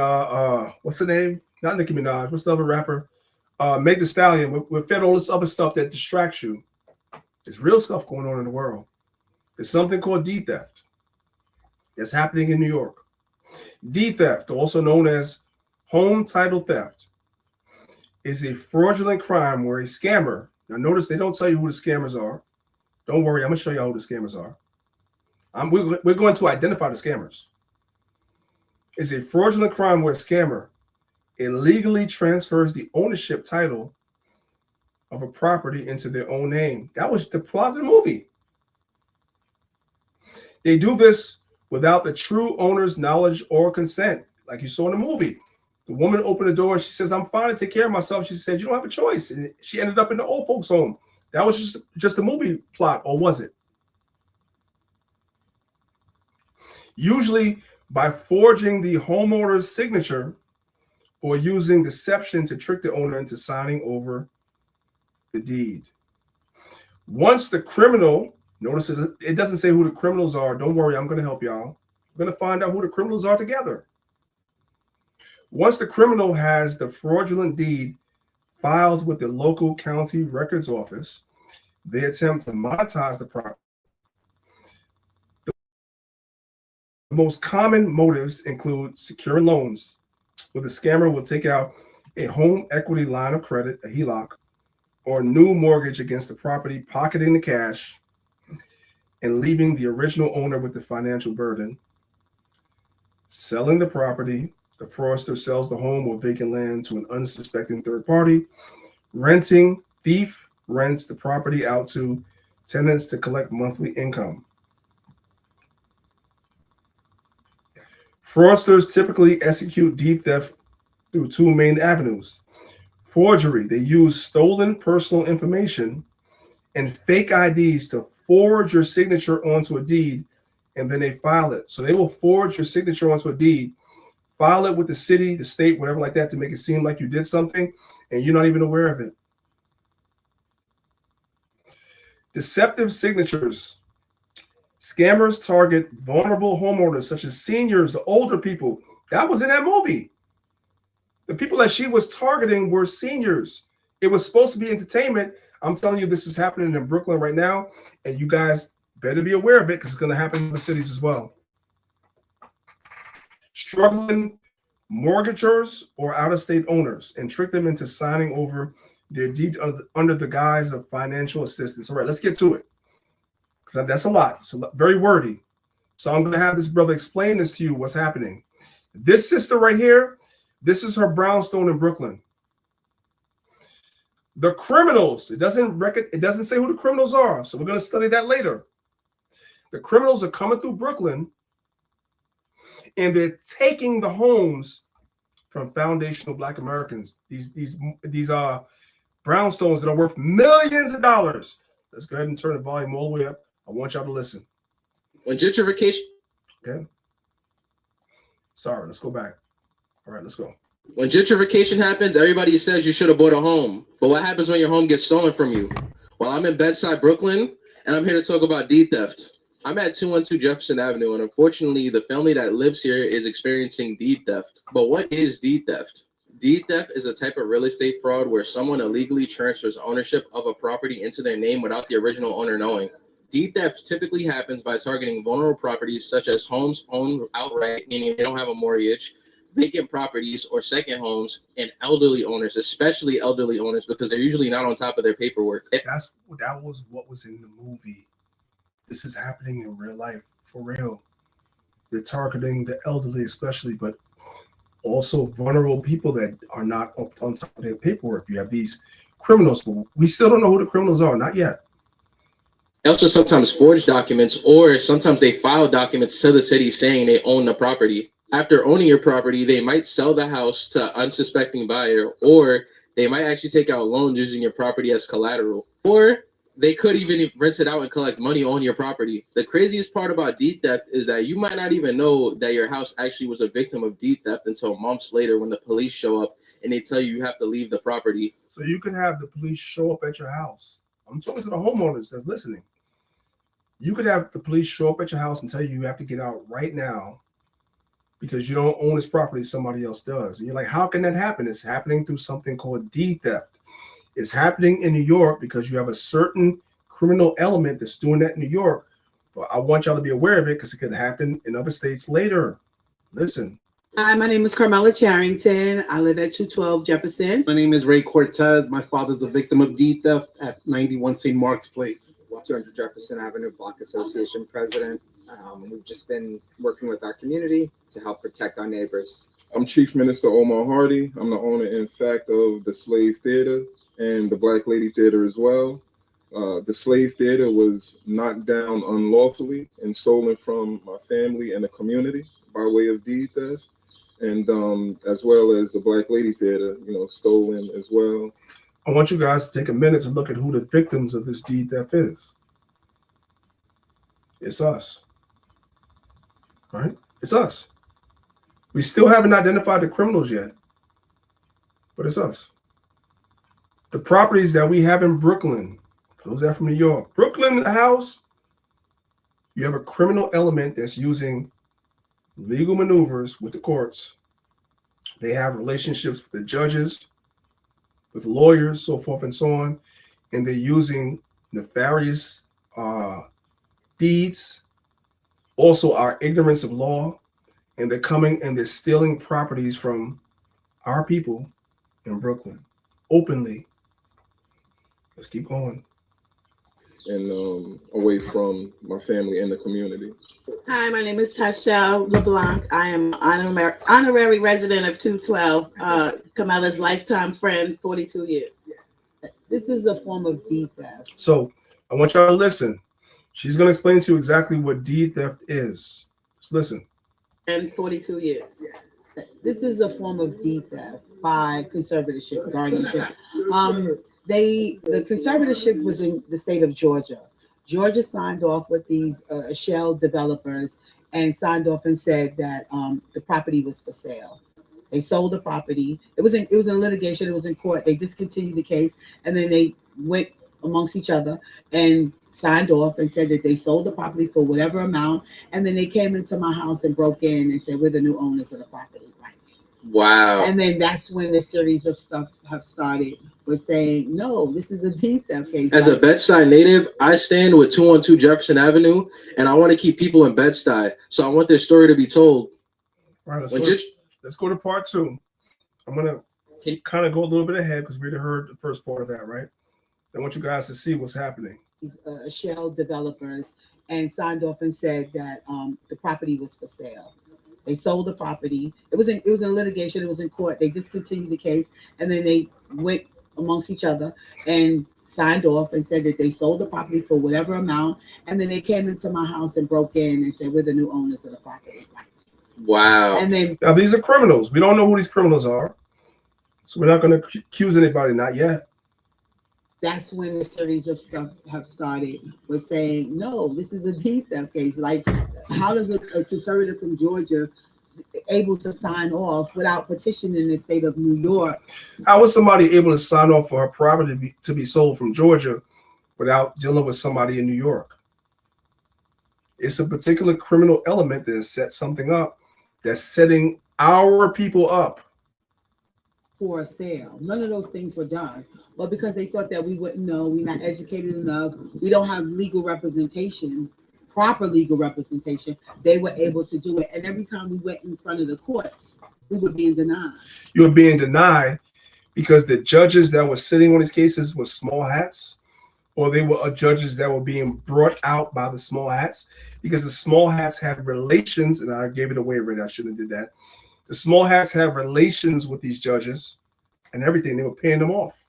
[SPEAKER 8] what's the name? Not Nicki Minaj. What's the other rapper? Meg Thee Stallion. We're fed all this other stuff that distracts you. There's real stuff going on in the world. There's something called deed theft that's happening in New York. Deed theft, also known as home title theft, is a fraudulent crime where a scammer, now notice they don't tell you who the scammers are. Don't worry, I'm gonna show you who the scammers are. We're going to identify the scammers. It's a fraudulent crime where a scammer illegally transfers the ownership title of a property into their own name. That was the plot of the movie. They do this without the true owner's knowledge or consent, like you saw in the movie. The woman opened the door and she says, I'm fine to take care of myself. She said, you don't have a choice. And she ended up in the old folks' home. That was just a movie plot, or was it? Usually by forging the homeowner's signature or using deception to trick the owner into signing over the deed. Once the criminal, notice it doesn't say who the criminals are. Don't worry, I'm going to help y'all. We're going to find out who the criminals are together. Once the criminal has the fraudulent deed filed with the local county records office, they attempt to monetize the property. The most common motives include securing loans, where the scammer will take out a home equity line of credit, a HELOC, or a new mortgage against the property, pocketing the cash and leaving the original owner with the financial burden. Selling the property, the fraudster sells the home or vacant land to an unsuspecting third party. Renting, thief rents the property out to tenants to collect monthly income. Fraudsters typically execute deed theft through two main avenues. Forgery, they use stolen personal information and fake IDs to forge your signature onto a deed, and then they file it. So they will forge your signature onto a deed, file it with the city, the state, whatever like that, to make it seem like you did something, and you're not even aware of it. Deceptive signatures. Scammers target vulnerable homeowners such as seniors, the older people. That was in that movie. The people that she was targeting were seniors. It was supposed to be entertainment. I'm telling you, this is happening in Brooklyn right now, and you guys better be aware of it because it's going to happen in the cities as well. Struggling mortgagors or out-of-state owners and trick them into signing over their deed under the guise of financial assistance. All right, let's get to it, because that's a lot. It's very wordy. So I'm going to have this brother explain this to you, what's happening. This sister right here, this is her brownstone in Brooklyn. The criminals, it doesn't say who the criminals are, so we're going to study that later. The criminals are coming through Brooklyn, and they're taking the homes from foundational Black Americans. These brownstones that are worth millions of dollars. Let's go ahead and turn the volume all the way up. I want y'all to listen.
[SPEAKER 3] When gentrification,
[SPEAKER 8] okay. Sorry, let's go back. All right, let's go.
[SPEAKER 3] When gentrification happens, everybody says you should have bought a home. But what happens when your home gets stolen from you? Well, I'm in Bedside, Brooklyn, and I'm here to talk about deed theft. I'm at 212 Jefferson Avenue, and unfortunately, the family that lives here is experiencing deed theft. But what is deed theft? Deed theft is a type of real estate fraud where someone illegally transfers ownership of a property into their name without the original owner knowing. Deed theft typically happens by targeting vulnerable properties such as homes owned outright, meaning they don't have a mortgage, vacant properties or second homes, and elderly owners, especially elderly owners, because they're usually not on top of their paperwork.
[SPEAKER 8] That was what was in the movie. This is happening in real life, for real. They're targeting the elderly especially, but also vulnerable people that are not on top of their paperwork. You have these criminals, but we still don't know who the criminals are, not yet.
[SPEAKER 3] They also sometimes forge documents, or sometimes they file documents to the city saying they own the property. After owning your property, they might sell the house to an unsuspecting buyer, or they might actually take out loans using your property as collateral, or they could even rent it out and collect money on your property. The craziest part about deed theft is that you might not even know that your house actually was a victim of deed theft until months later when the police show up and they tell you have to leave the property.
[SPEAKER 8] So you can have the police show up at your house. I'm talking to the homeowners that's listening. You could have the police show up at your house and tell you have to get out right now because you don't own this property, somebody else does. And you're like, how can that happen? It's happening through something called deed theft. It's happening in New York because you have a certain criminal element that's doing that in New York. But I want y'all to be aware of it because it could happen in other states later. Listen.
[SPEAKER 6] Hi, my name is Carmela Charrington. I live at 212 Jefferson.
[SPEAKER 7] My name is Ray Cortez. My father's a victim of deed theft at 91 St. Mark's Place. 200 Jefferson Avenue Block Association president. We've just been working with our community to help protect our neighbors.
[SPEAKER 11] I'm Chief Minister Omar Hardy. I'm the owner, in fact, of the Slave Theater and the Black Lady Theater as well. The Slave Theater was knocked down unlawfully and stolen from my family and the community by way of deed theft, and as well as the Black Lady Theater, stolen as well.
[SPEAKER 8] I want you guys to take a minute to look at who the victims of this deed theft is. It's us. Right? It's us. We still haven't identified the criminals yet, but it's us. The properties that we have in Brooklyn, for those that are from New York, Brooklyn in the house, you have a criminal element that's using legal maneuvers with the courts. They have relationships with the judges, with lawyers, so forth and so on, and they're using nefarious deeds, also our ignorance of law, and they're coming and they're stealing properties from our people in Brooklyn openly. Let's keep going.
[SPEAKER 11] And away from my family and the community.
[SPEAKER 6] Hi, my name is Tashelle LeBlanc. I am honorary resident of 212, Kamala's lifetime friend, 42 years. This is a form of deed theft.
[SPEAKER 8] So I want y'all to listen. She's going to explain to you exactly what deed theft is. Just listen.
[SPEAKER 6] And 42 years. This is a form of deed theft by conservatorship, guardianship. The conservatorship was in the state of Georgia. Georgia signed off with these shell developers and signed off and said that the property was for sale. They sold the property. It was in litigation. It was in court. They discontinued the case, and then they went amongst each other and signed off and said that they sold the property for whatever amount. And then they came into my house and broke in and said, we're the new owners of the property. Right.
[SPEAKER 3] Wow.
[SPEAKER 6] And then that's when the series of stuff have started with saying, no, this is a deed theft case.
[SPEAKER 3] As a Bed-Stuy native, I stand with 212 Jefferson Avenue, and I want to keep people in Bed-Stuy. So I want this story to be told.
[SPEAKER 8] All right, let's go to part two. I'm going to kind of go a little bit ahead because we already heard the first part of that, right? I want you guys to see what's happening.
[SPEAKER 6] These shell developers and signed off and said that the property was for sale. They sold the property. It was in litigation. It was in court. They discontinued the case, and then they went amongst each other and signed off and said that they sold the property for whatever amount. And then they came into my house and broke in and said, we're the new owners of the property.
[SPEAKER 3] Wow.
[SPEAKER 6] And then
[SPEAKER 8] now these are criminals. We don't know who these criminals are, so we're not going to accuse anybody. Not yet.
[SPEAKER 6] That's when the series of stuff have started with saying, no, this is a deed theft case. Like, how does a conservative from Georgia able to sign off without petitioning the state of New York?
[SPEAKER 8] How was somebody able to sign off for her property to be sold from Georgia without dealing with somebody in New York? It's a particular criminal element that has set something up that's setting our people up
[SPEAKER 6] for a sale. None of those things were done. Well, because they thought that we wouldn't know, we're not educated enough, we don't have legal representation, proper legal representation, they were able to do it. And every time we went in front of the courts, we were being denied.
[SPEAKER 8] You were being denied because the judges that were sitting on these cases were small hats, or they were judges that were being brought out by the small hats, because the small hats had relations, and I gave it away already, I shouldn't have did that. The small hats have relations with these judges and everything. They were paying them off.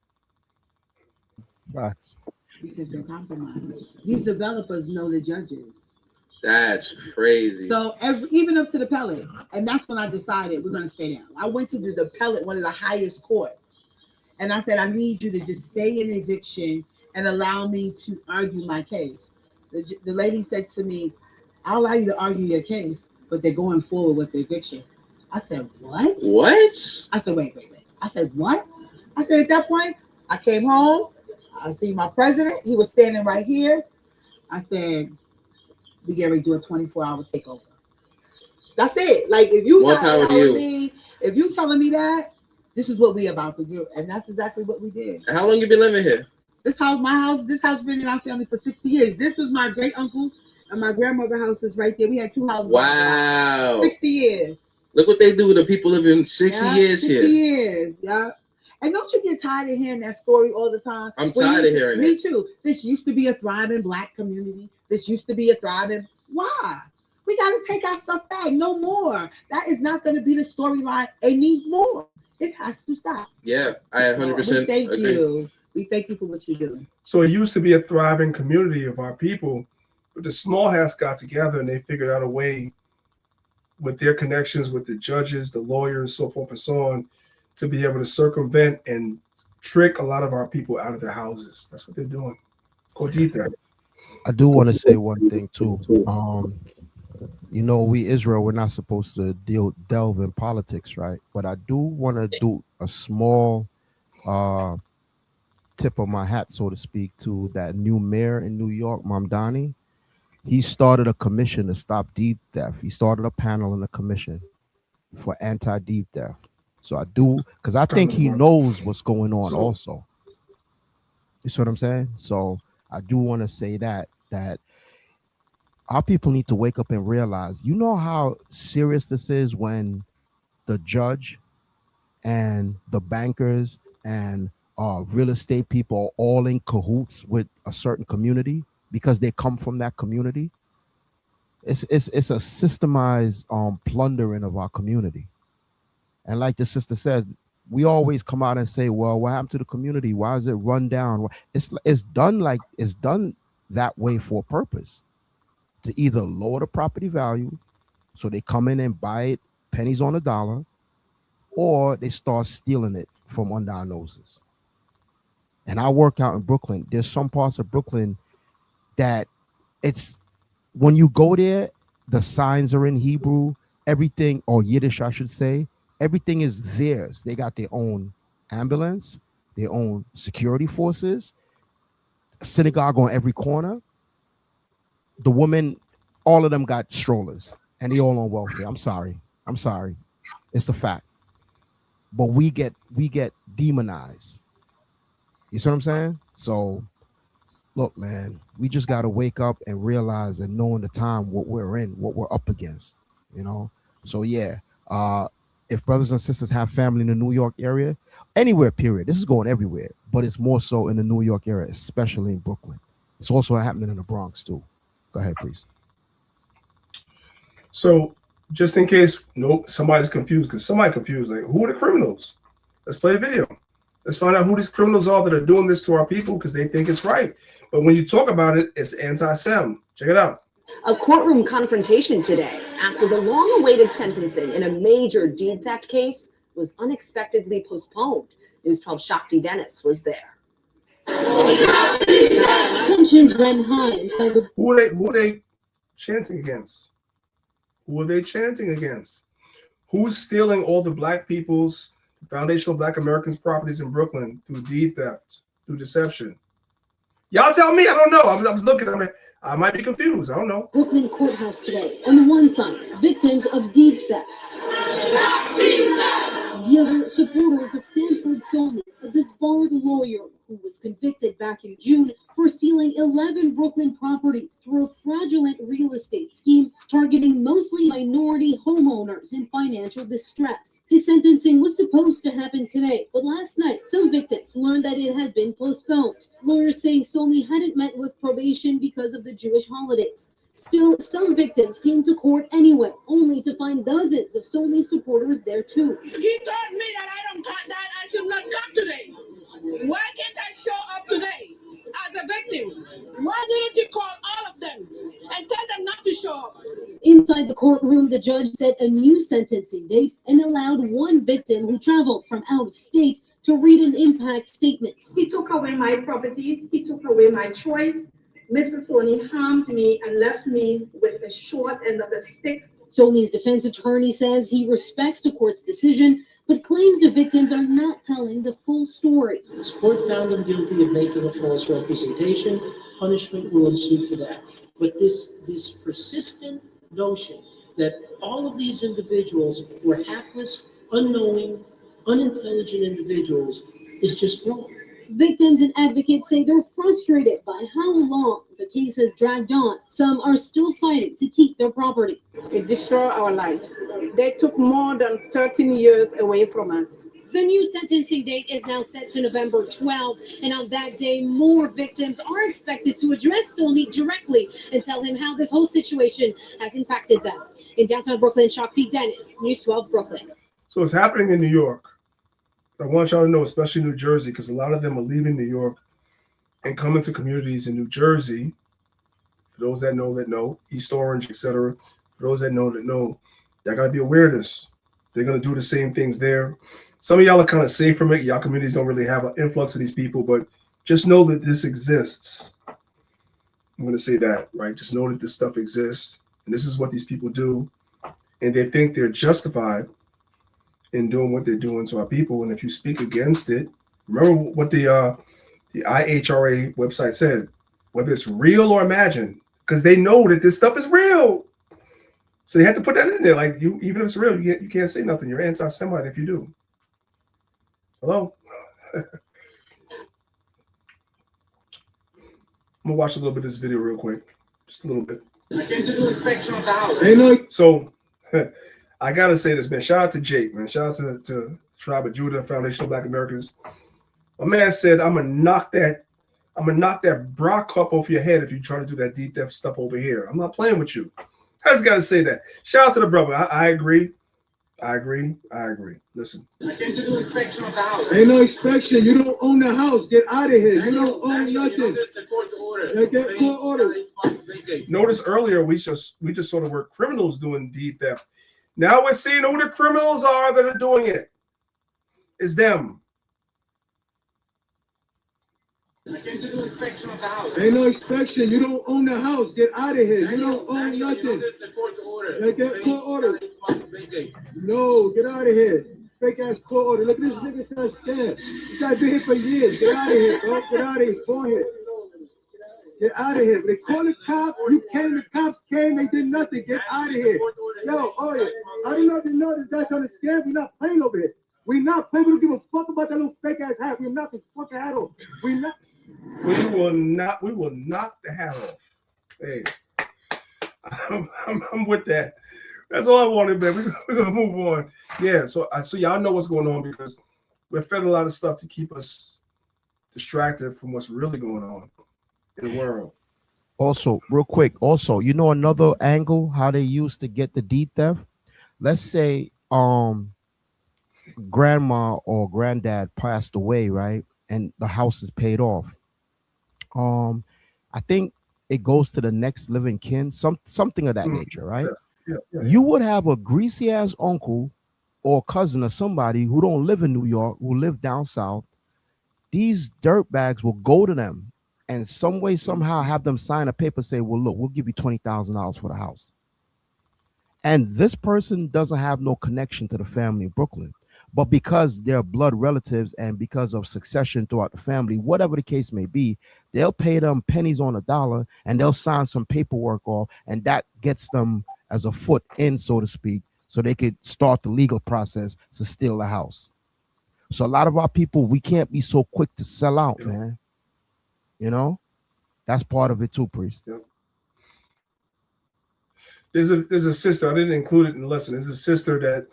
[SPEAKER 9] Facts.
[SPEAKER 6] Because they're compromised. These developers know the judges.
[SPEAKER 3] That's crazy.
[SPEAKER 6] So even up to the appellate, and that's when I decided we're going to stay down. I went to the appellate, one of the highest courts, and I said, I need you to just stay in eviction and allow me to argue my case. The lady said to me, I'll allow you to argue your case, but they're going forward with the eviction. I said, what?
[SPEAKER 3] What?
[SPEAKER 6] I said, wait. I said, what? I said, at that point, I came home. I see my president. He was standing right here. I said, we get ready to do a 24-hour takeover. That's it. Like, if you not telling me, if you telling me that, this is what we about to do. And that's exactly what we did.
[SPEAKER 3] How long you been living here?
[SPEAKER 6] This house been in our family for 60 years. This was my great uncle and my grandmother's house is right there. We had two houses.
[SPEAKER 3] Wow.
[SPEAKER 6] 60 years.
[SPEAKER 3] Look what they do to people living 60 years
[SPEAKER 6] 60
[SPEAKER 3] here.
[SPEAKER 6] 60 years, yeah. And don't you get tired of hearing that story all the time?
[SPEAKER 3] I'm tired of hearing
[SPEAKER 6] me
[SPEAKER 3] it.
[SPEAKER 6] too. This used to be a thriving Black community. This used to be a thriving. Why? We got to take our stuff back. No more. That is not going to be the storyline anymore. It has to stop.
[SPEAKER 3] Yeah, I 100%
[SPEAKER 6] Thank
[SPEAKER 3] agree.
[SPEAKER 6] you. We thank you for what you're doing.
[SPEAKER 8] So it used to be a thriving community of our people, but the small hats got together and they figured out a way with their connections with the judges, the lawyers, so forth and so on, to be able to circumvent and trick a lot of our people out of their houses. That's what they're doing. Codita.
[SPEAKER 9] I do want to say one thing too. You know, we Israel, we're not supposed to delve in politics, right? But I do want to do a small tip of my hat, so to speak, to that new mayor in New York, Mamdani. He started a commission to stop deed theft. He started a panel in the commission for anti-deed theft. So I do, because I think he knows what's going on also. You see what I'm saying? So I do want to say that our people need to wake up and realize, you know how serious this is when the judge and the bankers and real estate people are all in cahoots with a certain community because they come from that community. It's a systemized plundering of our community. And like the sister says, we always come out and say, well, what happened to the community? Why is it run down? It's done that way for a purpose, to either lower the property value, so they come in and buy it pennies on the dollar, or they start stealing it from under our noses. And I work out in Brooklyn. There's some parts of Brooklyn that it's, when you go there, the signs are in Hebrew, everything, or Yiddish, I should say. Everything is theirs. They got their own ambulance, their own security forces, a synagogue on every corner. The women, all of them got strollers, and they all on welfare. I'm sorry. It's a fact. But we get demonized. You see what I'm saying? So, look, man, we just got to wake up and realize and know in the time what we're in, what we're up against, you know? So, yeah, if brothers and sisters have family in the New York area, anywhere, period, this is going everywhere, but it's more so in the New York area, especially in Brooklyn. It's also happening in the Bronx, too. Go ahead, please.
[SPEAKER 8] So, just in case somebody's confused, because somebody's confused, like, who are the criminals? Let's play a video. Let's find out who these criminals are that are doing this to our people because they think it's right. But when you talk about it, it's anti-Sem. Check it out.
[SPEAKER 12] A courtroom confrontation today after the long-awaited sentencing in a major deed theft case was unexpectedly postponed. News 12 Shakti Dennis was there.
[SPEAKER 13] Tensions ran high inside the.
[SPEAKER 8] Who are they chanting against? Who are they chanting against? Who's stealing all the Black people's foundational Black Americans' properties in Brooklyn through deed theft, through deception? Y'all tell me. I don't know. I was looking. I might be confused. I don't know.
[SPEAKER 13] Brooklyn courthouse today. On one side, victims of deed theft. The other, supporters of Sanford Solnit, a disbarred lawyer who was convicted back in June for stealing 11 Brooklyn properties through a fraudulent real estate scheme targeting mostly minority homeowners in financial distress. His sentencing was supposed to happen today, but last night some victims learned that it had been postponed. Lawyers saying Solnit hadn't met with probation because of the Jewish holidays. Still, some victims came to court anyway, only to find dozens of Solnit supporters there too.
[SPEAKER 15] He told me that I should not come today. Why can't I show up today as a victim? Why didn't you call all of them and tell them not to show up?
[SPEAKER 13] Inside the courtroom, the judge set a new sentencing date and allowed one victim who traveled from out of state to read an impact statement.
[SPEAKER 24] He took away my property. He took away my choice. Mr. Solnit harmed me and left me with the short end of the stick.
[SPEAKER 13] Solnit's defense attorney says he respects the court's decision, but claims the victims are not telling the full story.
[SPEAKER 25] This court found him guilty of making a false representation. Punishment will ensue for that. But this persistent notion that all of these individuals were hapless, unknowing, unintelligent individuals is just wrong.
[SPEAKER 13] Victims and advocates say they're frustrated by how long the case has dragged on. Some are still fighting to keep their property.
[SPEAKER 15] It destroyed our lives. They took more than 13 years away from us.
[SPEAKER 13] The new sentencing date is now set to November 12th, and on that day, more victims are expected to address Sony directly and tell him how this whole situation has impacted them. In downtown Brooklyn, Shakti Dennis, News 12 Brooklyn.
[SPEAKER 8] So it's happening in New York. I want y'all to know, especially New Jersey, because a lot of them are leaving New York and coming to communities in New Jersey. For those that know, East Orange, etc. For those that know, y'all got to be aware of this. They're going to do the same things there. Some of y'all are kind of safe from it. Y'all communities don't really have an influx of these people, but just know that this exists. I'm going to say that, right? Just know that this stuff exists, and this is what these people do, and they think they're justified in doing what they're doing to our people. And if you speak against it, remember what the IHRA website said, whether it's real or imagined, because they know that this stuff is real. So they have to put that in there. Like, you, even if it's real, you can't say nothing. You're anti-Semite if you do. Hello? I'm gonna watch a little bit of this video real quick. Just a little bit.
[SPEAKER 10] I came to do inspection of the house.
[SPEAKER 8] So I gotta say this, man. Shout out to Jake, man. Shout out to Tribe of Judah, Foundation of Black Americans. My man said, I'm gonna knock that bra cup off your head if you try to do that deep depth stuff over here. I'm not playing with you. I just gotta say that. Shout out to the brother. I agree. Listen.
[SPEAKER 10] I came to do inspection of the house.
[SPEAKER 2] Ain't no inspection. You don't own the house. Get out of here. You don't own nothing. Get court order.
[SPEAKER 8] Notice earlier we just sort of were criminals doing deed theft. Now we're seeing who the criminals are that are doing it. It's them.
[SPEAKER 10] I came to do inspection of the house.
[SPEAKER 2] Ain't no inspection. You don't own the house. Get out of here. You don't own nothing. Get court order. No, get out of here. Fake ass court order. Look at this nigga trying to scam. This guy's been here for years. Get out of here, bro. Get out of here. Go ahead. Get out of here. They call the cops. You came. The cops came. They did nothing. Get out of here. Yo, oh yeah. I don't know if you know this guy's trying to scam. We're not playing over here. We're not playing. We don't give a fuck about that little fake ass hat. We're not this fucking hat off. We're not.
[SPEAKER 8] We will knock the hat off. Hey, I'm with that. That's all I wanted, man. We're gonna move on. Yeah, so y'all know what's going on, because we're fed a lot of stuff to keep us distracted from what's really going on in the world.
[SPEAKER 9] Also, real quick, another angle how they used to get the deed theft. Let's say grandma or granddad passed away, right? And the house is paid off. I think it goes to the next living kin, something of that nature, right?
[SPEAKER 8] Yeah.
[SPEAKER 9] You would have a greasy ass uncle or cousin or somebody who don't live in New York, who live down south. These dirtbags will go to them and some way, somehow have them sign a paper, say, well, look, we'll give you $20,000 for the house. And this person doesn't have no connection to the family in Brooklyn. But because they're blood relatives and because of succession throughout the family, whatever the case may be, they'll pay them pennies on a dollar and they'll sign some paperwork off, and that gets them as a foot in, so to speak, so they could start the legal process to steal the house. So a lot of our people, we can't be so quick to sell out, man. You know, that's part of it too, Priest.
[SPEAKER 8] Yep. There's a sister, I didn't include it in the lesson. There's a sister that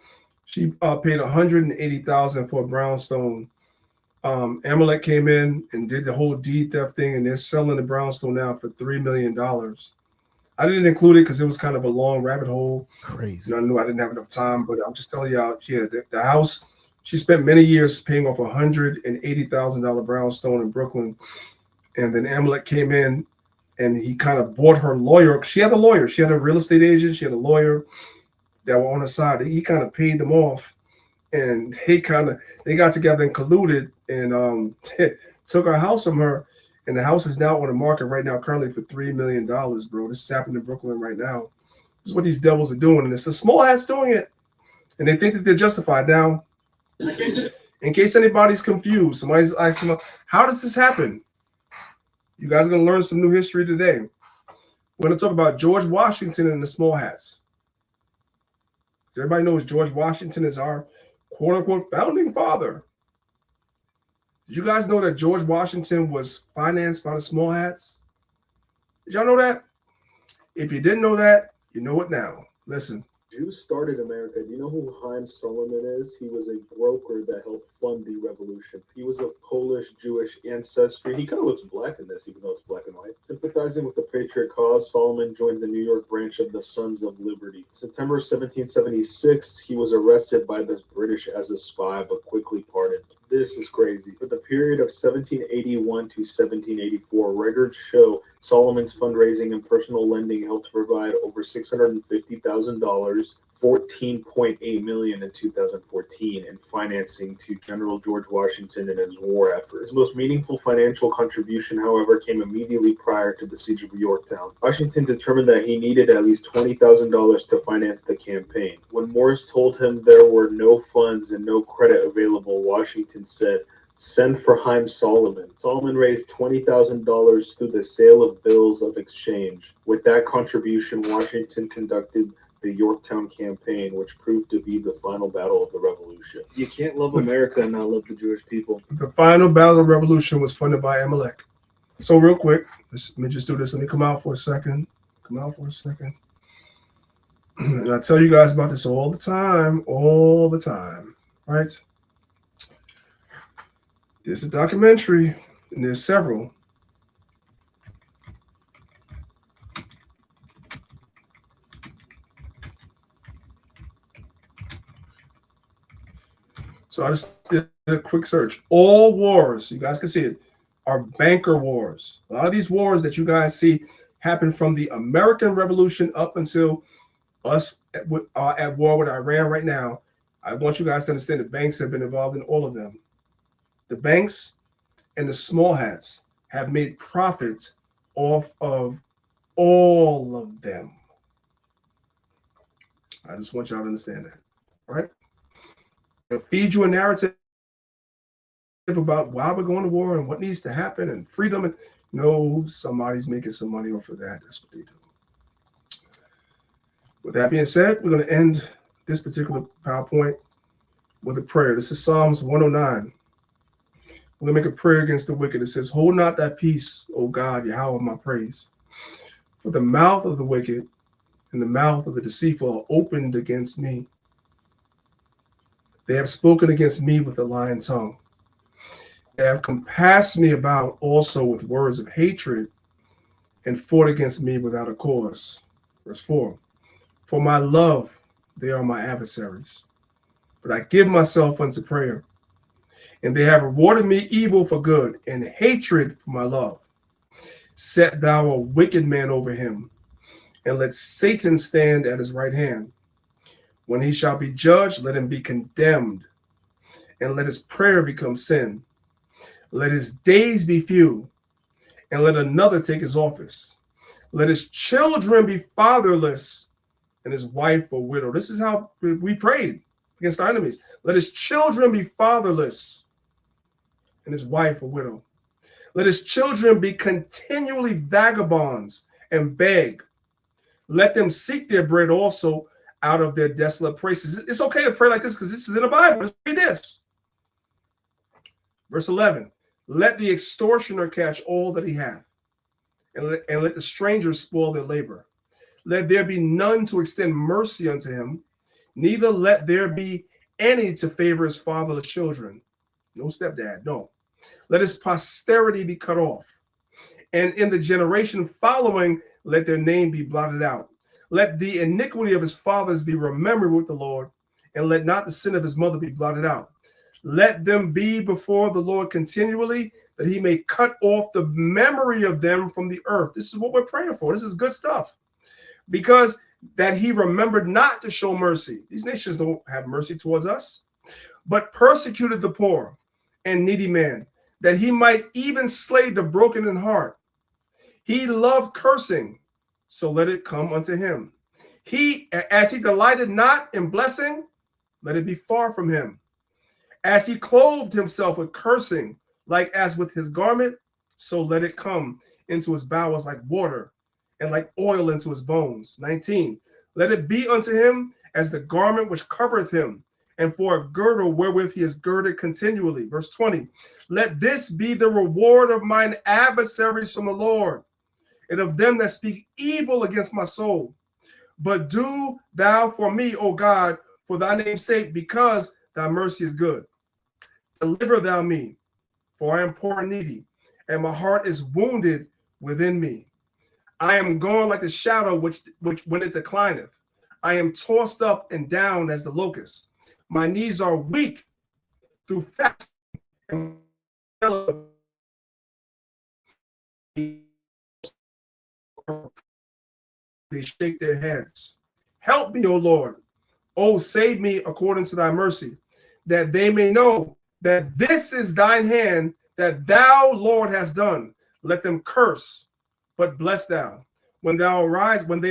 [SPEAKER 8] she paid $180,000 for a brownstone. Amalek came in and did the whole deed theft thing, and they're selling the brownstone now for $3 million. I didn't include it because it was kind of a long rabbit hole.
[SPEAKER 9] Crazy.
[SPEAKER 8] And I knew I didn't have enough time, but I'm just telling y'all, yeah, the house, she spent many years paying off $180,000 brownstone in Brooklyn. And then Amalek came in and he kind of bought her lawyer. She had a lawyer. She had a real estate agent. She had a lawyer that were on the side. He kind of paid them off, and they got together and colluded and took our house from her. And the house is now on the market right now, currently for $3 million, bro. This is happening in Brooklyn right now. This is what these devils are doing, and it's the small hats doing it, and they think that they're justified. Now, in case anybody's confused, somebody's asking, how does this happen? You guys are going to learn some new history today. We're going to talk about George Washington and the small hats. Everybody knows George Washington is our quote-unquote founding father. Did you guys know that George Washington was financed by the small hats? Did y'all know that? If you didn't know that, you know it now. Listen,
[SPEAKER 22] Jews started America. Do you know who Haim Solomon is? He was a broker that helped fund the revolution. He was of Polish Jewish ancestry. He kind of looks black in this, even though it's black and white. Sympathizing with the Patriot cause, Solomon joined the New York branch of the Sons of Liberty. September 1776, he was arrested by the British as a spy, but quickly pardoned. This is crazy. For the period of 1781 to 1784, records show Solomon's fundraising and personal lending helped to provide over $650,000, $14.8 million in 2014 in financing to General George Washington in his war effort. His most meaningful financial contribution, however, came immediately prior to the siege of Yorktown. Washington determined that he needed at least $20,000 to finance the campaign. When Morris told him there were no funds and no credit available, Washington said, "Send for Haim Solomon." Solomon raised $20,000 through the sale of bills of exchange. With that contribution, Washington conducted the Yorktown campaign, which proved to be the final battle of the Revolution. You can't love America and not love the Jewish people.
[SPEAKER 8] The final battle of the revolution was funded by Amalek. So real quick, let me just do this. Let me come out for a second. And I tell you guys about this all the time, right? There's a documentary, and there's several. So I just did a quick search. All wars, you guys can see it, are banker wars. A lot of these wars that you guys see happen from the American Revolution up until us at war with Iran right now. I want you guys to understand that banks have been involved in all of them. The banks and the small hats have made profits off of all of them. I just want y'all to understand that, all right? They'll feed you a narrative about why we're going to war and what needs to happen and freedom. And no, somebody's making some money off of that. That's what they do. With that being said, we're going to end this particular PowerPoint with a prayer. This is Psalms 109. We're going to make a prayer against the wicked. It says, "Hold not thy peace, O God, Yahweh of my praise. For the mouth of the wicked and the mouth of the deceitful are opened against me. They have spoken against me with a lying tongue. They have compassed me about also with words of hatred and fought against me without a cause." Verse 4, "For my love, they are my adversaries, but I give myself unto prayer. And they have rewarded me evil for good and hatred for my love. Set thou a wicked man over him, and let Satan stand at his right hand. When he shall be judged, let him be condemned, and let his prayer become sin. Let his days be few, and let another take his office. Let his children be fatherless, and his wife a widow." This is how we prayed against our enemies. "Let his children be fatherless, and his wife a widow. Let his children be continually vagabonds and beg. Let them seek their bread also out of their desolate places." It's okay to pray like this because this is in the Bible. Let's read this. Verse 11, "Let the extortioner catch all that he hath, and let the stranger spoil their labor. Let there be none to extend mercy unto him, neither let there be any to favor his fatherless children." No stepdad, no. "Let his posterity be cut off, and in the generation following, let their name be blotted out. Let the iniquity of his fathers be remembered with the Lord, and let not the sin of his mother be blotted out. Let them be before the Lord continually, that he may cut off the memory of them from the earth." This is what we're praying for. This is good stuff. "Because that he remembered not to show mercy." These nations don't have mercy towards us, "but persecuted the poor and needy man, that he might even slay the broken in heart. He loved cursing, so let it come unto him. As he delighted not in blessing, let it be far from him. As he clothed himself with cursing, like as with his garment, so let it come into his bowels like water, and like oil into his bones." 19, "Let it be unto him as the garment which covereth him, and for a girdle wherewith he is girded continually." Verse 20, "Let this be the reward of mine adversaries from the Lord, and of them that speak evil against my soul. But do thou for me, O God, for thy name's sake, because thy mercy is good. Deliver thou me, for I am poor and needy, and my heart is wounded within me. I am gone like the shadow which when it declineth. I am tossed up and down as the locust. My knees are weak through fasting and they shake their heads. Help me, O Lord. Oh, save me according to thy mercy, that they may know that this is thine hand, that thou, Lord, hast done. Let them curse, but bless thou. When they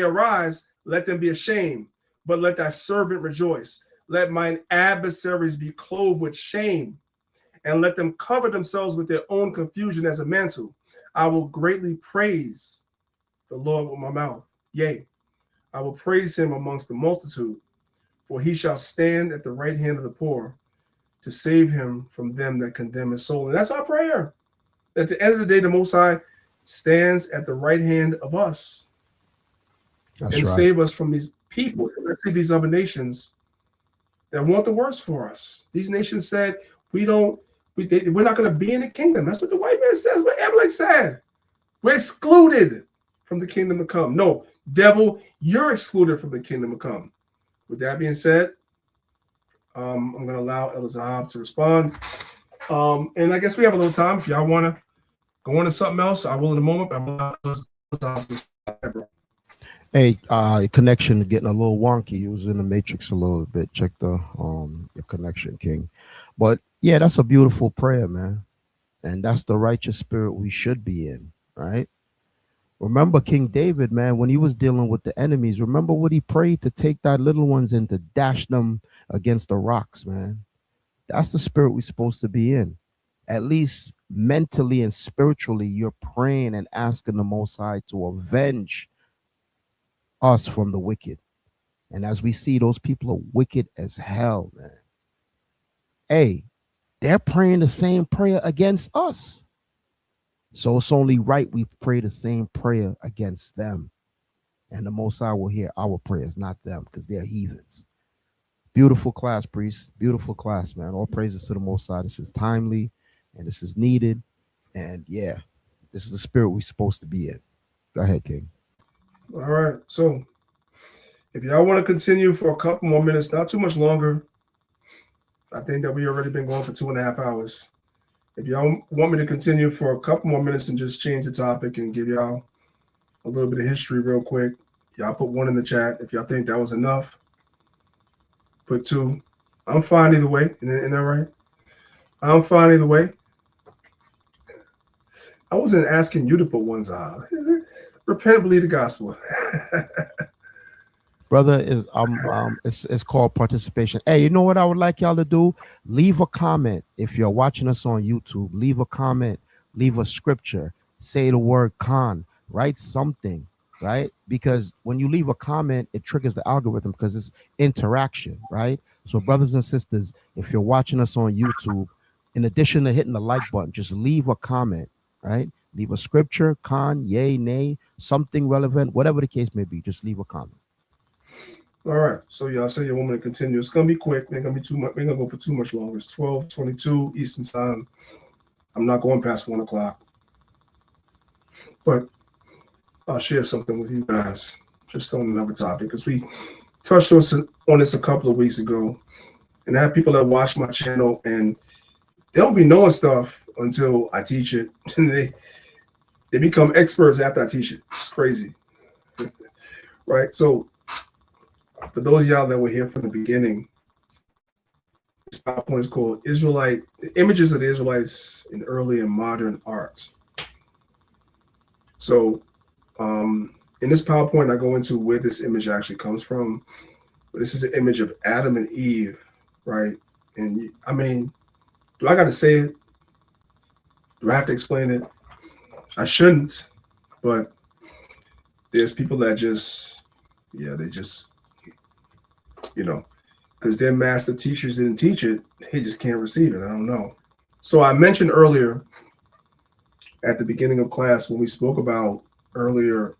[SPEAKER 8] arise, let them be ashamed, but let thy servant rejoice. Let mine adversaries be clothed with shame, and let them cover themselves with their own confusion as a mantle. I will greatly praise the Lord with my mouth. Yea, I will praise him amongst the multitude, for he shall stand at the right hand of the poor to save him from them that condemn his soul. And that's our prayer. At the end of the day, the Most High stands at the right hand of us and save us from these people, especially these other nations that want the worst for us. These nations said, we're not going to be in the kingdom. That's what the white man says, what Amalek said. We're excluded from the kingdom to come. No, devil, you're excluded from the kingdom to come. With that being said, I'm going to allow Elder Zahab to respond. And I guess we have a little time. If y'all want to go on to something else, I will in a moment. But I'm going to allow Elder Zahab to respond.
[SPEAKER 9] Hey, connection getting a little wonky. It was in the matrix a little bit. Check the your connection, King. But yeah, that's a beautiful prayer, man. And that's the righteous spirit we should be in, right? Remember King David, man, when he was dealing with the enemies, remember what he prayed to take thy little ones and to dash them against the rocks, man. That's the spirit we're supposed to be in. At least mentally and spiritually, you're praying and asking the Most High to avenge us from the wicked. And as we see, those people are wicked as hell, man. Hey, they're praying the same prayer against us. So it's only right we pray the same prayer against them. And the Most High will hear our prayers, not them, because they're heathens. Beautiful class, priest. Beautiful class, man. All praises to the Most High. This is timely and this is needed. And yeah, this is the spirit we're supposed to be in. Go ahead, King.
[SPEAKER 8] All right. So if y'all want to continue for a couple more minutes, not too much longer. I think that we already been going for 2.5 hours. If y'all want me to continue for a couple more minutes and just change the topic and give y'all a little bit of history real quick, y'all put 1 in the chat. If y'all think that was enough, put 2. I'm fine either way. Isn't that right? I'm fine either way. I wasn't asking you to put 1s out. Repent, believe the gospel.
[SPEAKER 9] Brother, it's called participation. Hey, you know what I would like y'all to do? Leave a comment. If you're watching us on YouTube, leave a comment, leave a scripture, say the word Khan, write something, right? Because when you leave a comment, it triggers the algorithm because it's interaction, right? So brothers and sisters, if you're watching us on YouTube, in addition to hitting the like button, just leave a comment, right? Leave a scripture, Khan, yay, nay, something relevant, whatever the case may be, just leave a comment.
[SPEAKER 8] All right, so y'all say you want me to continue. It's gonna be quick. Ain't gonna be too much. We're gonna go for too much longer. It's 12:22 Eastern time. I'm not going past 1 o'clock, but I'll share something with you guys just on another topic because we touched on this a couple of weeks ago, and I have people that watch my channel and they don't be knowing stuff until I teach it, and they become experts after I teach it. It's crazy, right? So. For those of y'all that were here from the beginning, this PowerPoint is called the Images of the Israelites in Early and Modern Art. So in this PowerPoint, I go into where this image actually comes from. But this is an image of Adam and Eve, right? And I mean, do I got to say it? Do I have to explain it? I shouldn't, but there's people that they just, because their master teachers didn't teach it, they just can't receive it. I don't know. So I mentioned earlier at the beginning of class when we spoke about earlier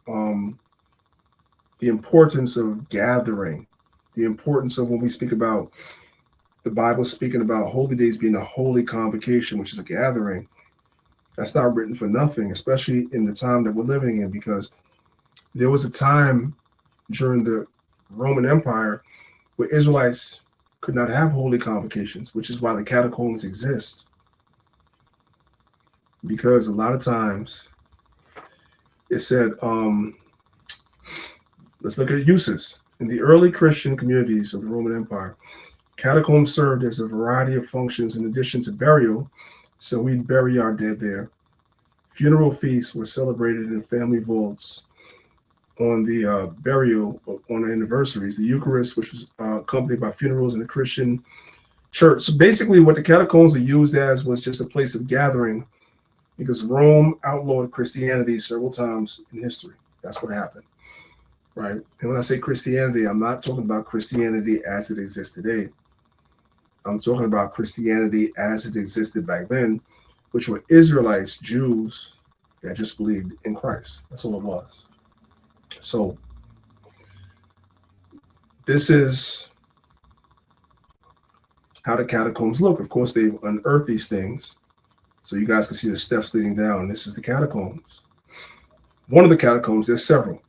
[SPEAKER 8] the importance of gathering, the importance of when we speak about the Bible speaking about holy days being a holy convocation, which is a gathering. That's not written for nothing, especially in the time that we're living in, because there was a time during the Roman Empire where Israelites could not have holy convocations, which is why the catacombs exist. Because a lot of times it said, let's look at uses. In the early Christian communities of the Roman Empire, catacombs served as a variety of functions in addition to burial, so we'd bury our dead there. Funeral feasts were celebrated in family vaults on the burial on anniversaries. The Eucharist, which was accompanied by funerals in the Christian church. So basically what the catacombs were used as was just a place of gathering, because Rome outlawed Christianity several times in history. That's what happened, right? And when I say Christianity, I'm not talking about Christianity as it exists today. I'm talking about Christianity as it existed back then, which were Israelites, Jews that just believed in Christ. That's all it was. So this is how the catacombs look. Of course, they unearthed these things, so you guys can see the steps leading down. This is the catacombs. One of the catacombs, there's several.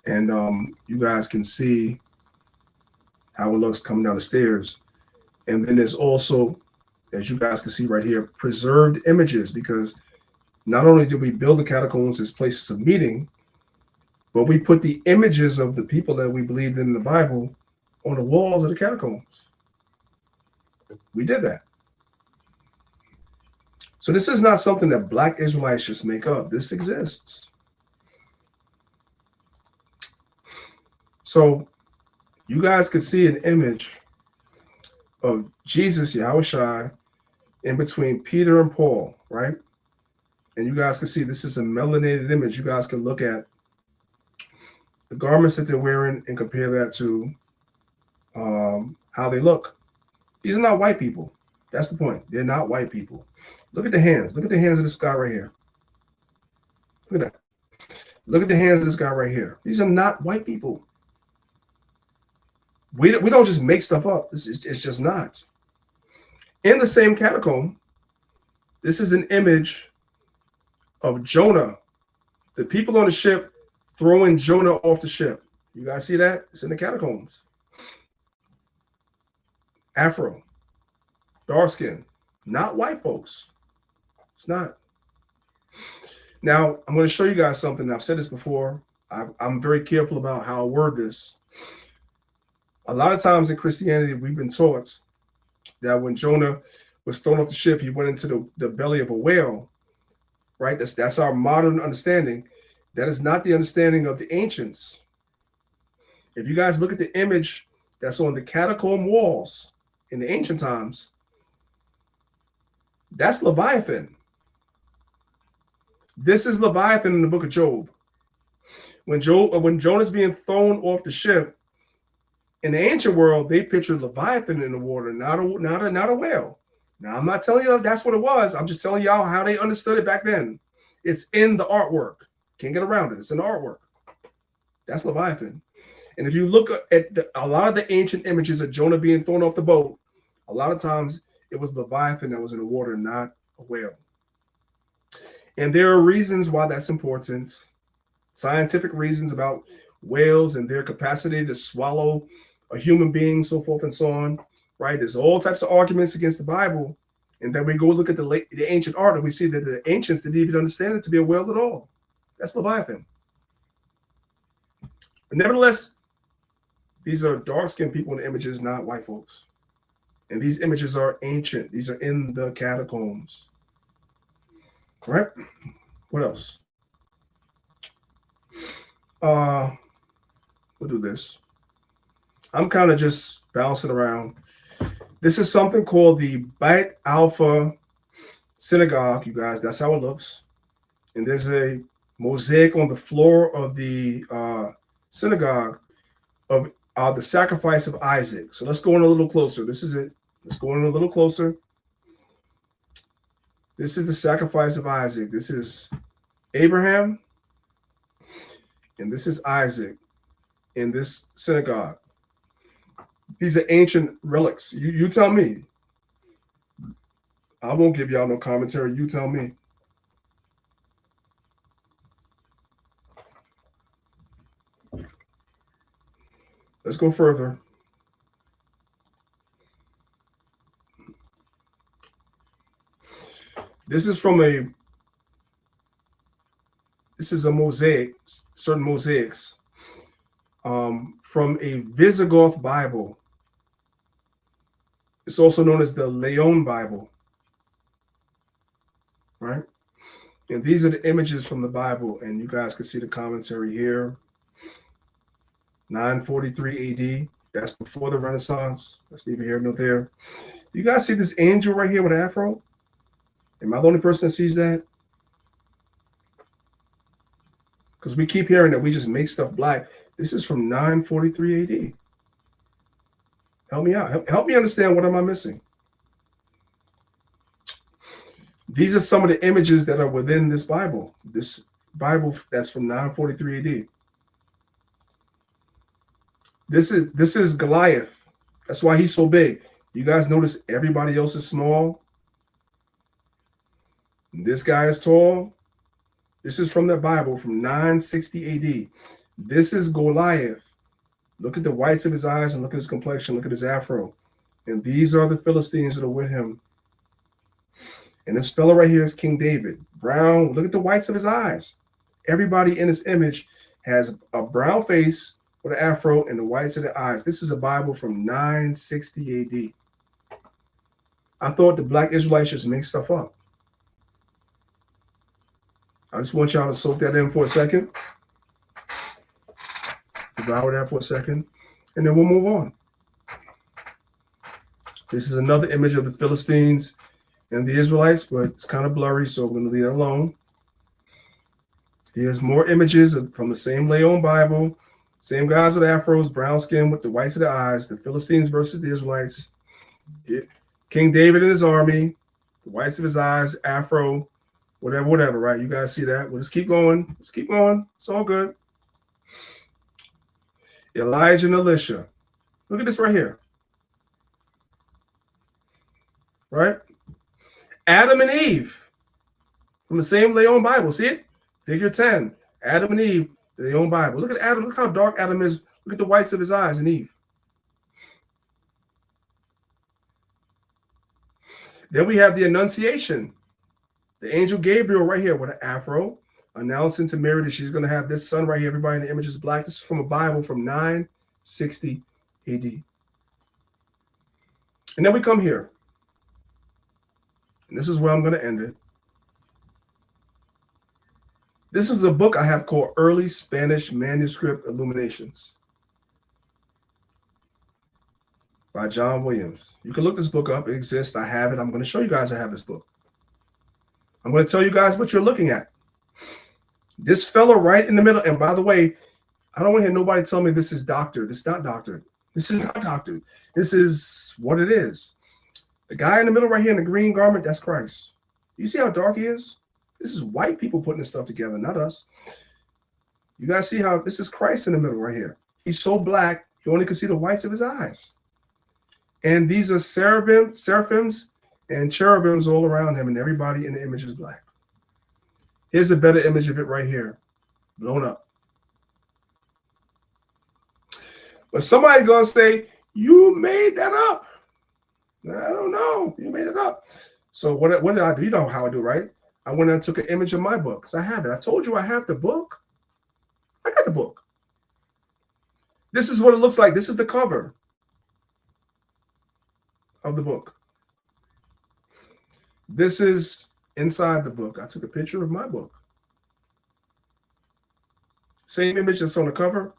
[SPEAKER 8] And you guys can see how it looks coming down the stairs. And then there's also, as you guys can see right here, preserved images, because not only did we build the catacombs as places of meeting, but we put the images of the people that we believed in the Bible on the walls of the catacombs. We did that. So this is not something that Black Israelites just make up. This exists. So you guys could see an image of Jesus, Yahushua, in between Peter and Paul, right? And you guys can see this is a melanated image. You guys can look at the garments that they're wearing and compare that to how they look. These are not white people. That's the point. They're not white people. Look at the hands. Look at the hands of this guy right here. Look at that. Look at the hands of this guy right here. These are not white people. We don't just make stuff up. It's just not. In the same catacomb, this is an image of Jonah. The people on the ship throwing Jonah off the ship. You guys see that? It's in the catacombs. Afro, dark skin, not white folks. It's not. Now, I'm going to show you guys something. I've said this before. I'm very careful about how I word this. A lot of times in Christianity, we've been taught that when Jonah was thrown off the ship, he went into the belly of a whale, right? That's our modern understanding. That is not the understanding of the ancients. If you guys look at the image that's on the catacomb walls in the ancient times, that's Leviathan. This is Leviathan in the book of Job. When Jonah's being thrown off the ship, in the ancient world, they pictured Leviathan in the water, not a whale. Now, I'm not telling you that's what it was. I'm just telling y'all how they understood it back then. It's in the artwork. Can't get around it. It's in the artwork. That's Leviathan. And if you look at a lot of the ancient images of Jonah being thrown off the boat, a lot of times it was Leviathan that was in the water, not a whale. And there are reasons why that's important. Scientific reasons about whales and their capacity to swallow a human being, so forth and so on, right? There's all types of arguments against the Bible. And then we go look at the ancient art and we see that the ancients didn't even understand it to be a whale at all. That's Leviathan. But nevertheless, these are dark-skinned people in the images, not white folks. And these images are ancient. These are in the catacombs. All right? What else? We'll do this. I'm kind of just bouncing around. This is something called the Beit Alpha Synagogue, you guys. That's how it looks. And there's a mosaic on the floor of the synagogue of the sacrifice of Isaac. So let's go in a little closer. This is it. Let's go in a little closer. This is the sacrifice of Isaac. This is Abraham. And this is Isaac. in this synagogue. These are ancient relics. You tell me. I won't give y'all no commentary. You tell me. Let's go further. This is a mosaic, certain mosaics from a Visigoth Bible. It's also known as the Leon Bible, right? And these are the images from the Bible, and you guys can see the commentary here. 943 AD, that's before the Renaissance. That's neither here nor there. You guys see this angel right here with an afro? Am I the only person that sees that? Because we keep hearing that we just make stuff black. This is from 943 AD. Help me out. Help me understand, what am I missing? These are some of the images that are within this Bible. This Bible that's from 943 AD. This is Goliath. That's why he's so big. You guys notice everybody else is small. This guy is tall. This is from the Bible from 960 AD. This is Goliath. Look at the whites of his eyes and look at his complexion. Look at his afro. And these are the Philistines that are with him. And this fellow right here is King David. Brown. Look at the whites of his eyes. Everybody in this image has a brown face with an afro and the whites of the eyes. This is a Bible from 960 AD. I thought the black Israelites just make stuff up. I just want y'all to soak that in for a second. Devour that for a second. And then we'll move on. This is another image of the Philistines and the Israelites, but it's kind of blurry, so we're going to leave it alone. Here's more images from the same Leon Bible. Same guys with afros, brown skin with the whites of the eyes, the Philistines versus the Israelites. King David and his army, the whites of his eyes, afro, whatever, right? You guys see that? Well, let's keep going. Let's keep going. It's all good. Elijah and Elisha. Look at this right here. Right? Adam and Eve from the same Leon Bible. See it? Figure 10. Adam and Eve. Their own Bible. Look at Adam. Look how dark Adam is. Look at the whites of his eyes and Eve. Then we have the Annunciation. The angel Gabriel right here with an afro announcing to Mary that she's going to have this son right here. Everybody in the image is black. This is from a Bible from 960 AD. And then we come here. And this is where I'm going to end it. This is a book I have called Early Spanish Manuscript Illuminations by John Williams. You can look this book up. It exists. I have it. I'm going to show you guys I have this book. I'm going to tell you guys what you're looking at. This fellow right in the middle. And by the way, I don't want to hear nobody tell me this is doctored. This is not doctored. This is not doctored. This is what it is. The guy in the middle right here in the green garment, that's Christ. You see how dark he is? This is white people putting this stuff together, not us. You guys see how this is Christ in the middle right here. He's so black, you only can see the whites of his eyes. And these are seraphims and cherubims all around him, and everybody in the image is black. Here's a better image of it right here, blown up. But somebody's going to say, you made that up. I don't know. You made it up. So what did I do? You know how I do, right? I went and took an image of my book because I have it. I told you I have the book. I got the book. This is what it looks like. This is the cover of the book. This is inside the book. I took a picture of my book. Same image that's on the cover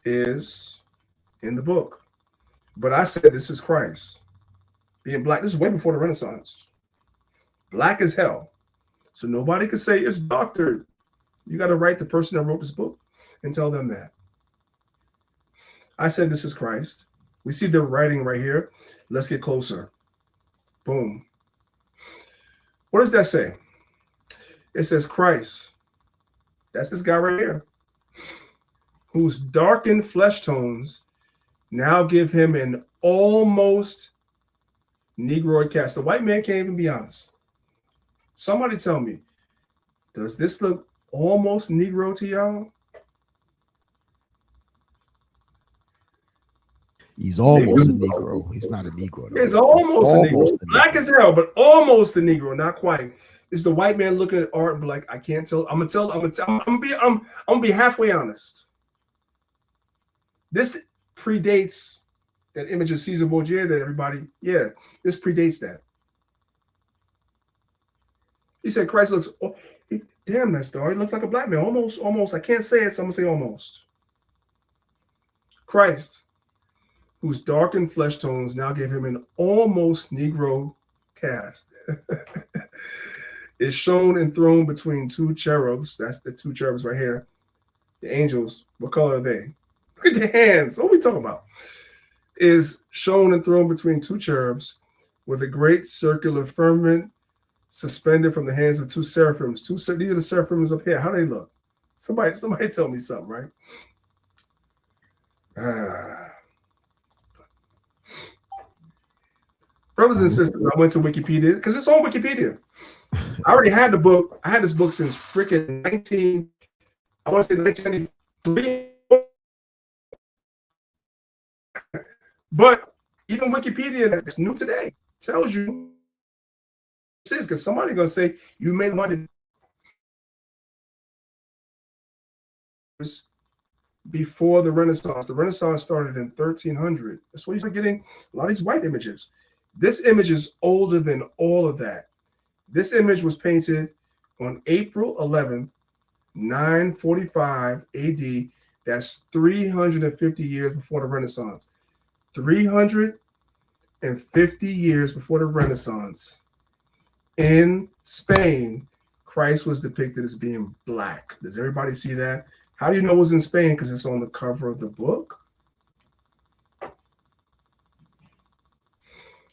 [SPEAKER 8] is in the book. But I said this is Christ. Being black. This is way before the Renaissance. Black as hell. So nobody can say it's doctored. You got to write the person that wrote this book and tell them that. I said this is Christ. We see the writing right here. Let's get closer. Boom. What does that say? It says Christ. That's this guy right here. whose darkened flesh tones now give him an almost Negroid cast. The white man can't even be honest. Somebody tell me, does this look almost Negro to y'all?
[SPEAKER 9] He's almost a Negro. He's not a Negro. Though.
[SPEAKER 8] It's almost a Negro. Black as hell, but almost a Negro, not quite. It's the white man looking at art and be like, I can't tell. I'm gonna be halfway honest. This predates that image of Caesar Borgia that everybody, this predates that. He said Christ looks, damn, that star. He looks like a black man. Almost. I can't say it, so I'm gonna say almost. Christ, whose darkened flesh tones now gave him an almost Negro cast, is shown enthroned between two cherubs. That's the two cherubs right here. The angels, what color are they? Look at the hands. What are we talking about? Is shown enthroned between two cherubs with a great circular firmament suspended from the hands of two seraphims. These are the seraphims up here. How do they look? Somebody tell me something, right? Brothers and sisters, I went to Wikipedia because it's on Wikipedia. I already had the book. I had this book since freaking 1993. But even Wikipedia that's new today tells you this is because somebody's gonna say you may want to before the Renaissance. The Renaissance started in 1300. That's why you're getting a lot of these white images. This image is older than all of that. This image was painted on April 11th, 945 AD. That's 350 years before the Renaissance. 350 years before the Renaissance. In Spain, Christ was depicted as being black. Does everybody see that? How do you know it was in Spain? Because it's on the cover of the book.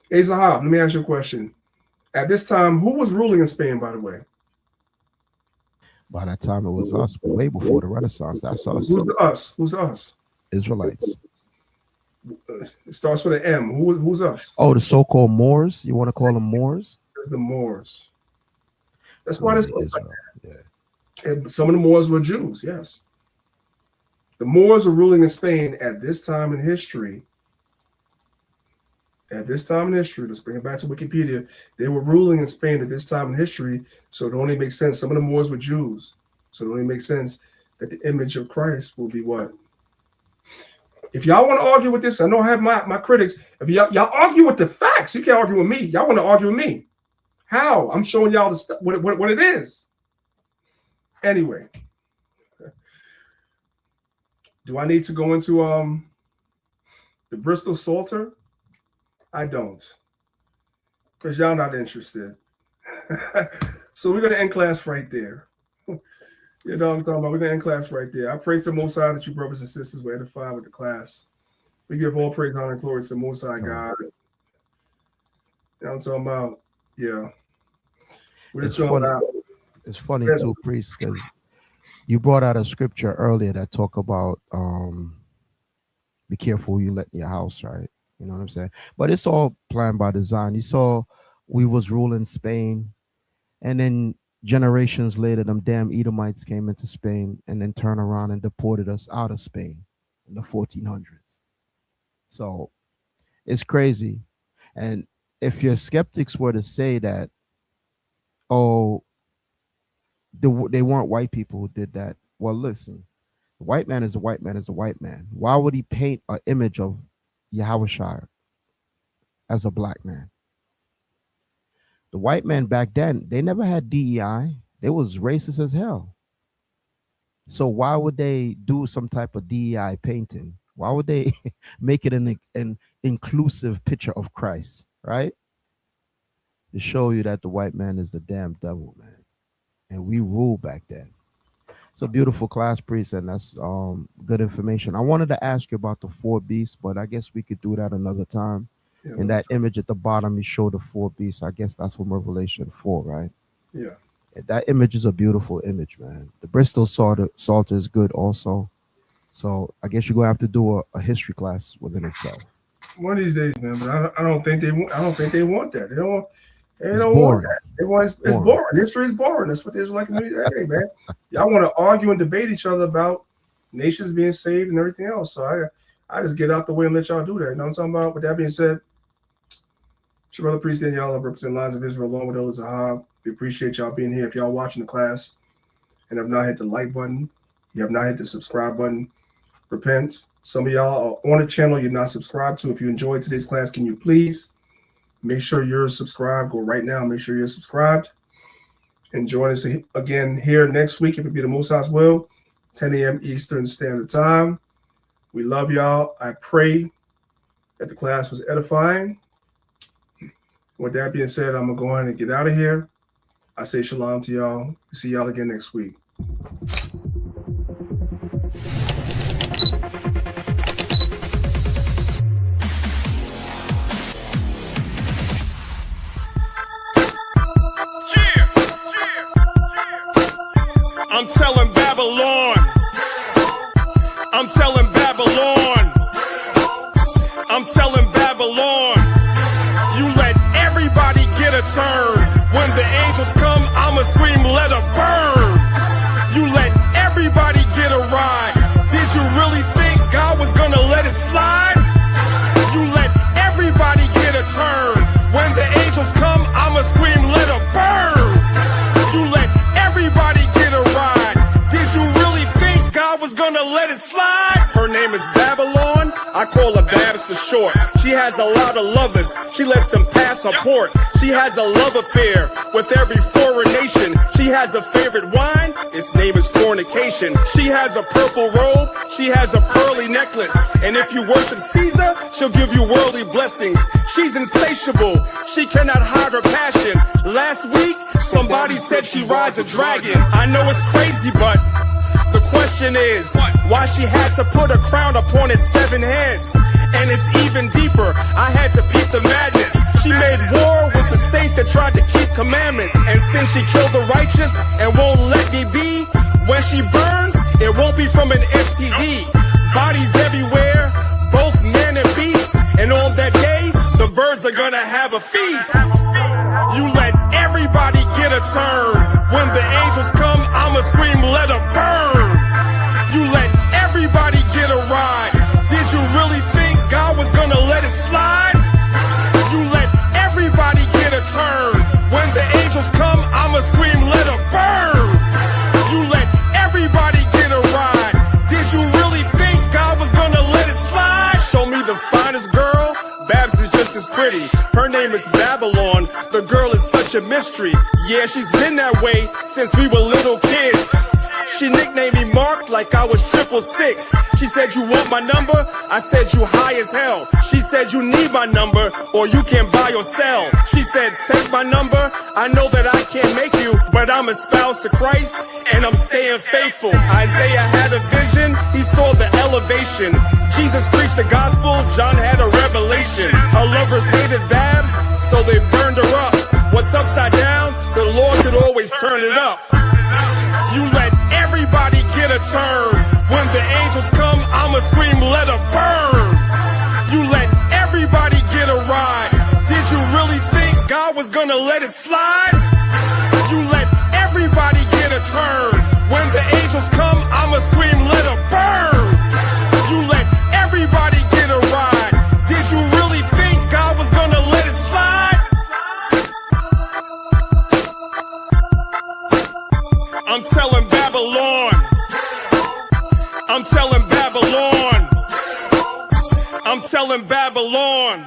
[SPEAKER 8] Hey, Zahab, let me ask you a question. At this time, who was ruling in Spain, by the way?
[SPEAKER 9] By that time, it was us, way before the Renaissance. That's us.
[SPEAKER 8] Who's the us? Who's the us?
[SPEAKER 9] Israelites.
[SPEAKER 8] It starts with an M. Who's us?
[SPEAKER 9] Oh, the so-called Moors. You want to call them Moors?
[SPEAKER 8] There's the Moors. That's why this looks like that. And some of the Moors were Jews, yes. The Moors were ruling in Spain at this time in history. At this time in history, let's bring it back to Wikipedia. They were ruling in Spain at this time in history, so it only makes sense. Some of the Moors were Jews, so it only makes sense that the image of Christ will be what? If y'all want to argue with this, I know I have my critics. If y'all argue with the facts, you can't argue with me. Y'all want to argue with me. How? I'm showing y'all the what it is. Anyway, do I need to go into the Bristol Psalter? I don't, because y'all not interested. So we're gonna end class right there. You know what I'm talking about? We're gonna end class right there. I praise the Most High that you brothers and sisters were edified with the class. We give all praise, honor, and glory to the Most High God. You know what I'm talking about? Yeah. We're just going out.
[SPEAKER 9] It's funny too, priest, because you brought out a scripture earlier that talk about be careful who you let in your house, right? You know what I'm saying? But it's all planned by design. You saw we was ruling Spain, and then generations later, them damn Edomites came into Spain and then turned around and deported us out of Spain in the 1400s. So it's crazy. And if your skeptics were to say that, oh, they weren't white people who did that, well, listen, the white man is a white man is a white man. Why would he paint an image of Yahushua as a black man? The white men back then, they never had DEI. They was racist as hell. So why would they do some type of DEI painting? Why would they make it an inclusive picture of Christ, right? To show you that the white man is the damn devil, man. And we ruled back then. It's a beautiful class, priest, and that's good information. I wanted to ask you about the four beasts, but I guess we could do that another time. Yeah, in that image at the bottom, you show the four beasts. I guess that's from Revelation 4, right?
[SPEAKER 8] Yeah.
[SPEAKER 9] That image is a beautiful image, man. The Bristol Psalter is good also. So I guess you're gonna have to do a history class within itself.
[SPEAKER 8] One of these days, man. But I don't think they want. I don't think they want that. They don't. They
[SPEAKER 9] It's
[SPEAKER 8] don't
[SPEAKER 9] boring.
[SPEAKER 8] want that. They want. It's boring. History is boring. That's what the Israelite community. Hey, man, y'all want to argue and debate each other about nations being saved and everything else. So I just get out the way and let y'all do that. You know what I'm talking about? With that being said, it's your brother Priest and y'all represent Lines of Israel along with Elder Zahab. We appreciate y'all being here. If y'all watching the class and have not hit the like button, you have not hit the subscribe button, repent. Some of y'all are on the channel you're not subscribed to. If you enjoyed today's class, can you please make sure you're subscribed? Go right now. Make sure you're subscribed. And join us again here next week, if it be the Most will, 10 a.m. Eastern Standard Time. We love y'all. I pray that the class was edifying. With that being said, I'm going to go ahead and get out of here. I say shalom to y'all. See y'all again next week.
[SPEAKER 16] I'm telling Babylon. I'm telling Babylon. I'm telling Babylon. You let everybody get a turn. When the angels come, I'ma scream, let her burn. You let everybody get a ride. Did you really think God was gonna let it slide? You let everybody get a turn. When the angels come, I'ma scream, let her burn. You let everybody get a ride. Did you really think God was gonna let it slide? Her name is Babylon. I call her Babs for short. She has a lot of lovers. She lets them pass her port. She has a love affair with every foreign nation. She has a favorite wine. Its name is fornication. She has a purple robe. She has a pearly necklace. And if you worship Caesar, she'll give you worldly blessings. She's insatiable. She cannot hide her passion. Last week, somebody said she rides a dragon. I know it's crazy, but the question is why she had to put a crown upon its 7 heads. And it's even deeper. I had to peep the madness. She made war with the saints that tried to keep commandments. And since she killed the righteous and won't let me be, when she burns, it won't be from an STD. Bodies everywhere, both man and beast. And on that day, the birds are gonna have a feast. You let everybody get a turn. When the angels come, I'ma scream, let her burn. You let everybody get a ride. Did you really think God was gonna let it slide? You let everybody get a turn. When the angels come, I'ma scream, let her burn. You let everybody get a ride. Did you really think God was gonna let it slide? Show me the finest girl. Babs is just as pretty. Her name is Babylon. The girl is such a mystery. Yeah, she's been that way since we were little kids. She nicknamed me Mark like I was 666. She said, you want my number? I said, you high as hell. She said, you need my number or you can buy or sell. She said, take my number. I know that I can't make you, but I'm espoused to Christ and I'm staying faithful. Isaiah had a vision. He saw the elevation. Jesus preached the gospel. John had a revelation. Her lovers hated Babs, so they burned her up. What's upside down, the Lord could always turn it up. You let everybody get a turn. When the angels come, I'ma scream, let her burn. You let everybody get a ride. Did you really think God was gonna let it slide? You let everybody get a turn. When the angels come, I'ma scream, let her burn. You let everybody get a ride. Did you really think God was gonna let it slide? I'm telling Babylon. I'm telling Babylon. I'm telling Babylon.